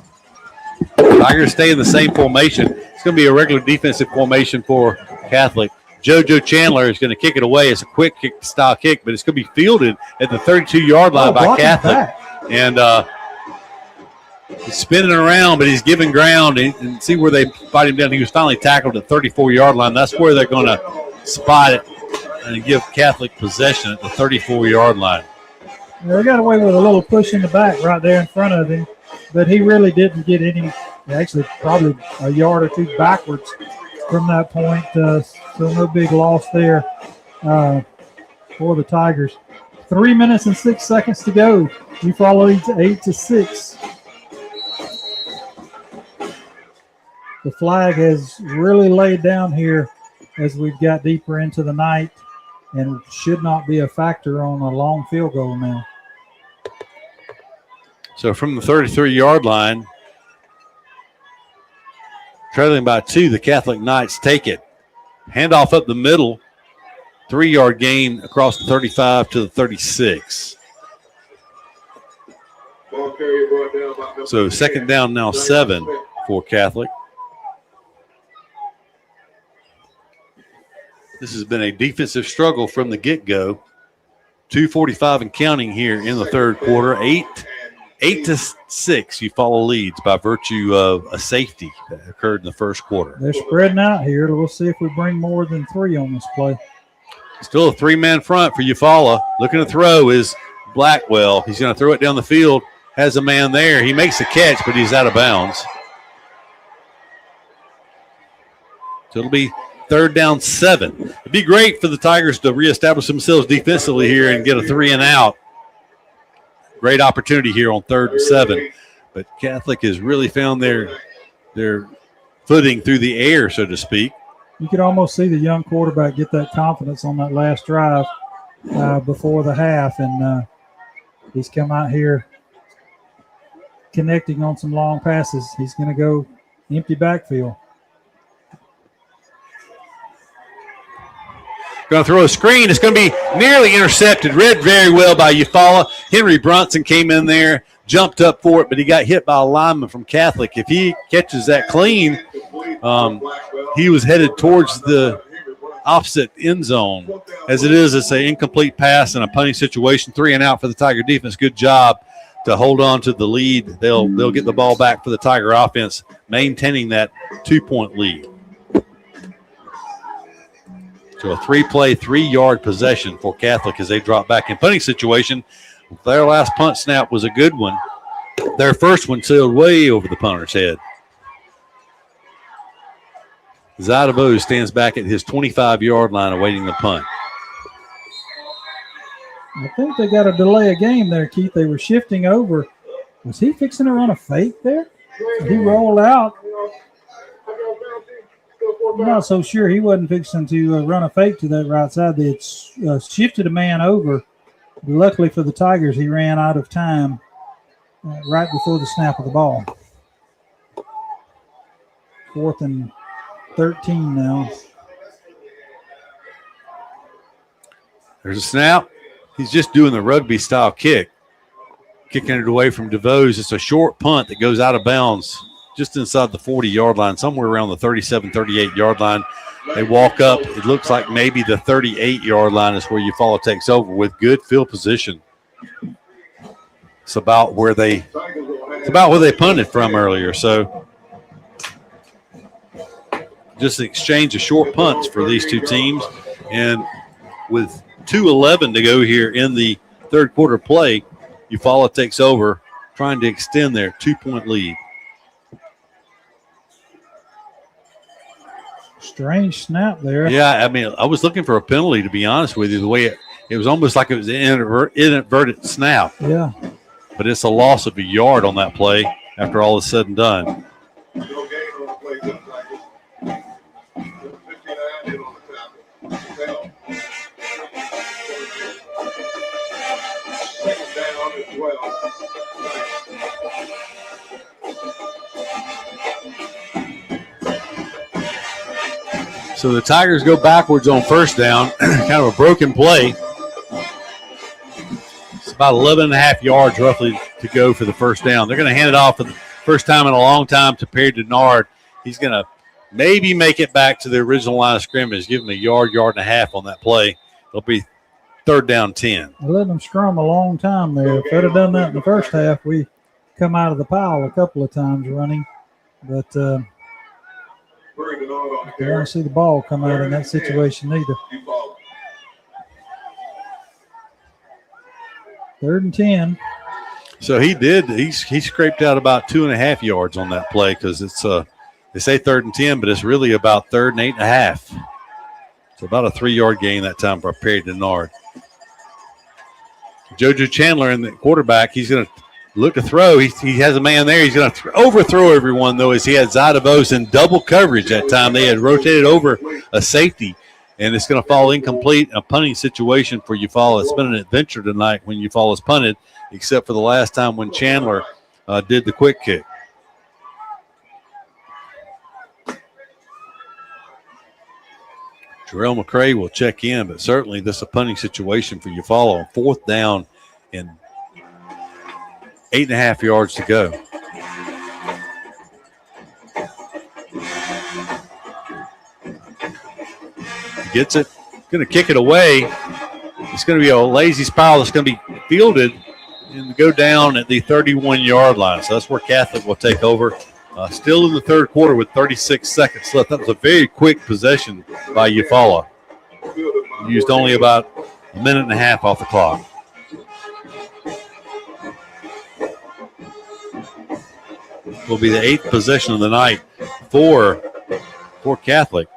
Tigers stay in the same formation. It's going to be a regular defensive formation for Catholic. JoJo Chandler is going to kick it away. It's a quick kick style kick, but it's going to be fielded at the 32-yard line by Catholic. And he's spinning around, but he's giving ground. And see where they fight him down. He was finally tackled at the 34-yard line. That's where they're going to spot it and give Catholic possession at the 34-yard line. They got away with a little push in the back right there in front of him, but he really didn't get any, actually probably a yard or two backwards from that point. So no big loss there for the Tigers. 3 minutes and 6 seconds to go. Eufaula leads 8-6. The flag has really laid down here as we've got deeper into the night, and should not be a factor on a long field goal now. So from the 33-yard line, trailing by 2, the Catholic Knights take it. Handoff up the middle, 3-yard gain across the 35 to the 36. So second down now 7 for Catholic. This has been a defensive struggle from the get-go. 2:45 and counting here in the third quarter. 8-6, Eufaula leads by virtue of a safety that occurred in the first quarter. They're spreading out here. We'll see if we bring more than 3 on this play. Still a 3-man front for Eufaula. Looking to throw is Blackwell. He's going to throw it down the field. Has a man there. He makes the catch, but he's out of bounds. So it'll be 3rd down 7. It'd be great for the Tigers to reestablish themselves defensively here and get a 3 and out. Great opportunity here on 3rd and 7. But Catholic has really found their footing through the air, so to speak. You could almost see the young quarterback get that confidence on that last drive before the half, and he's come out here connecting on some long passes. He's going to go empty backfield. Going to throw a screen. It's going to be nearly intercepted. Read very well by Eufaula. Henry Brunson came in there, jumped up for it, but he got hit by a lineman from Catholic. If he catches that clean, he was headed towards the opposite end zone. As it is, it's an incomplete pass in a punting situation. 3 and out for the Tiger defense. Good job to hold on to the lead. They'll get the ball back for the Tiger offense, maintaining that 2-point lead. So a 3-play, 3-yard possession for Catholic as they drop back in punting situation. Their last punt snap was a good one. Their first one sailed way over the punter's head. Zadavo stands back at his 25-yard line awaiting the punt. I think they got to delay a game there, Keith. They were shifting over. Was he fixing to run a fake there? He rolled out. I'm not so sure he wasn't fixing to run a fake to that right side. They had shifted a man over. Luckily for the Tigers, he ran out of time right before the snap of the ball. 4th and 13 now. There's a snap. He's just doing the rugby-style kick. Kicking it away from DeVos. It's a short punt that goes out of bounds just inside the 40-yard line, somewhere around the 37, 38-yard line. They walk up. It looks like maybe the 38-yard line is where Eufaula takes over with good field position. It's about where they punted from earlier. So just an exchange of short punts for these two teams. And with 2:11 to go here in the third quarter play, Eufaula takes over, trying to extend their 2-point lead. Strange snap there. Yeah, I mean, I was looking for a penalty, to be honest with you. The way it was almost like it was an inadvertent snap. Yeah. But it's a loss of a yard on that play after all is said and done. So the Tigers go backwards on first down, kind of a broken play. It's about 11 and a half yards roughly to go for the first down. They're going to hand it off for the first time in a long time to Perry Denard. He's going to maybe make it back to the original line of scrimmage, give him a yard and a half on that play. It'll be 3rd down 10. I let them scrum a long time there. If they'd have done that in the first half, we come out of the pile a couple of times running. But they don't want to see the ball come out in that situation either. 3rd and 10. So he scraped out about 2.5 yards on that play because it's they say 3rd and 10, but it's really about 3rd and 8.5. So about a 3-yard gain that time for Perry Denard. JoJo Chandler in the quarterback, he's going to look to throw. He has a man there. He's going to overthrow everyone, though, as he had Zadavos in double coverage that time. They had rotated over a safety, and it's going to fall incomplete. A punting situation for Eufaula. It's been an adventure tonight when Eufaula's punted, except for the last time when Chandler did the quick kick. Jarrell McCray will check in, but certainly this is a punting situation for Eufaula on 4th down and 8.5 yards to go. Gets it. Going to kick it away. It's going to be a lazy spiral that's going to be fielded and go down at the 31-yard line. So that's where Catholic will take over. Still in the third quarter with 36 seconds left. That was a very quick possession by Eufaula. Used only about a minute and a half off the clock. Will be the 8th possession of the night for Catholic.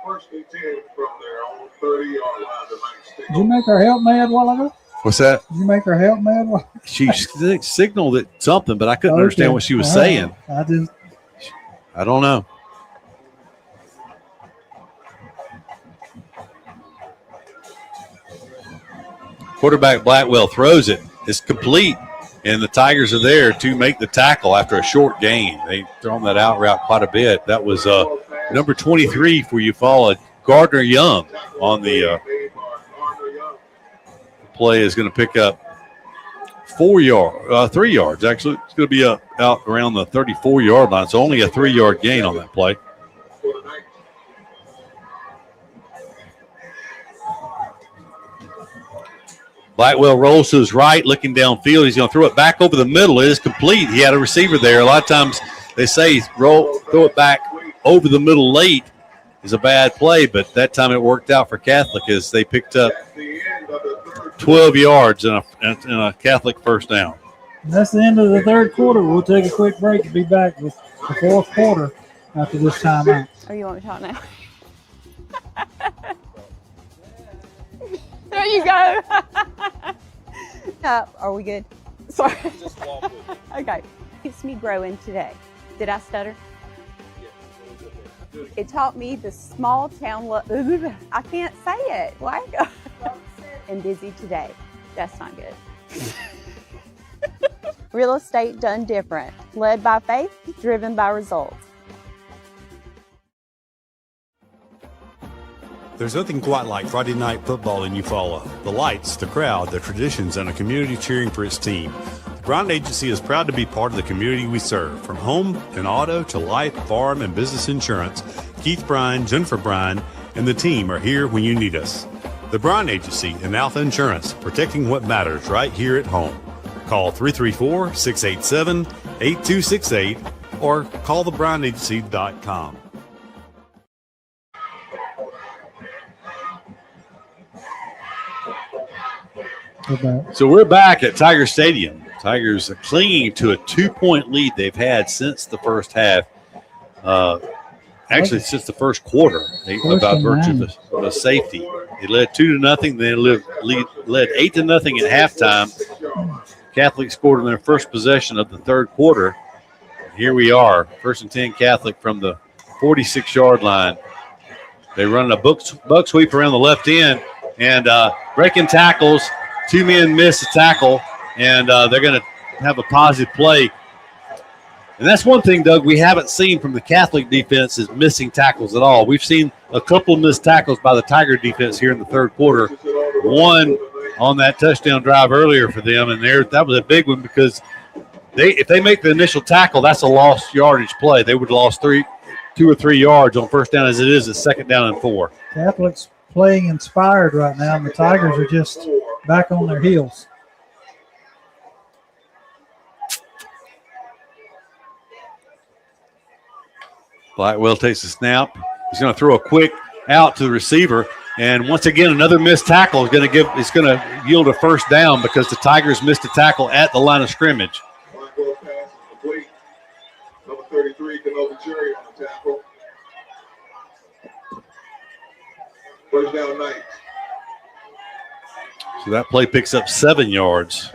Did you make her help mad while ago? What's that? Did you make her help mad while She signaled it something, but I couldn't understand what she was saying. I don't know. Quarterback Blackwell throws it. It's complete, and the Tigers are there to make the tackle after a short gain. They've thrown that out route quite a bit. That was number 23 for Eufaula, Gardner Young, on the play is going to pick up 3 yards. Actually, it's going to be out around the 34-yard line, so only a 3-yard gain on that play. Blackwell rolls to his right, looking downfield. He's going to throw it back over the middle. It is complete. He had a receiver there. A lot of times they say throw it back over the middle late is a bad play, but that time it worked out for Catholic as they picked up 12 yards and a Catholic first down. And that's the end of the third quarter. We'll take a quick break and be back with the fourth quarter after this timeout. Oh, you want me to talk now? There you go. Are we good? Sorry. Okay. Keeps me growing today. Did I stutter? It taught me the small town look. I can't say it. Like, and busy today. That's not good. Real estate done different. Led by faith, driven by results. There's nothing quite like Friday night football in Eufaula. The lights, the crowd, the traditions, and a community cheering for its team. The Bryant Agency is proud to be part of the community we serve. From home and auto to life, farm, and business insurance, Keith Bryan, Jennifer Bryan, and the team are here when you need us. The Bryant Agency and Alpha Insurance, protecting what matters right here at home. Call 334-687-8268 or call thebryantagency.com. So we're back at Tiger Stadium. Tigers are clinging to a 2-point lead they've had since the first half. Actually, since the first quarter, about virtue of a safety. They led 2-0, then led 8-0 at halftime. Catholic scored in their first possession of the third quarter. Here we are, 1st and 10 Catholic from the 46-yard line. They run a buck sweep around the left end and breaking tackles. 2 men miss a tackle, and they're going to have a positive play. And that's one thing, Doug, we haven't seen from the Catholic defense is missing tackles at all. We've seen a couple of missed tackles by the Tiger defense here in the third quarter. One on that touchdown drive earlier for them, and that was a big one because if they make the initial tackle, that's a lost yardage play. They would have lost 2 or 3 yards on first down as it is a 2nd down and 4. Catholic's playing inspired right now, and the Tigers are just back on their heels. Blackwell takes a snap. He's going to throw a quick out to the receiver, and once again, another missed tackle is going to yield a first down because the Tigers missed a tackle at the line of scrimmage. Number 33, Canova Cherry on the tackle. First down, Knights. So that play picks up 7 yards.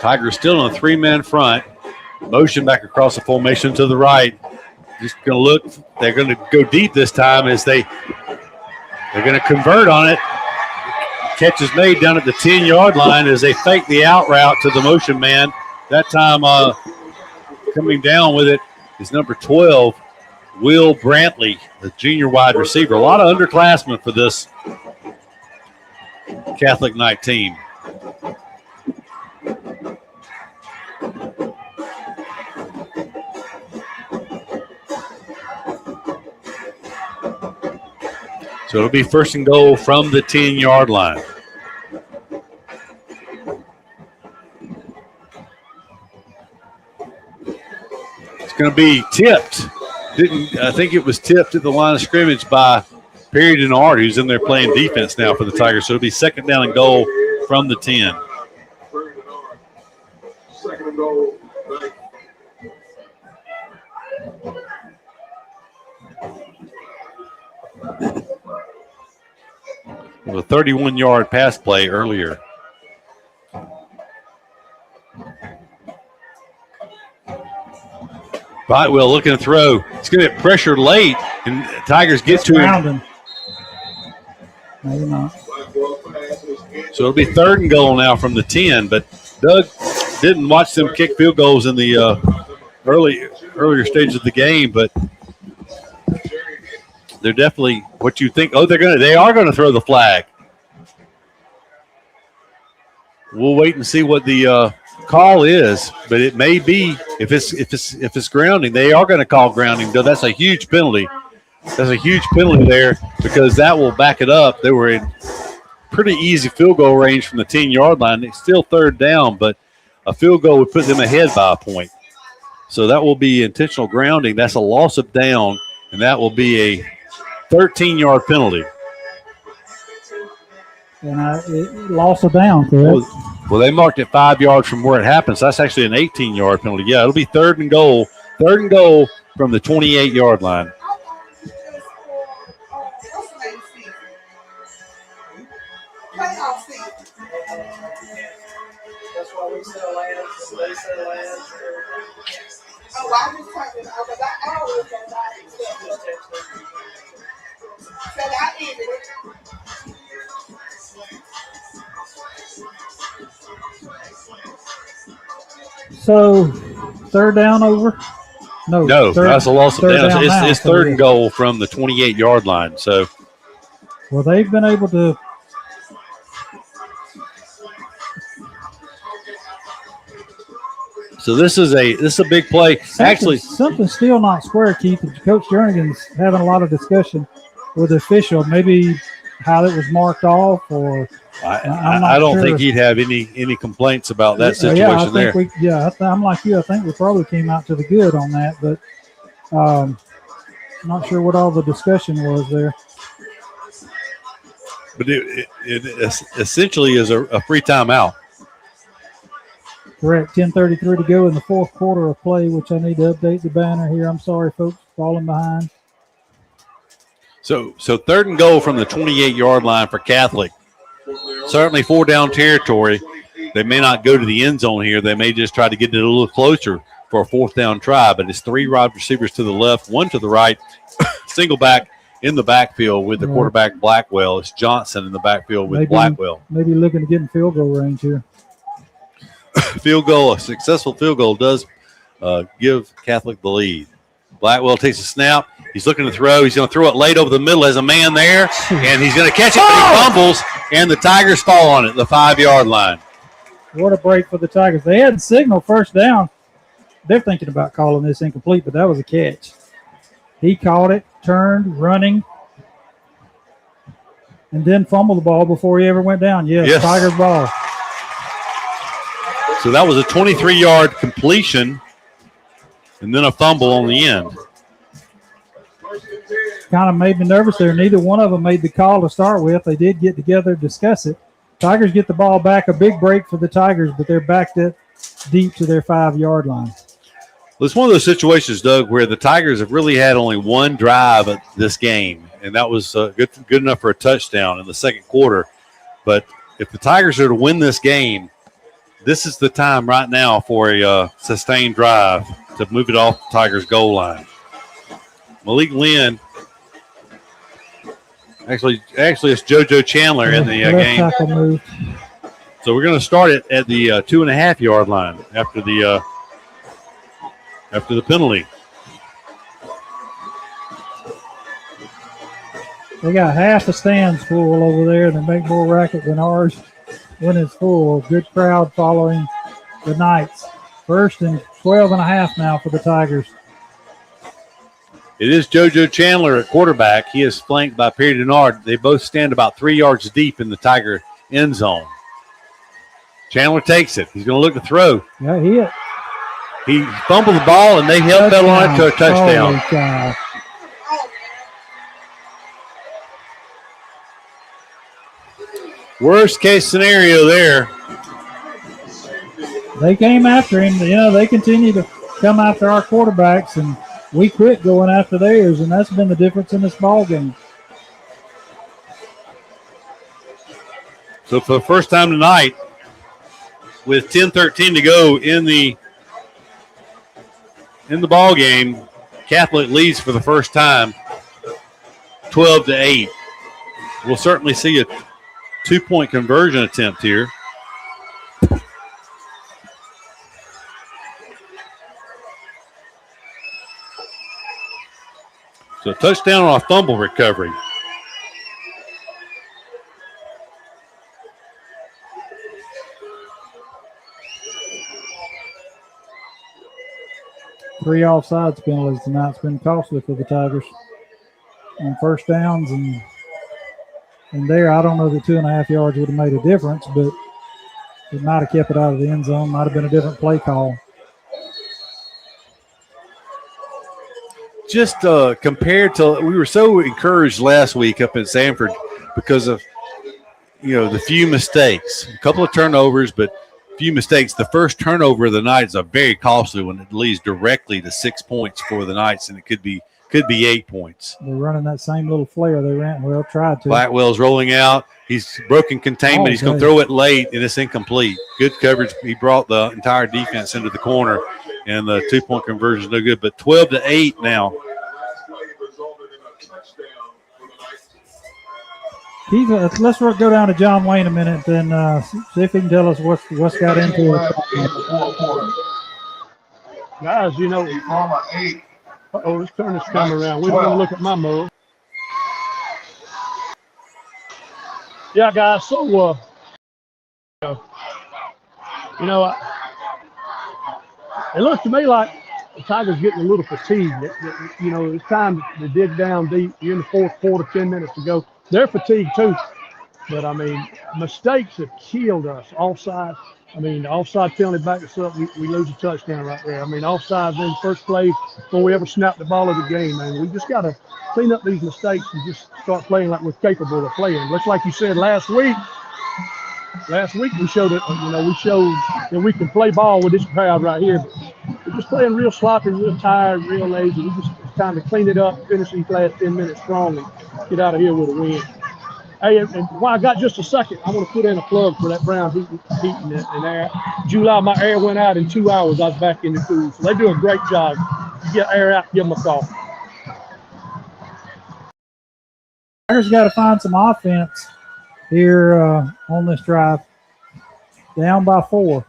Tigers still on a 3-man front. Motion back across the formation to the right. Just going to look. They're going to go deep this time as they're going to convert on it. Catch is made down at the 10-yard line as they fake the out route to the motion man. That time coming down with it is number 12, Will Brantley, the junior wide receiver. A lot of underclassmen for this Catholic Knight team. So it'll be first and goal from the 10-yard line. It's going to be tipped. I think it was tipped at the line of scrimmage by Perry Denard, who's in there playing defense now for the Tigers. So it'll be second down and goal from the 10. Second and goal. It was a 31-yard pass play earlier. Botwell looking to throw. He's going to get pressure late, and Tigers get to him. Maybe not. So it'll be third and goal now from the 10, but Doug didn't watch them kick field goals in the earlier stage of the game, but they're definitely what you think. Oh, they are going to throw the flag. We'll wait and see what the call is, but it may be if it's grounding, they are going to call grounding. That's a huge penalty. That's a huge penalty there because that will back it up. They were in pretty easy field goal range from the 10-yard line. It's still third down, but a field goal would put them ahead by a point. So that will be intentional grounding. That's a loss of down, and that will be a 13-yard penalty. And loss of down, correct? Well, they marked it 5 yards from where it happened, so that's actually an 18-yard penalty. Yeah, it'll be third and goal from the 28-yard line. That's why we sell land, they sell land. Oh, I was talking about that. I always go by it. So I ended it. So, third down over? No, that's a loss of down. It's now, third and goal from the 28-yard line. So, well, they've been able to. So this is a big play. Something's still not square, Keith. Coach Jernigan's having a lot of discussion with the official. Maybe how it was marked off, or I don't think he'd have any complaints about that situation there. I'm like you. I think we probably came out to the good on that, but not sure what all the discussion was there. But it essentially is a free timeout. Correct. 10:33 to go in the fourth quarter of play, which I need to update the banner here. I'm sorry, folks, falling behind. So third and goal from the 28-yard line for Catholic. Certainly 4-down territory. They may not go to the end zone here. They may just try to get it a little closer for a fourth down try, but it's 3 wide receivers to the left, 1 to the right, single back in the backfield with the quarterback Blackwell. It's Johnson in the backfield with Blackwell. Maybe looking to get in field goal range here. A successful field goal does give Catholic the lead. Blackwell takes a snap. He's looking to throw. He's going to throw it late over the middle as a man there, and he's going to catch it, but he fumbles, and the Tigers fall on it, the 5-yard line. What a break for the Tigers. They had signal first down. They're thinking about calling this incomplete, but that was a catch. He caught it, turned, running, and then fumbled the ball before he ever went down. Yes. Tigers ball. So that was a 23-yard completion and then a fumble on the end. Kind of made me nervous there. Neither one of them made the call to start with. They did get together, discuss it. Tigers get the ball back. A big break for the Tigers, but they're backed up deep to their 5-yard line. Well, it's one of those situations, Doug, where the Tigers have really had only one drive at this game, and that was good enough for a touchdown in the second quarter. But if the Tigers are to win this game, this is the time right now for a sustained drive to move it off the Tigers' goal line. Malik Lynn, actually it's JoJo Chandler in the game. So we're going to start it at the 2.5-yard line after the penalty. They got half the stands full over there. They make more racket than ours when it's full. Good crowd following the Knights. First and 12.5 now for the Tigers. It is JoJo Chandler at quarterback. He is flanked by Perry Denard. They both stand about 3 yards deep in the Tiger end zone. Chandler takes it. He's going to look to throw. Yeah, hit. He fumbled the ball, and they held that on it to a touchdown. Holy cow. Worst case scenario there. They came after him. You know, they continue to come after our quarterbacks, and we quit going after theirs, and that's been the difference in this ball game. So for the first time tonight, with 10:13 to go in the ball game, Catholic leads for the first time, 12-8. We'll certainly see a 2-point conversion attempt here. So touchdown on a fumble recovery. Three offsides penalties tonight. It's been costly for the Tigers on first downs, and there, I don't know that 2.5 yards would have made a difference, but it might have kept it out of the end zone. Might have been a different play call. Just compared to, we were so encouraged last week up in Sanford because of, the few mistakes, a couple of turnovers, but few mistakes. The first turnover of the night is a very costly one. It leads directly to 6 points for the Knights, and it could be 8 points. They're running that same little flare they ran. Well, tried to. Blackwell's rolling out. He's broken containment. He's going to throw it late, and it's incomplete. Good coverage. He brought the entire defense into the corner, and the 2-point conversion is no good. But 12-8 now. Keith, let's go down to John Wayne a minute and see if he can tell us what's got into it. Guys, let's turn this camera around. We don't want to look at my move. Yeah, guys, so, it looks to me like the Tigers getting a little fatigued. It's time to dig down deep. You're in the fourth quarter, 10 minutes to go. They're fatigued too, but mistakes have killed us. Offside, the offside penalty backed us up. We lose a touchdown right there. Offside's in first play before we ever snap the ball of the game, man. We just got to clean up these mistakes and just start playing like we're capable of playing. Looks like you said last week we showed it. We showed that we can play ball with this crowd right here. But we're just playing real sloppy, real tired, real lazy. It's time to clean it up, finish these last 10 minutes strong, and get out of here with a win. Hey, and while I got just a second, I want to put in a plug for that Brown heating and air. July, my air went out in 2 hours. I was back in the cool. So they do a great job. You get air out, give them a call. Tigers got to find some offense here on this drive. Down by 4.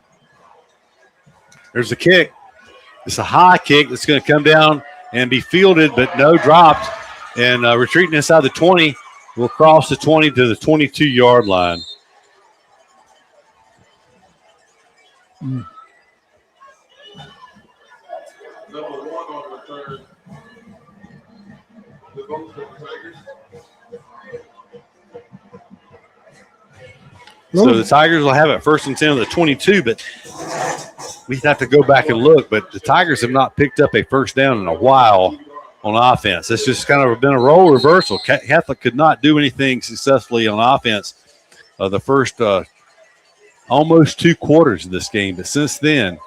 There's a kick. It's a high kick that's going to come down and be fielded, but no, dropped. And retreating inside the 20, will cross the 20 to the 22-yard line. Number 1 on return. The vote for the Tigers. So the Tigers will have it 1st and 10 on the 22, but we have to go back and look. But the Tigers have not picked up a first down in a while on offense. It's just kind of been a role reversal. Catholic could not do anything successfully on offense the first almost 2 quarters of this game. But since then,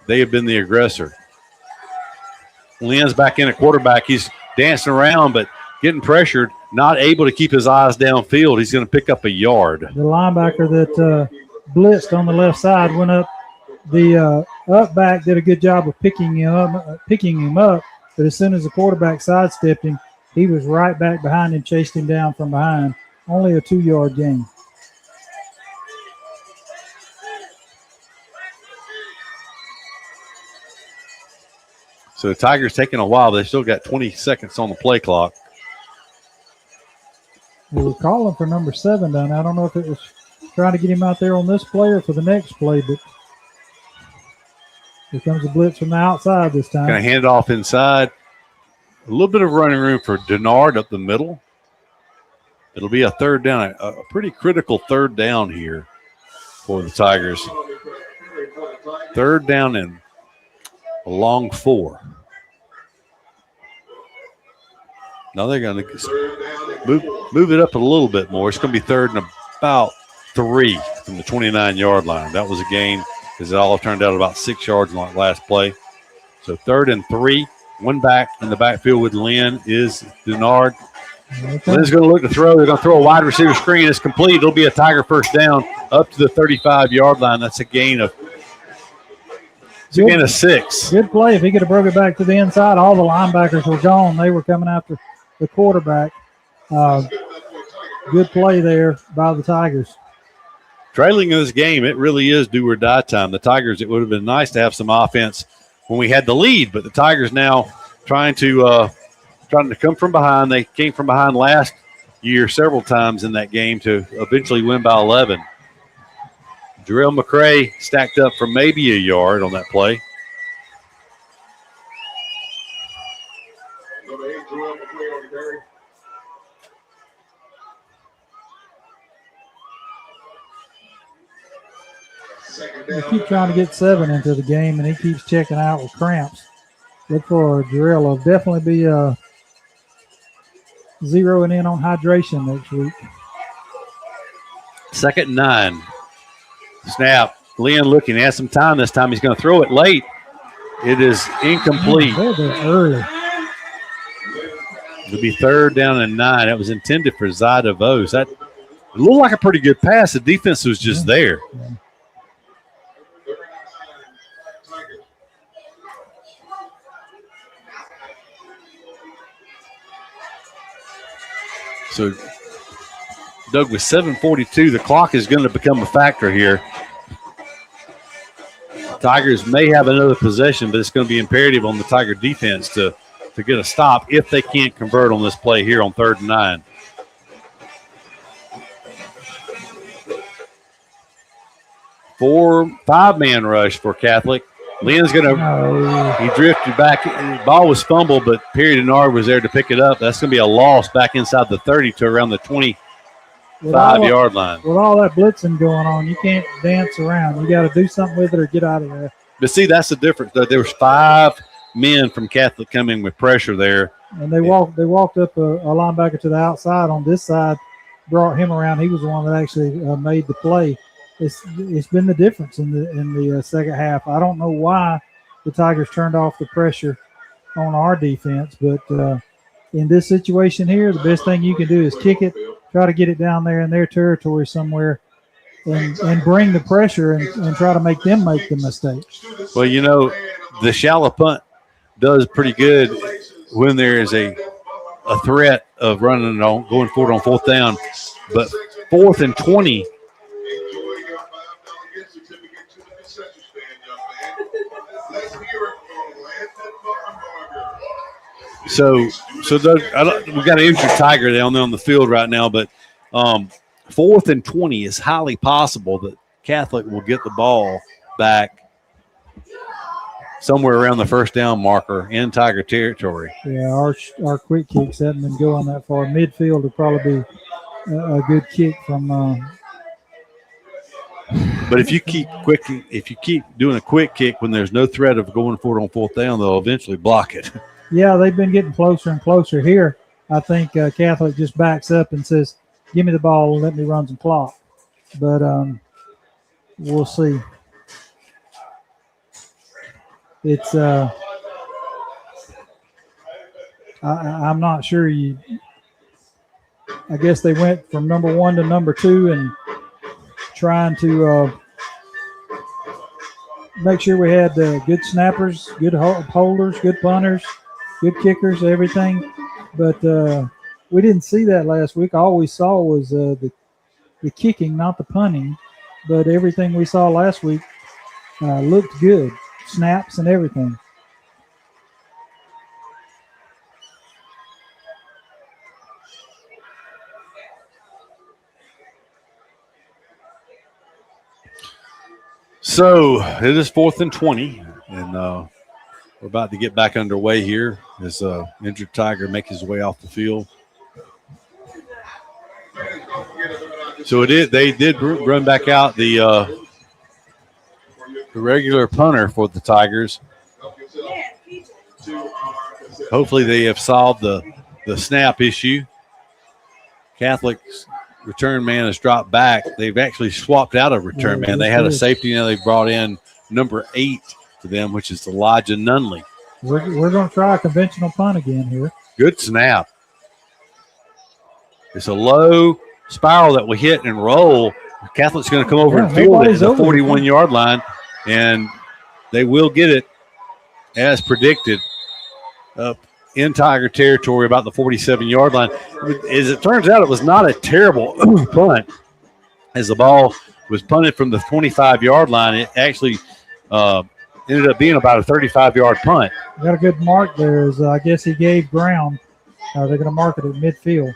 they have been the aggressor. Lynn's back in at quarterback. He's dancing around, but getting pressured, not able to keep his eyes downfield. He's going to pick up a yard. The linebacker that blitzed on the left side went up. The up back did a good job of picking him up. But as soon as the quarterback sidestepped him, he was right back behind him, chased him down from behind. Only a 2-yard gain. So the Tigers taking a while. They still got 20 seconds on the play clock. They were calling for number 7 down. I don't know if it was trying to get him out there on this play or for the next play, but here comes a blitz from the outside this time. Going to hand it off inside. A little bit of running room for Denard up the middle. It'll be a third down, a pretty critical third down here for the Tigers. Third down and a long 4. Now they're going to move it up a little bit more. It's going to be third and about 3 from the 29-yard line. That was a gain because it all turned out about 6 yards in that last play. So 3rd and 3. One back in the backfield with Lynn is Denard. Okay. Lynn's going to look to throw. They're going to throw a wide receiver screen. It's complete. It'll be a Tiger first down up to the 35-yard line. That's a gain of 6. Good play. If he could have broke it back to the inside, all the linebackers were gone. They were coming after the quarterback. Good play there by the Tigers. Trailing in this game, it really is do or die time. The Tigers, it would have been nice to have some offense when we had the lead, but the Tigers now trying to come from behind. They came from behind last year several times in that game to eventually win by 11. Jarrell McCray stacked up for maybe a yard on that play. They keep trying to get 7 into the game, and he keeps checking out with cramps. Look for Jarrell. Will definitely be zeroing in on hydration next week. 2nd and 9. Snap. Lynn looking at some time this time. He's going to throw it late. It is incomplete. Early. It'll be 3rd down and 9. That was intended for Zida Vos. That looked like a pretty good pass. The defense was just there. Yeah. So, Doug, with 7:42, the clock is going to become a factor here. Tigers may have another possession, but it's going to be imperative on the Tiger defense to get a stop if they can't convert on this play here on 3rd and 9. Five-man rush for Catholic. Lynn's going to he drifted back. The ball was fumbled, but Perry Denard was there to pick it up. That's going to be a loss back inside the 30 to around the 25-yard line. With all that blitzing going on, you can't dance around. You got to do something with it or get out of there. But see, that's the difference. There was 5 men from Catholic coming with pressure there. And they walked up a linebacker to the outside on this side, brought him around. He was the one that actually made the play. It's been the difference in the second half. I don't know why the Tigers turned off the pressure on our defense, but in this situation here, the best thing you can do is kick it, try to get it down there in their territory somewhere, and bring the pressure and try to make them make the mistake. Well, you know, the shallow punt does pretty good when there is a threat of going forward on 4th down, but 4th and 20. So Doug, we got an injured Tiger down there on the field right now, but 4th and 20 is highly possible that Catholic will get the ball back somewhere around the 1st down marker in Tiger territory. Yeah, our quick kicks haven't been going that far. Midfield would probably be a good kick from. But if you keep doing a quick kick when there's no threat of going forward on 4th down, they'll eventually block it. Yeah, they've been getting closer and closer here. I think Catholic just backs up and says, "Give me the ball and let me run some clock." But we'll see. It's I'm not sure. I guess they went from number 1 to number 2 and trying to make sure we had good snappers, good holders, good punters, good kickers, everything. But we didn't see that last week. All we saw was the kicking, not the punting. But everything we saw last week looked good, snaps and everything. So it is 4th and 20, and we're We're about to get back underway here as injured Tiger makes his way off the field. So they did run back out the regular punter for the Tigers. Hopefully they have solved the snap issue. Catholic's return man has dropped back. They've actually swapped out a return man. They had a safety, now they've brought in number 8 to them, which is Elijah Nunley. We're going to try a conventional punt again here. Good snap. It's a low spiral that will hit and roll. Catholic's going to come over and field it at the 41-yard line, and they will get it as predicted up in Tiger territory about the 47-yard line. As it turns out, it was not a terrible punt. As the ball was punted from the 25-yard line, it actually ended up being about a 35-yard punt. Got a good mark there. As I guess he gave ground. They're going to mark it at midfield.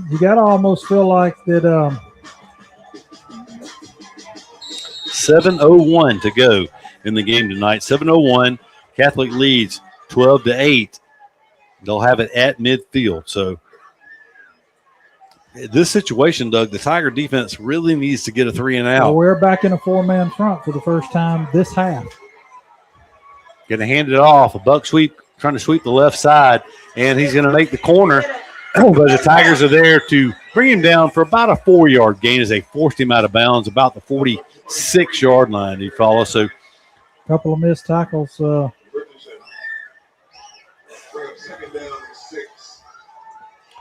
You got to almost feel like that. 7:01 to go in the game tonight. 7:01. Catholic leads 12-8. They'll have it at midfield. So this situation, Doug, the Tiger defense really needs to get a 3 and out. Well, we're back in a 4-man front for the first time this half. Going to hand it off. A buck sweep, trying to sweep the left side, and he's going to make the corner. But the Tigers are there to bring him down for about a 4-yard gain as they forced him out of bounds about the 46-yard line. Eufaula. So a couple of missed tackles. So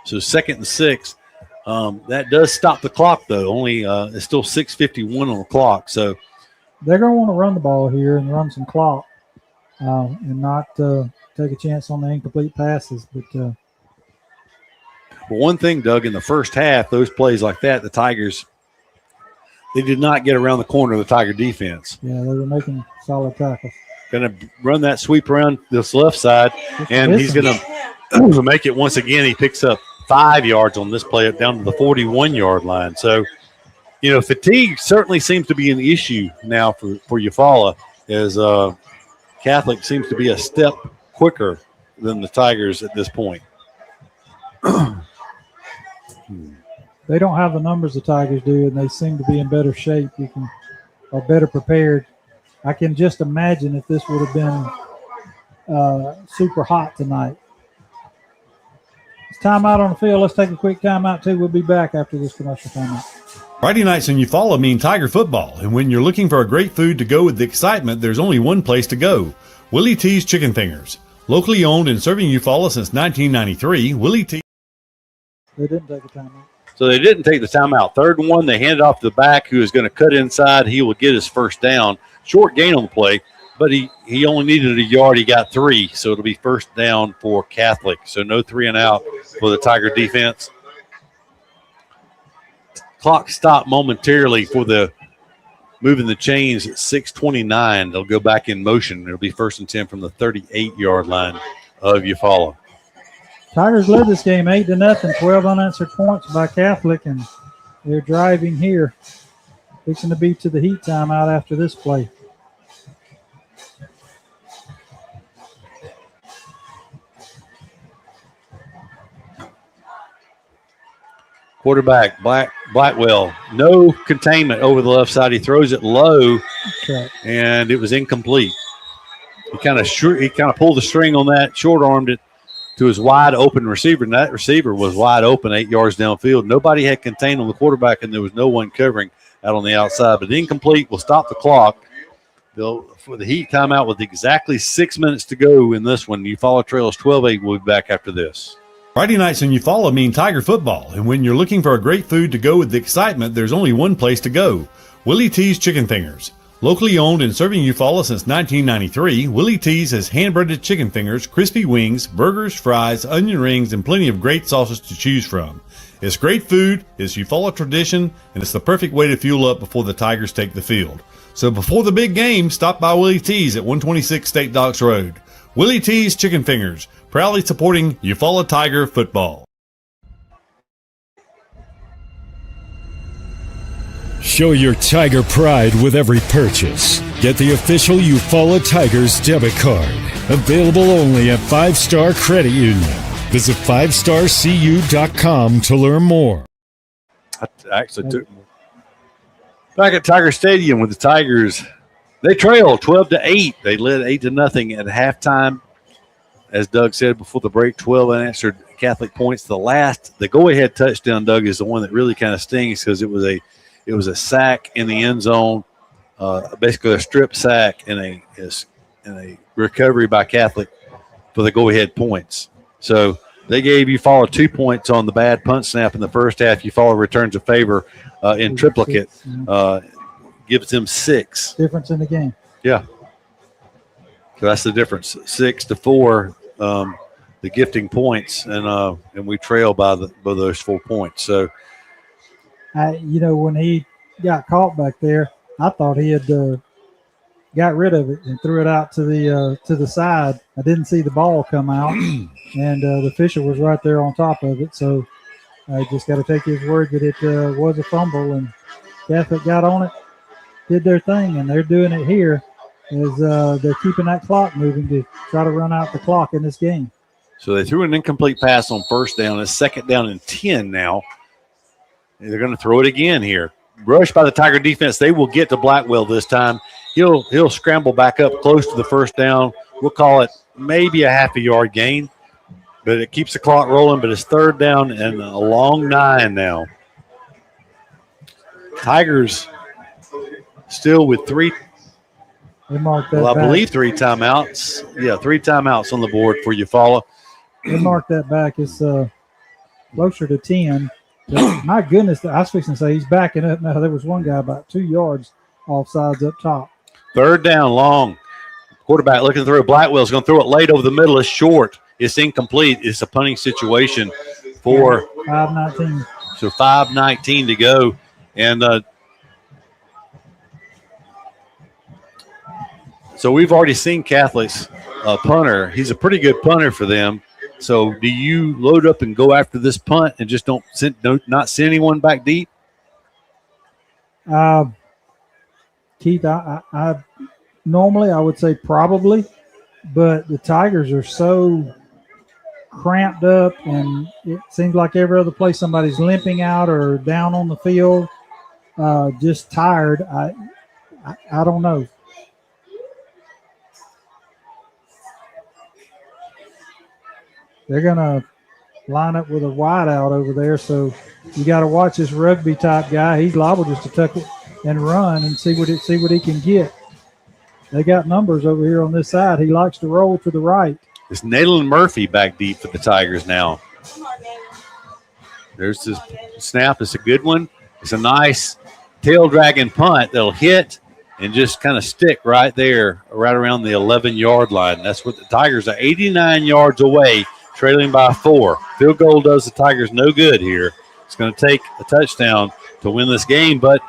2nd and 6. That does stop the clock, though. Only it's still 6:51 on the clock. So they're going to want to run the ball here and run some clock and not take a chance on the incomplete passes. But one thing, Doug, in the first half, those plays like that, the Tigers, they did not get around the corner of the Tiger defense. Yeah, they were making solid tackles. Going to run that sweep around this left side, and he's going to make it once again. He picks up 5 yards on this play down to the 41-yard line. So, fatigue certainly seems to be an issue now for Eufaula, as Catholic seems to be a step quicker than the Tigers at this point. They don't have the numbers the Tigers do, and they seem to be in better shape. Or better prepared. I can just imagine if this would have been super hot tonight. It's timeout on the field. Let's take a quick timeout, too. We'll be back after this commercial timeout. Friday nights in Eufaula mean Tiger football, and when you're looking for a great food to go with the excitement, there's only one place to go: Willie T's Chicken Fingers. Locally owned and serving Eufaula since 1993, Willie T. They didn't take a timeout. So they didn't take the timeout. 3rd and 1, they hand it off to the back who is going to cut inside. He will get his first down. Short gain on the play, but he only needed a yard. He got 3, so it'll be first down for Catholic. So no 3 and out for the Tiger defense. Clock stopped momentarily for the moving the chains at 6:29. They'll go back in motion. It'll be 1st and 10 from the 38-yard line of Eufaula. Tigers led this game 8-0, 12 unanswered points by Catholic, and they're driving here. Fixing to be to the heat timeout after this play. Quarterback, Blackwell, no containment over the left side. He throws it low, and it was incomplete. He kind of pulled the string on that, short-armed it to his wide-open receiver, and that receiver was wide open 8 yards downfield. Nobody had contained on the quarterback, and there was no one covering out on the outside. But incomplete will stop the clock. For the heat timeout with exactly 6 minutes to go in this one. Eufaula trails 12-8. We'll be back after this. Friday nights in Eufaula mean Tiger football, and when you're looking for a great food to go with the excitement, there's only one place to go: Willie T's Chicken Fingers. Locally owned and serving Eufaula since 1993, Willie T's has hand-breaded chicken fingers, crispy wings, burgers, fries, onion rings, and plenty of great sauces to choose from. It's great food, it's Eufaula tradition, and it's the perfect way to fuel up before the Tigers take the field. So before the big game, stop by Willie T's at 126 State Docks Road. Willie T's Chicken Fingers, proudly supporting Eufaula Tiger football. Show your Tiger pride with every purchase. Get the official Eufaula Tigers debit card. Available only at 5 Star Credit Union. Visit 5starcu.com to learn more. I actually took back at Tiger Stadium with the Tigers. They trailed 12-8. They led 8-0 at halftime. As Doug said before the break, 12 unanswered Catholic points. The go-ahead touchdown, Doug, is the one that really kind of stings because it was a sack in the end zone, basically a strip sack and a recovery by Catholic for the go-ahead points. So they gave Eufaula 2 points on the bad punt snap in the first half. Eufaula returns a favor in triplicate, gives them 6. Difference in the game. Yeah. So that's the difference, 6-4, the gifting points, and we trail by those 4 points. So, when he got caught back there, I thought he had got rid of it and threw it out to the side. I didn't see the ball come out, and the official was right there on top of it. So I just got to take his word that it was a fumble, and Catholic got on it, did their thing, and they're doing it here as they're keeping that clock moving to try to run out the clock in this game. So they threw an incomplete pass on first down. It's 2nd down and 10 now. They're going to throw it again here. Rushed by the Tiger defense. They will get to Blackwell this time. He'll scramble back up close to the first down. We'll call it maybe a half a yard gain, but it keeps the clock rolling. But it's 3rd down and a long 9 now. Tigers still with 3. They marked that I back. believe 3 timeouts. Yeah, 3 timeouts on the board for Eufaula. They marked that back. It's closer to 10. But my goodness, I was fixing to say he's backing up now. There was one guy about 2 yards offsides up top. 3rd down, long. Quarterback looking to throw. Blackwell's going to throw it late over the middle. It's short. It's incomplete. It's a punting situation for 5:19. So 5:19 to go. And so we've already seen Catholic's punter. He's a pretty good punter for them. So do you load up and go after this punt and just not send anyone back deep? Keith, I normally I would say probably, but the Tigers are so cramped up, and it seems like every other place somebody's limping out or down on the field, just tired. I don't know. They're going to line up with a wideout over there, so you got to watch this rugby type guy. He's liable just to tuck it and run and see what he can get. They got numbers over here on this side. He likes to roll to the right. It's Nayland Murphy back deep for the Tigers now. There's this snap. It's a good one. It's a nice tail-dragging punt that'll hit and just kind of stick right there, right around the 11-yard line. That's what the Tigers are 89 yards away, trailing by 4. Field goal does the Tigers no good here. It's going to take a touchdown to win this game, but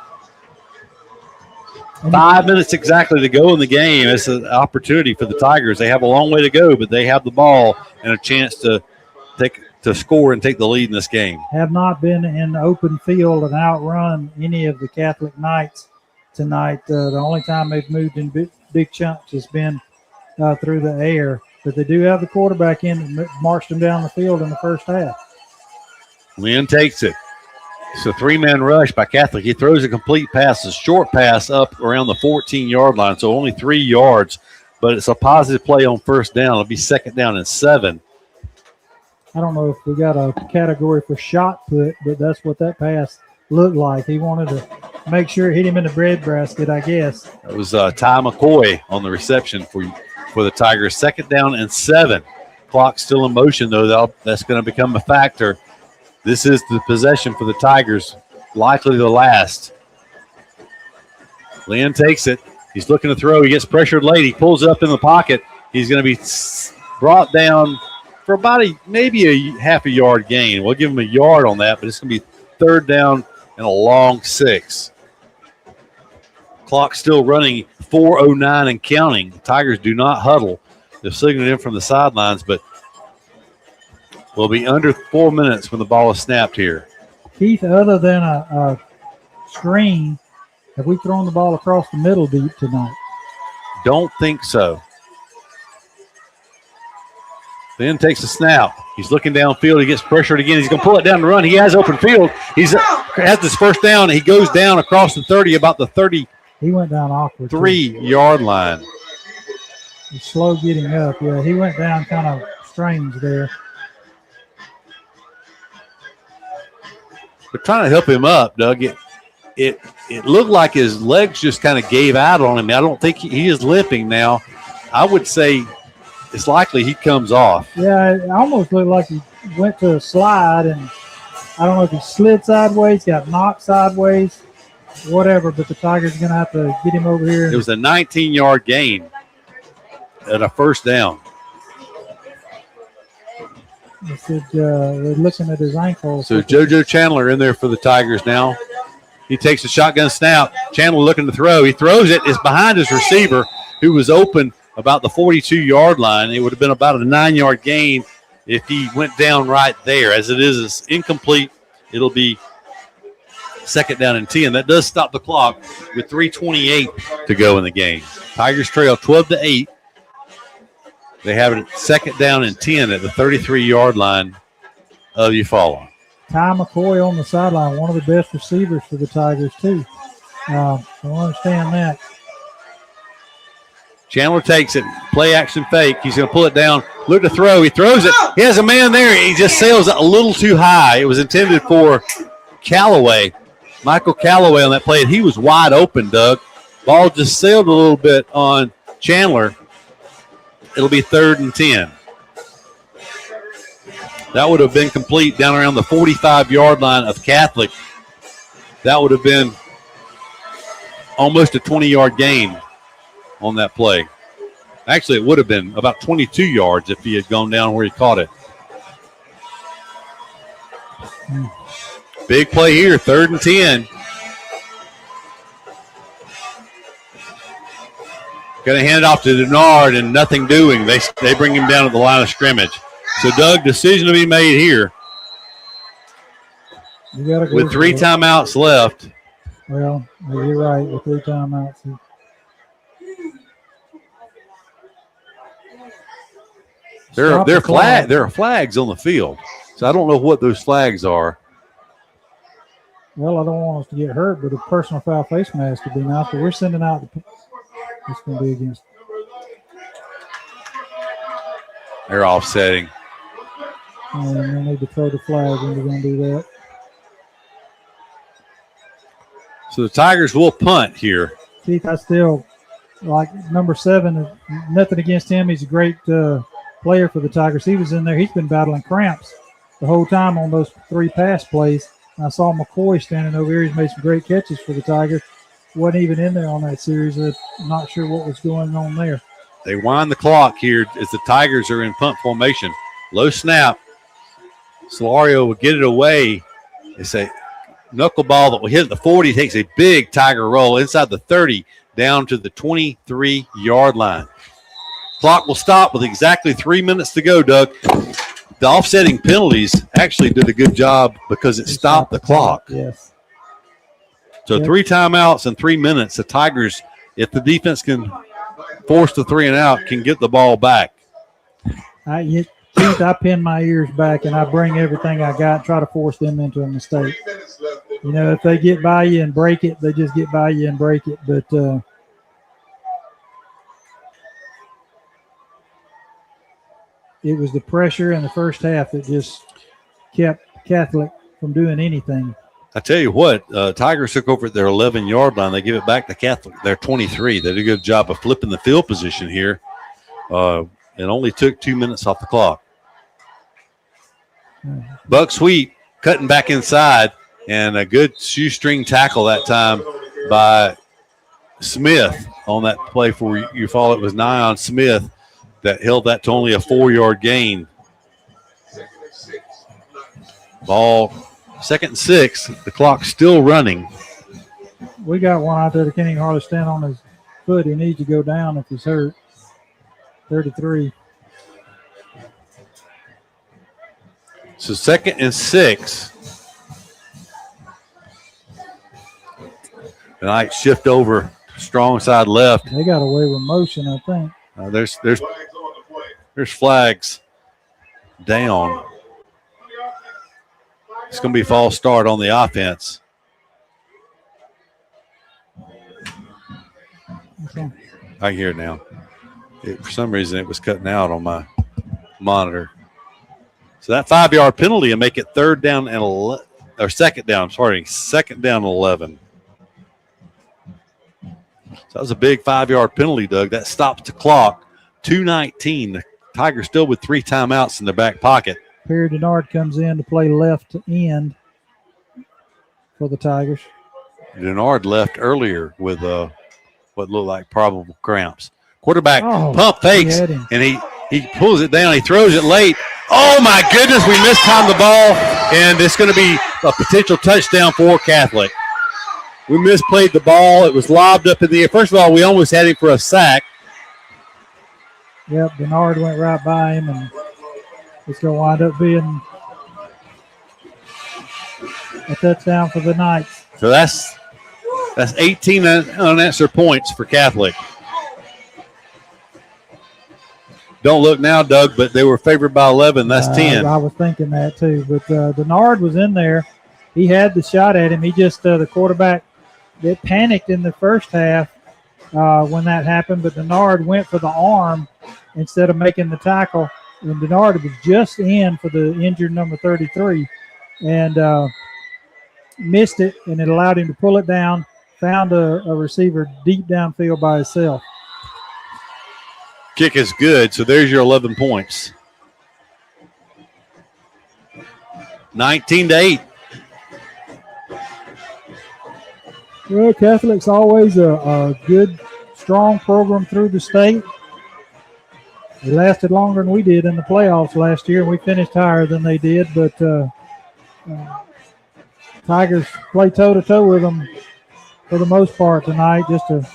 5 minutes exactly to go in the game. It's an opportunity for the Tigers. They have a long way to go, but they have the ball and a chance to score and take the lead in this game. Have not been in the open field and outrun any of the Catholic Knights tonight. The only time they've moved in big chunks has been through the air. But they do have the quarterback in and marched them down the field in the first half. Lynn takes it. It's a 3-man rush by Catholic. He throws a complete pass, a short pass up around the 14-yard line, so only 3 yards. But it's a positive play on first down. It'll be 2nd down and 7. I don't know if we got a category for shot put, but that's what that pass looked like. He wanted to make sure it hit him in the breadbasket, I guess. It was Ty McCoy on the reception for the Tigers. 2nd down and 7. Clock still in motion, though. That's going to become a factor. This is the possession for the Tigers, likely the last. Lynn takes it. He's looking to throw. He gets pressured late. He pulls it up in the pocket. He's going to be brought down for about maybe a half a yard gain. We'll give him a yard on that, but it's going to be 3rd down and a long 6. Clock still running, 4:09 and counting. The Tigers do not huddle. They're signaling in from the sidelines, but we'll be under 4 minutes when the ball is snapped here. Keith, other than a screen, have we thrown the ball across the middle deep tonight? don't think so. Then takes a snap. He's looking downfield. He gets pressured again. He's going to pull it down the run. He has open field. He's has this first down. He goes down across the 30, about the 33 He went down awkward. yard line. He's slow getting up. Yeah, he went down kind of strange there. They're trying to help him up, Doug. It looked like his legs just kind of gave out on him. I don't think he is limping now. I would say it's likely he comes off. Yeah, it almost looked like he went to a slide, and I don't know if he slid sideways, got knocked sideways, whatever, but the Tigers are going to have to get him over here. It was a 19-yard gain and a first down. They said they're looking at his ankle. So JoJo Chandler in there for the Tigers now. He takes a shotgun snap. Chandler looking to throw. He throws it. It's behind his receiver, who was open about the 42-yard line. It would have been about a 9-yard gain if he went down right there. As it is, it's incomplete. It'll be second down and 10. That does stop the clock with 3:28 to go in the game. Tigers trail 12-8. They have it second down and 10 at the 33-yard line of Eufaula. Ty McCoy on the sideline, one of the best receivers for the Tigers, too. So I understand that. Chandler takes it, play action fake. He's going to pull it down, look to throw. He throws it. He has a man there. He just sails it a little too high. It was intended for Callaway, Michael Callaway on that play, and he was wide open, Doug. Ball just sailed a little bit on Chandler. It'll be 3rd and 10. That would have been complete down around the 45-yard line of Catholic. That would have been almost a 20-yard gain on that play. Actually, it would have been about 22 yards if he had gone down where he caught it. Big play here, 3rd and 10. Going to hand it off to Denard and nothing doing. They bring him down at the line of scrimmage. So, Doug, decision to be made here. You gotta go with 3 timeouts left. Well, you're right, with 3 timeouts. There are flags on the field. So I don't know what those flags are. Well, I don't want us to get hurt, but a personal foul face mask would be nice. But we're sending out it's going to be against. They're offsetting. And they need to throw the flag when they're going to do that. So the Tigers will punt here. Keith, I still like number 7. Nothing against him. He's a great player for the Tigers. He was in there. He's been battling cramps the whole time on those 3 pass plays. I saw McCoy standing over here. He's made some great catches for the Tigers. Wasn't even in there on that series. I'm not sure what was going on there. They wind the clock here as the Tigers are in punt formation. Low snap. Solario will get it away. It's a knuckleball that will hit at the 40. Takes a big Tiger roll inside the 30 down to the 23-yard line. Clock will stop with exactly 3 minutes to go, Doug. The offsetting penalties actually did a good job because it stopped the clock. Yes. So 3 timeouts and 3 minutes. The Tigers, if the defense can force the 3 and out, can get the ball back. Keith, I pin my ears back and I bring everything I got, try to force them into a mistake. You know, if they get by you and break it, they just get by you and break it. But it was the pressure in the first half that just kept Catholic from doing anything. I tell you what, Tigers took over at their 11-yard line. They give it back to Catholic. They're 23. They did a good job of flipping the field position here. It only took 2 minutes off the clock. Buck Sweet cutting back inside, and a good shoestring tackle that time by Smith on that play for Eufaula. It was Nyon Smith that held that to only a 4-yard gain. Ball 2nd and 6. The clock's still running. We got one out there that can't even hardly stand on his foot. He needs to go down if he's hurt. 33. So 2nd and 6. The Knights shift over strong side left. They got away with motion, I think. There's flags down. It's going to be a false start on the offense. Okay. I can hear it now. For some reason, it was cutting out on my monitor. So that 5-yard penalty will make it second down and 11. So that was a big 5-yard penalty, Doug. That stops the clock. 2:19. The Tigers still with 3 timeouts in their back pocket. Perry Denard comes in to play left end for the Tigers. Denard left earlier with what looked like probable cramps. Quarterback pump fakes, and he pulls it down. He throws it late. Oh, my goodness, we mistimed the ball, and it's going to be a potential touchdown for Catholic. We misplayed the ball. It was lobbed up in the air. First of all, we almost had him for a sack. Yep, Denard went right by him, and it's going to wind up being a touchdown for the Knights. So that's 18 unanswered points for Catholic. Don't look now, Doug, but they were favored by 11. That's 10. I was thinking that too, but Denard was in there. He had the shot at him. He just, the quarterback, they panicked in the first half when that happened, but Denard went for the arm instead of making the tackle. And Denard was just in for the injured number 33 and missed it, and it allowed him to pull it down, found a receiver deep downfield by himself. Kick is good, so there's your 11 points. 19-8. Well, Catholic's always a good, strong program through the state. It lasted longer than we did in the playoffs last year. We finished higher than they did, but Tigers play toe-to-toe with them for the most part tonight, just a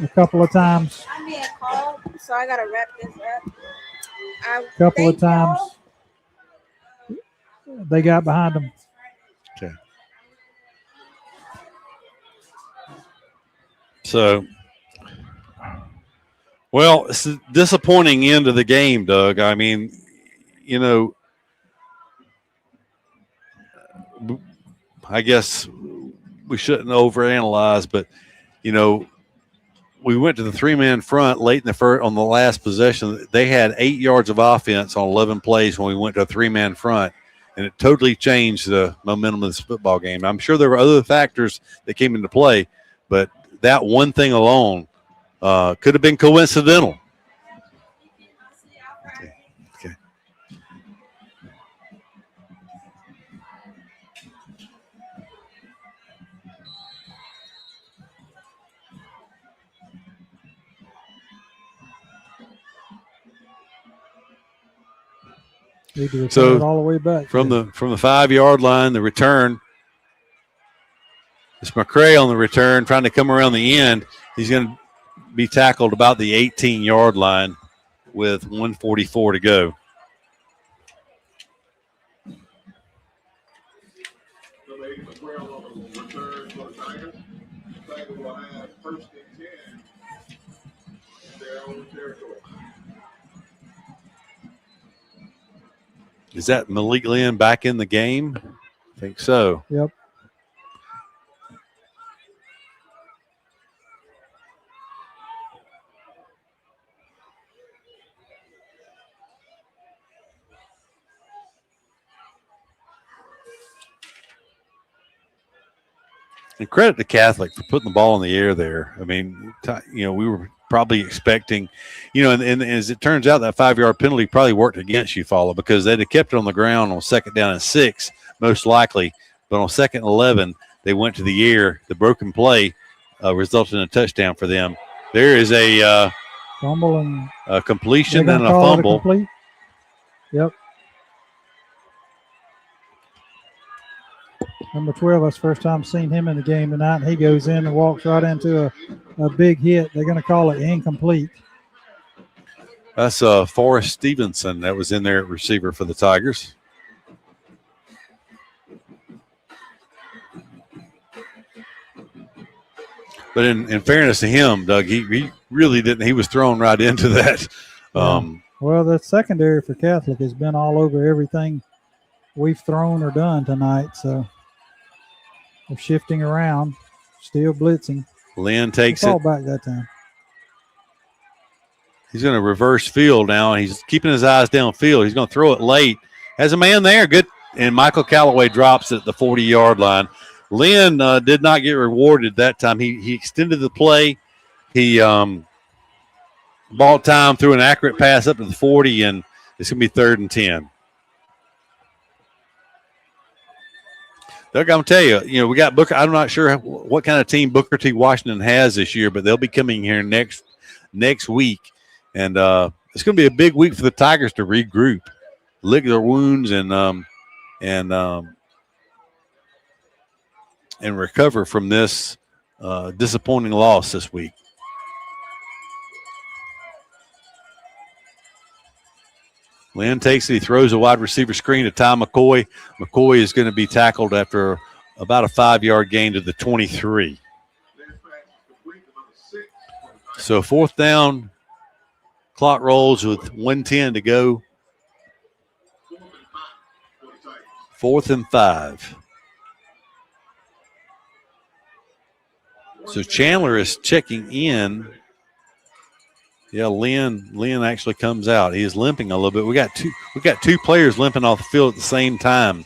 couple of times. I'm being called, so I got to wrap this up. A couple of times they got behind them. Okay. So, well, it's a disappointing end of the game, Doug. I mean, you know, I guess we shouldn't overanalyze, but, you know, we went to the 3-man front late in the first on the last possession. They had 8 yards of offense on 11 plays when we went to a 3-man front, and it totally changed the momentum of this football game. I'm sure there were other factors that came into play, but that one thing alone could have been coincidental. Okay. So all the way back from the 5-yard line, the return. It's McCray on the return, trying to come around the end. He's going to be tackled about the 18-yard line with 1:44 to go. Is that Malik Lynn back in the game? I think so. Yep. And credit to Catholic for putting the ball in the air there. I mean, you know, we were probably expecting, you know, and as it turns out, that 5-yard penalty probably worked against Eufaula because they'd have kept it on the ground on 2nd down and 6, most likely. But on 2nd and 11, they went to the air. The broken play resulted in a touchdown for them. There is a fumble and a completion and a fumble. Yep. Number 12, that's the first time seen him in the game tonight. And he goes in and walks right into a big hit. They're going to call it incomplete. That's Forrest Stevenson that was in there at receiver for the Tigers. But in fairness to him, Doug, he really didn't. He was thrown right into that. Well, the secondary for Catholic has been all over everything we've thrown or done tonight. So they're shifting around, still blitzing. Lynn takes it. it. All back that time. He's going to reverse field now, and he's keeping his eyes downfield. He's going to throw it late. Has a man there. Good. And Michael Callaway drops it at the 40-yard line. Lynn did not get rewarded that time. He extended the play. He bought time, threw an accurate pass up to the 40, and it's going to be 3rd and 10. Doug, I'm going to tell you, we got Booker. I'm not sure what kind of team Booker T. Washington has this year, but they'll be coming here next week. And it's going to be a big week for the Tigers to regroup, lick their wounds, and recover from this disappointing loss this week. Lynn takes it. He throws a wide receiver screen to Ty McCoy. McCoy is going to be tackled after about a 5-yard gain to the 23. So 4th down. Clock rolls with 1:10 to go. 4th and 5. So Chandler is checking in. Yeah, Lynn actually comes out. He is limping a little bit. We got two players limping off the field at the same time.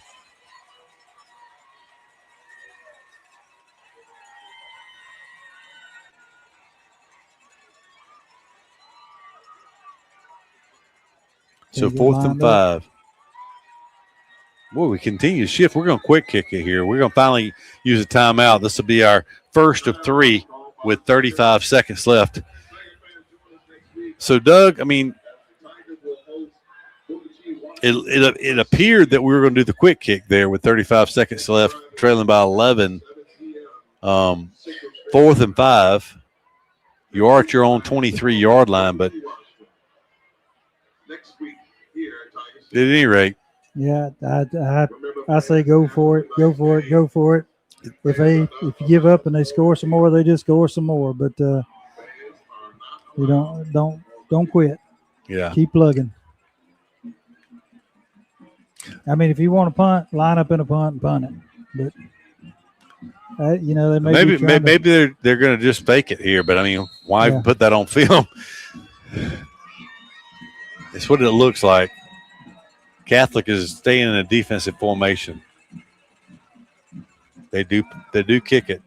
So 4th and 5. Boy, we continue to shift. We're going to quick kick it here. We're going to finally use a timeout. This will be our first of 3 with 35 seconds left. So, Doug, I mean, it appeared that we were going to do the quick kick there with 35 seconds left, trailing by 11. 4th and 5. You are at your own 23-yard line, but at any rate. Yeah, I say go for it, go for it, go for it. If you give up and they score some more, they just score some more. But you don't quit. Yeah, keep plugging. I mean, if you want to punt, line up in a punt and punt it. But they maybe they're going to just fake it here. But I mean, why put that on film? It's what it looks like. Catholic is staying in a defensive formation. They do kick it.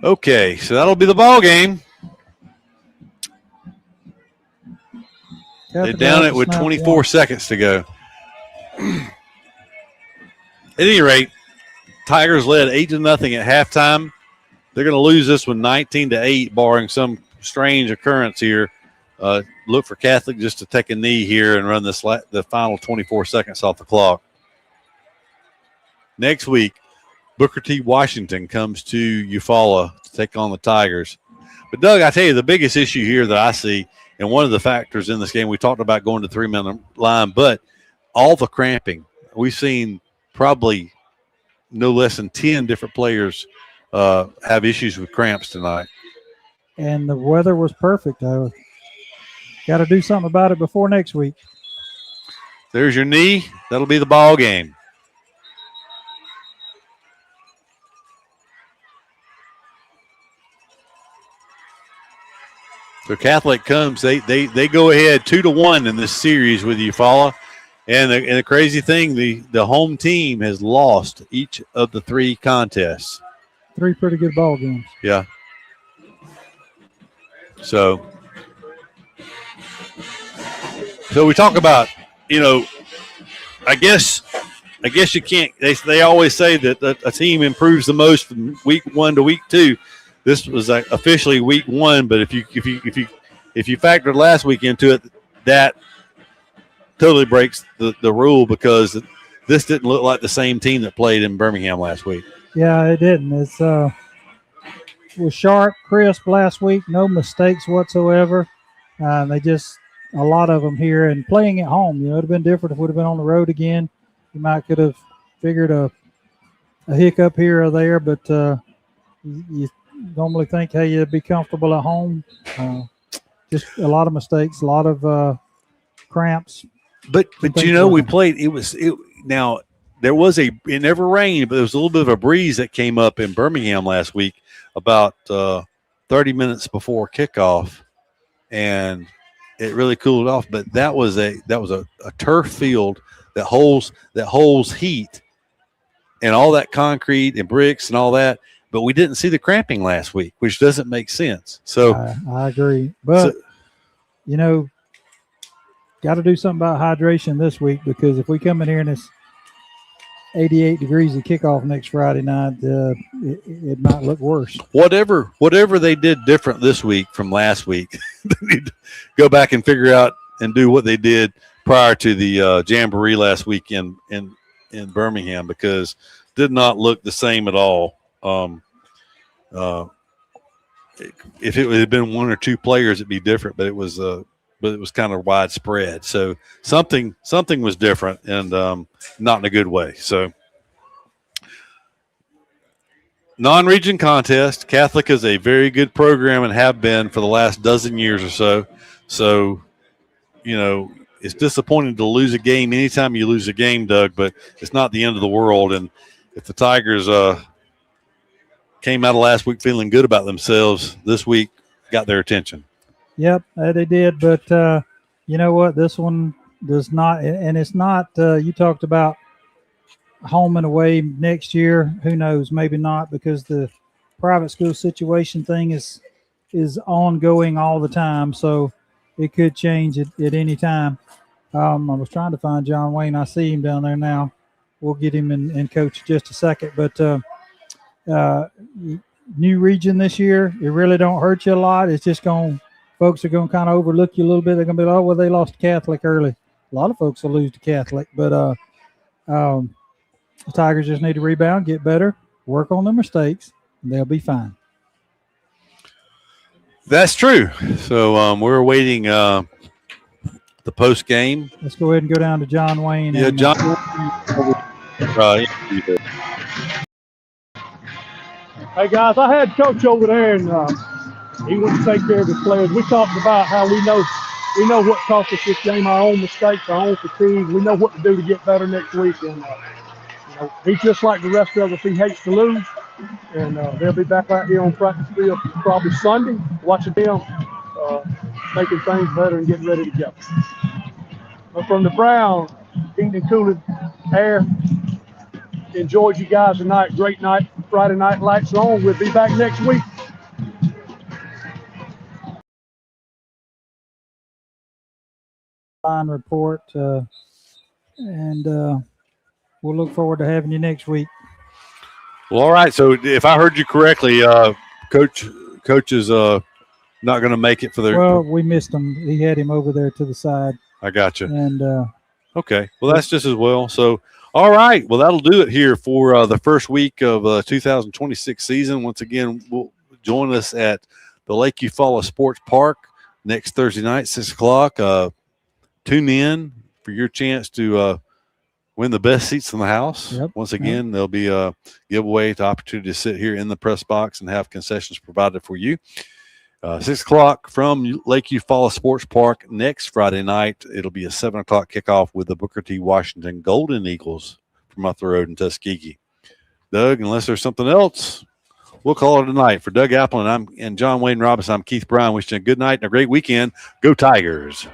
Okay, so that'll be the ball game. They're down it with 24 seconds to go. At any rate, Tigers led 8-0 at halftime. They're going to lose this one 19-8, barring some strange occurrence here. Look for Catholic just to take a knee here and run the final 24 seconds off the clock. Next week, Booker T. Washington comes to Eufaula to take on the Tigers. But, Doug, I tell you, the biggest issue here that I see, and one of the factors in this game, we talked about going to 3-man line, but all the cramping. We've seen probably no less than 10 different players have issues with cramps tonight. And the weather was perfect. Got to do something about it before next week. There's your knee. That'll be the ball game. So Catholic comes. They go ahead 2-1 in this series with Eufaula. And the crazy thing, the home team has lost each of the 3 contests. 3 pretty good ball games. Yeah. So we talk about, I guess you can't. They always say that a team improves the most from week 1 to week 2. This was officially week 1, but if you factored last week into it, that totally breaks the rule because this didn't look like the same team that played in Birmingham last week. Yeah, it didn't. It was sharp, crisp last week, no mistakes whatsoever. They just a lot of them here and playing at home. It would have been different if it would have been on the road again. You might could have figured a hiccup here or there, but you normally think, hey, you'd be comfortable at home. Just a lot of mistakes, a lot of cramps. But we played. Now there was it never rained, but there was a little bit of a breeze that came up in Birmingham last week about 30 minutes before kickoff, and it really cooled off. But that was a turf field that holds heat and all that concrete and bricks and all that. But we didn't see the cramping last week, which doesn't make sense. So I agree, but got to do something about hydration this week, because if we come in here and it's 88 degrees at kickoff next Friday night, it might look worse. Whatever they did different this week from last week, they need to go back and figure out and do what they did prior to the jamboree last week in Birmingham, because it did not look the same at all. If it had been one or two players, it'd be different, but it was kind of widespread. So something was different, and not in a good way. So non-region contest. Catholic is a very good program and have been for the last dozen years or so. So, it's disappointing to lose a game. Anytime you lose a game, Doug, but it's not the end of the world. And if the Tigers came out of last week feeling good about themselves, this week got their attention. Yep, they did. But you know what? This one does not, and it's not. You talked about home and away next year. Who knows? Maybe not, because the private school situation thing is ongoing all the time. So it could change at any time. I was trying to find John Wayne. I see him down there now. We'll get him in coach in just a second. But new region this year, it really don't hurt you a lot. It's just folks are going to kind of overlook you a little bit. They're going to be like, oh, well, they lost to Catholic early. A lot of folks will lose to Catholic. But the Tigers just need to rebound, get better, work on their mistakes, and they'll be fine. That's true. So we're awaiting the post game. Let's go ahead and go down to John Wayne. Yeah, John. Hey guys, I had Coach over there, and he went to take care of his players. We talked about how we know what cost us this game, our own mistakes, our own fatigue. We know what to do to get better next week, and he's just like the rest of us. He hates to lose, and they'll be back out here on practice field probably Sunday, watching them making things better and getting ready to go. But from the Brown, heating and cooling air, enjoyed you guys tonight. Great night. Friday night lights are on. We'll be back next week. Fine report, and we'll look forward to having you next week. Well, all right. So if I heard you correctly, coach is not going to make it for their. Well, we missed him. He had him over there to the side. I got you. And okay. Well, that's just as well. So, all right. Well, that'll do it here for the first week of 2026 season. Once again, we'll join us at the Lake Eufaula Sports Park next Thursday night, 6:00. Tune in for your chance to win the best seats in the house. Yep. Once again, there'll be a giveaway to opportunity to sit here in the press box and have concessions provided for you. 6:00 from Lake Eufaula Sports Park next Friday night. It'll be a 7:00 kickoff with the Booker T. Washington Golden Eagles from up the road in Tuskegee. Doug, unless there's something else, we'll call it a night. For Doug Apple and John Wayne Robinson, I'm Keith Brown. Wishing you a good night and a great weekend. Go Tigers.